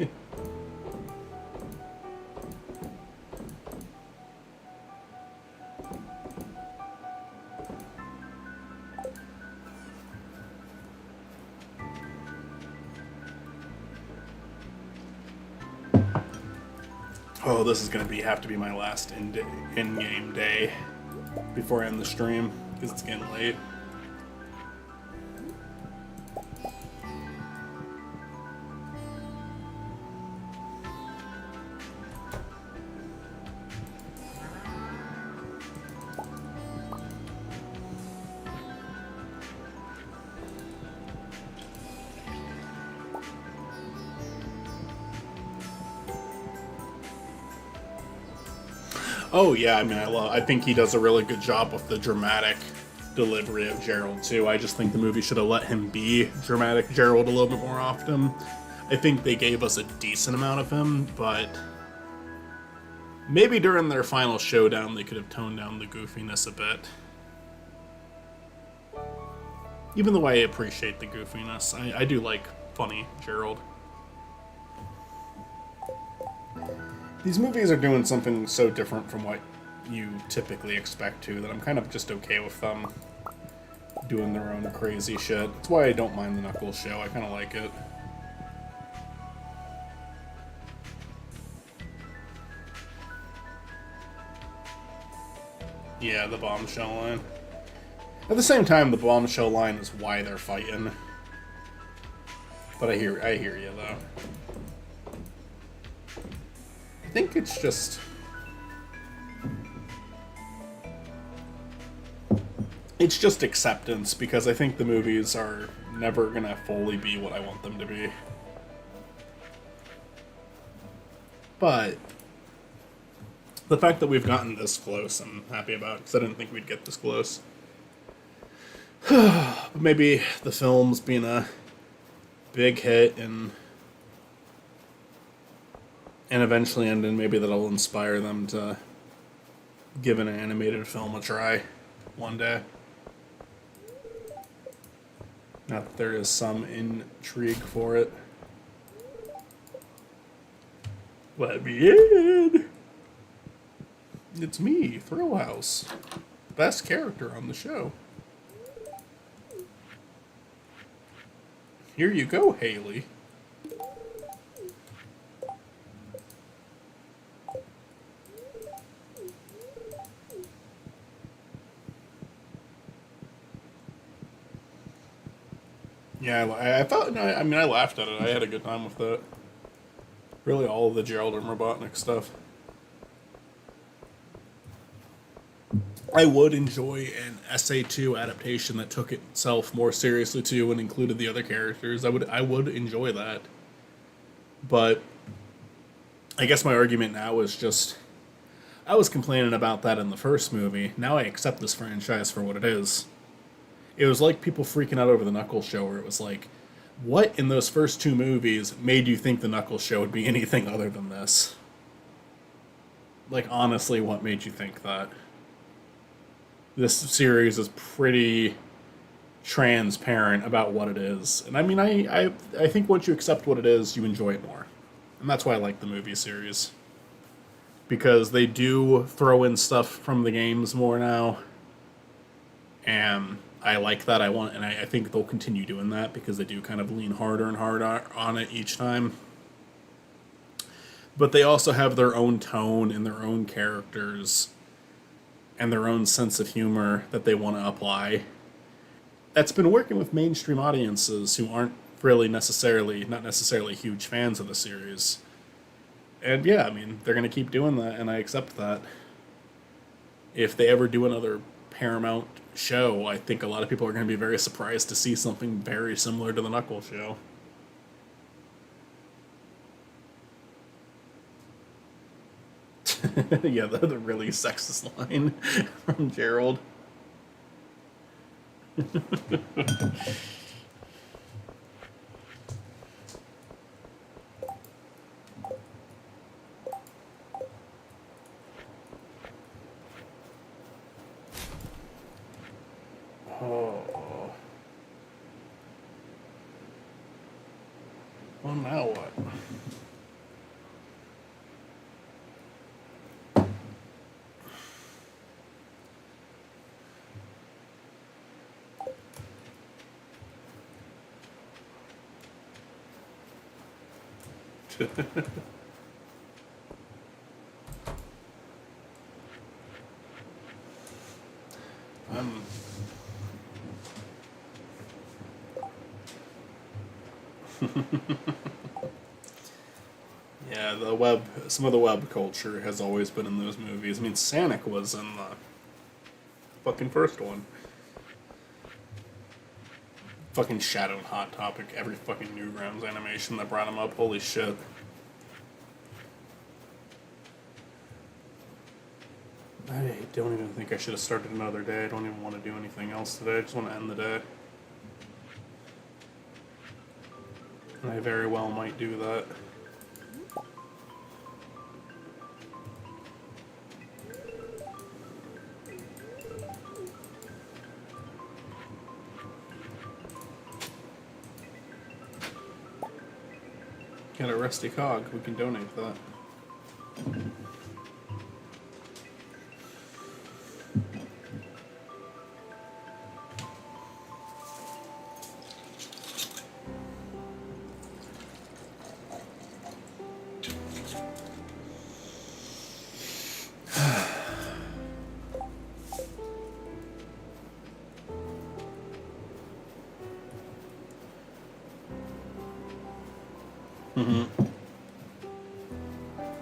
Oh, this is gonna have to be my last in-game day before I end the stream, because it's getting late. Oh yeah, I mean, I think he does a really good job with the dramatic delivery of Gerald too. I just think the movie should have let him be dramatic Gerald a little bit more often. I think they gave us a decent amount of him, but maybe during their final showdown they could have toned down the goofiness a bit. Even though I appreciate the goofiness, I do like funny Gerald. These movies are doing something so different from what you typically expect to that I'm kind of just okay with them doing their own crazy shit. That's why I don't mind the Knuckles show. I kind of like it. Yeah, the bombshell line. At the same time, the bombshell line is why they're fighting. But I hear you though. I think it's just... It's just acceptance, because I think the movies are never gonna fully be what I want them to be. But the fact that we've gotten this close, I'm happy about, because I didn't think we'd get this close. But maybe the film's being a big hit and eventually ending, maybe that'll inspire them to give an animated film a try one day. Not that there is some intrigue for it. Let me in! It's me, Thrillhouse. Best character on the show. Here you go, Haley. Yeah, I thought. No, I mean, I laughed at it. I had a good time with it. Really, all of the Gerald and Robotnik stuff. I would enjoy an SA2 adaptation that took itself more seriously too and included the other characters. I would enjoy that. But I guess my argument now is just I was complaining about that in the first movie. Now I accept this franchise for what it is. It was like people freaking out over the Knuckles show, where it was like, what in those first two movies made you think the Knuckles show would be anything other than this? Like, honestly, what made you think that? This series is pretty transparent about what it is. And I mean, I think once you accept what it is, you enjoy it more. And that's why I like the movie series. Because they do throw in stuff from the games more now. And I like that. I think they'll continue doing that because they do kind of lean harder and harder on it each time. But they also have their own tone and their own characters and their own sense of humor that they want to apply. That's been working with mainstream audiences who aren't really not necessarily huge fans of the series. And yeah, I mean, they're going to keep doing that, and I accept that. If they ever do another Paramount show, I think a lot of people are going to be very surprised to see something very similar to the Knuckles show. Yeah, the really sexist line from Gerald. Oh. Well, now what? um, yeah, some of the web culture has always been in those movies. I mean, Sonic was in the fucking first one. Fucking Shadow and Hot Topic, every fucking Newgrounds animation that brought him up. Holy shit. I don't even think I should have started another day. I don't even want to do anything else today. I just want to end the day. And I very well might do that. Got a rusty cog. We can donate that.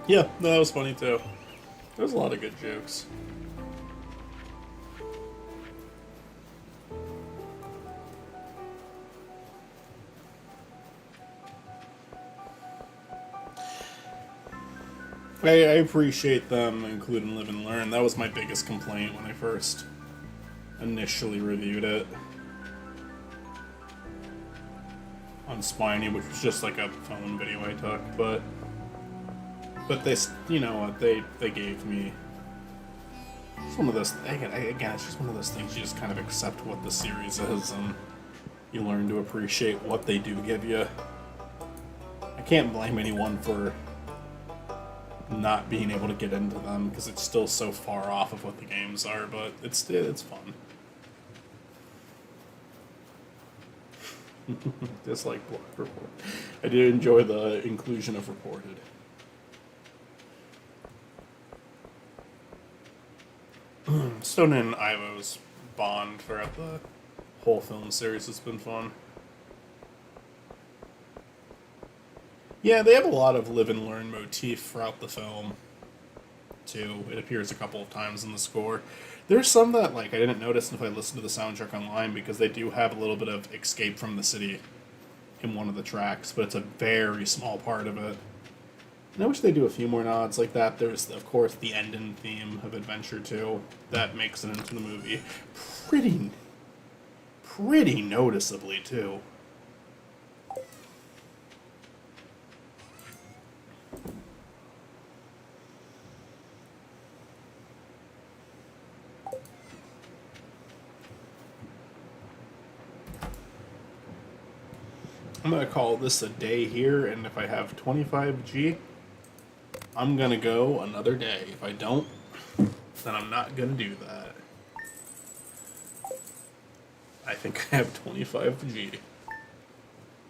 Yeah, that was funny too. There's a lot of good jokes. I appreciate them including Live and Learn. That was my biggest complaint when I first initially reviewed it on Spiny, which was just like a phone video I took. But they, you know what, they gave me. It's one of those, again, it's just one of those things you just kind of accept what the series is and you learn to appreciate what they do give you. I can't blame anyone for not being able to get into them because it's still so far off of what the games are, but it's fun. Just like Block Report. I did enjoy the inclusion of Reported. Stone and Ivo's bond throughout the whole film series has been fun. Yeah, they have a lot of live and learn motif throughout the film, too. It appears a couple of times in the score. There's some that, like, I didn't notice if I listened to the soundtrack online because they do have a little bit of escape from the city in one of the tracks, but it's a very small part of it. And I wish they do a few more nods like that. There's, of course, the ending theme of Adventure 2 that makes it into the movie. Pretty, pretty noticeably, too. I'm going to call this a day here, and if I have 25G, I'm going to go another day. If I don't, then I'm not going to do that. I think I have 25G.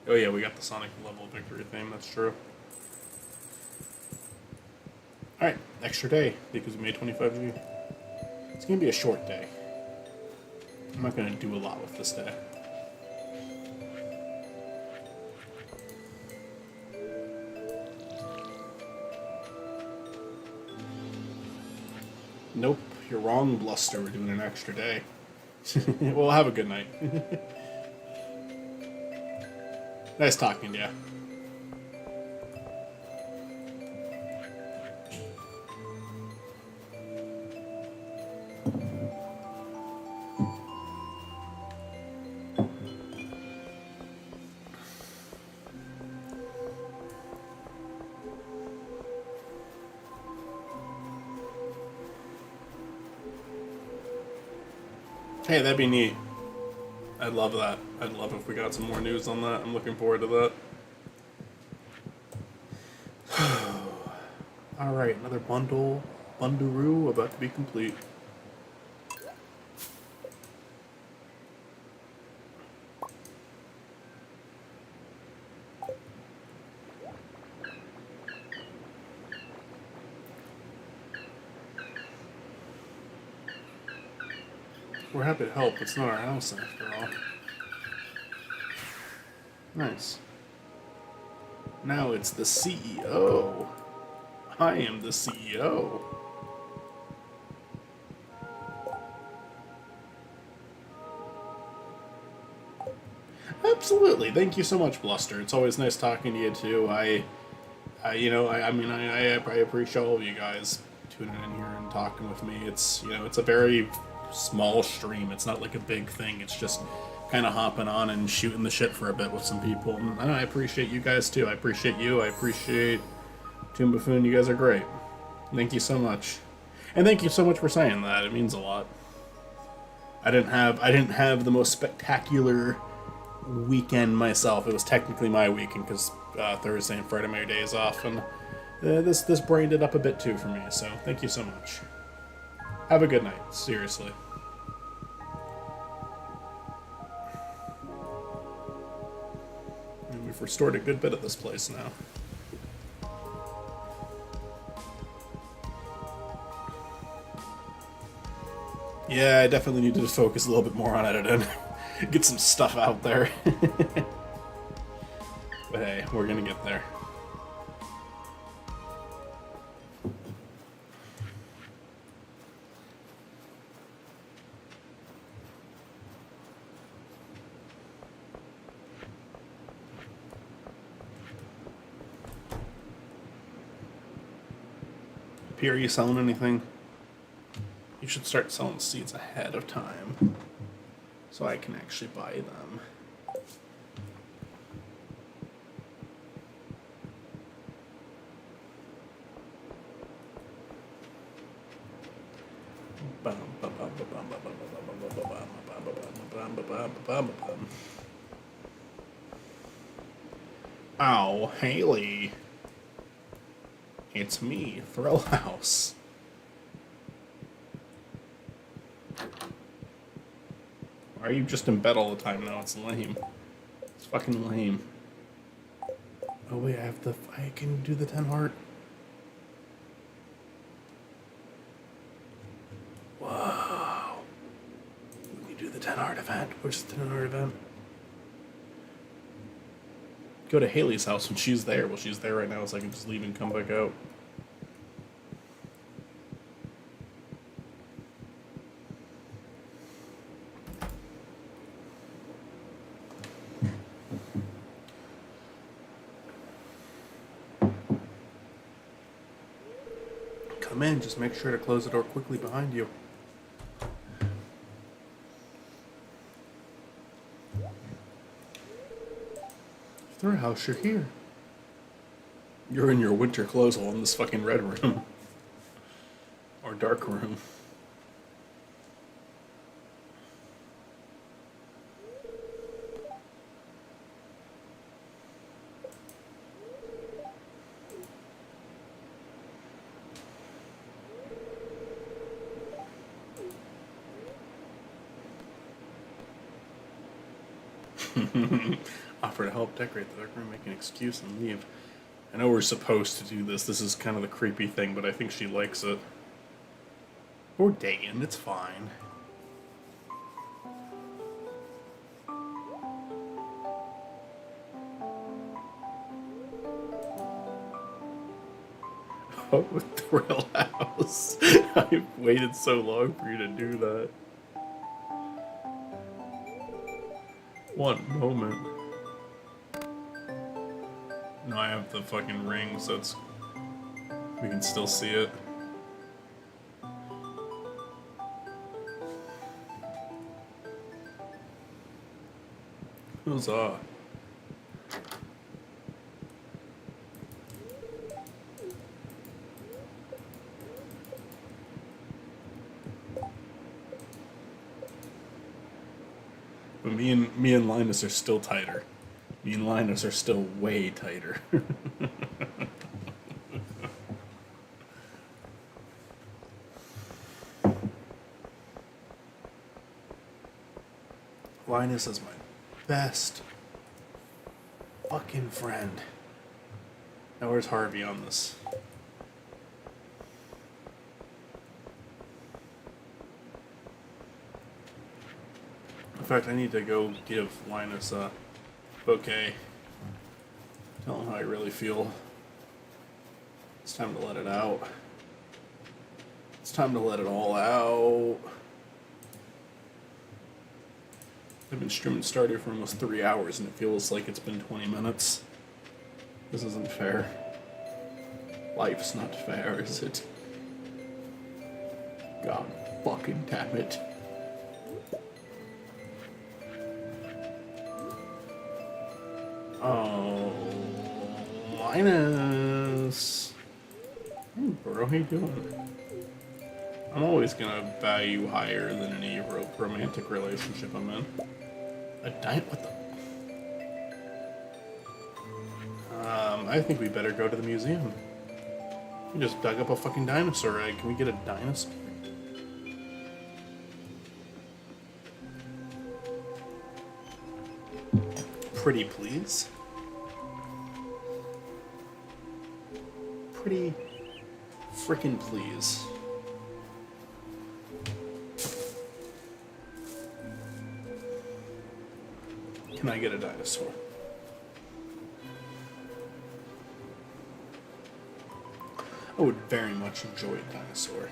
Oh yeah, we got the Sonic level victory theme, that's true. Alright, extra day, because we made 25G. It's going to be a short day. I'm not going to do a lot with this day. Nope, you're wrong, Bluster. We're doing an extra day. Well, have a good night. Nice talking to you. Hey, that'd be neat. I'd love that. I'd love if we got some more news on that. I'm looking forward to that. Alright, another bundle-roo about to be complete. We're happy to help. It's not our house after all. Nice. Now it's the CEO. I am the CEO. Absolutely. Thank you so much, Bluster. It's always nice talking to you too. I appreciate all of you guys tuning in here and talking with me. It's it's a very small stream. It's not like a big thing. It's just kind of hopping on and shooting the shit for a bit with some people. And I appreciate you guys too. I appreciate you. I appreciate Toon Buffoon. You guys are great. Thank you so much. And thank you so much for saying that. It means a lot. I didn't have the most spectacular weekend myself. It was technically my weekend because Thursday and Friday my days off, and this brained it up a bit too for me. So thank you so much. Have a good night. Seriously. And we've restored a good bit of this place now. Yeah, I definitely need to focus a little bit more on editing. Get some stuff out there. But hey, we're gonna get there. P, are you selling anything? You should start selling seeds ahead of time, so I can actually buy them. Ow, Haley. It's me, Thrillhouse. Why are you just in bed all the time now? It's lame. It's fucking lame. Oh wait, I can do the 10 heart. Whoa. Let me do the 10 heart event. Where's the 10 heart event? go to Haley's house when she's there. Well, she's there right now, so I can just leave and come back out. Come in, just make sure to close the door quickly behind you. If they're a house, you're here. You're in your winter clothes while in this fucking red room. Or dark room. Offer to help decorate the dark room, make an excuse, and leave. I know we're supposed to do this. This is kind of the creepy thing, but I think she likes it. Or dating, it's fine. Oh, Thrill House. I've waited so long for you to do that. One moment. No, I have the fucking ring, so it's... we can still see it. Huzzah. But me and Linus are still tighter. Me and Linus are still way tighter. Linus is my best fucking friend. Now where's Harvey on this? In fact, I need to go give Linus a bouquet. Tell him how I really feel. It's time to let it out. It's time to let it all out. I've been streaming Stardew for almost 3 hours and it feels like it's been 20 minutes. This isn't fair. Life's not fair, is it? God fucking damn it. Oh, Linus. Hey, bro, how you doing? I'm always gonna value you higher than any romantic relationship I'm in. What the? I think we better go to the museum. We just dug up a fucking dinosaur egg. Can we get a dinosaur? Pretty, please. Pretty frickin' please. Can I get a dinosaur? I would very much enjoy a dinosaur.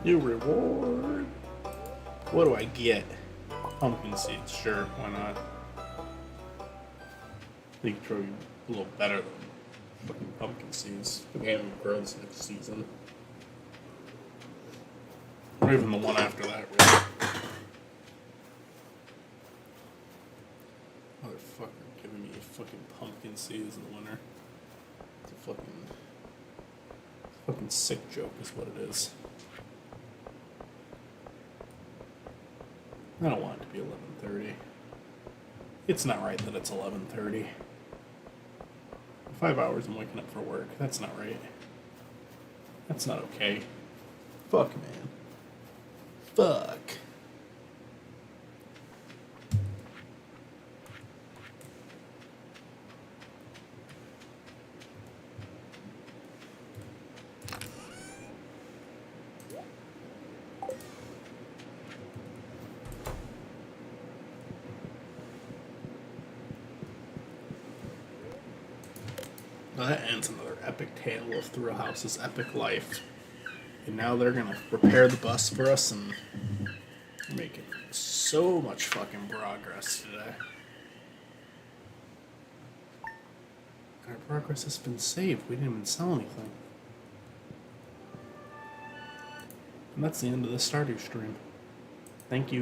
New reward. What do I get? Pumpkin seeds, sure, why not? I think throw you a little better than fucking pumpkin seeds. The game grows next season. Or even the one after that, really. Motherfucker giving me fucking pumpkin seeds in the winter. It's a fucking sick joke is what it is. I don't want it to be 11:30. It's not right that it's 11:30. 5 hours I'm waking up for work. That's not right. That's not okay. Fuck, man. Fuck. Well, that ends another epic tale of Thrill House's epic life. And now they're gonna repair the bus for us, and we're making so much fucking progress today. Our progress has been saved. We didn't even sell anything. And that's the end of the Stardew stream. Thank you.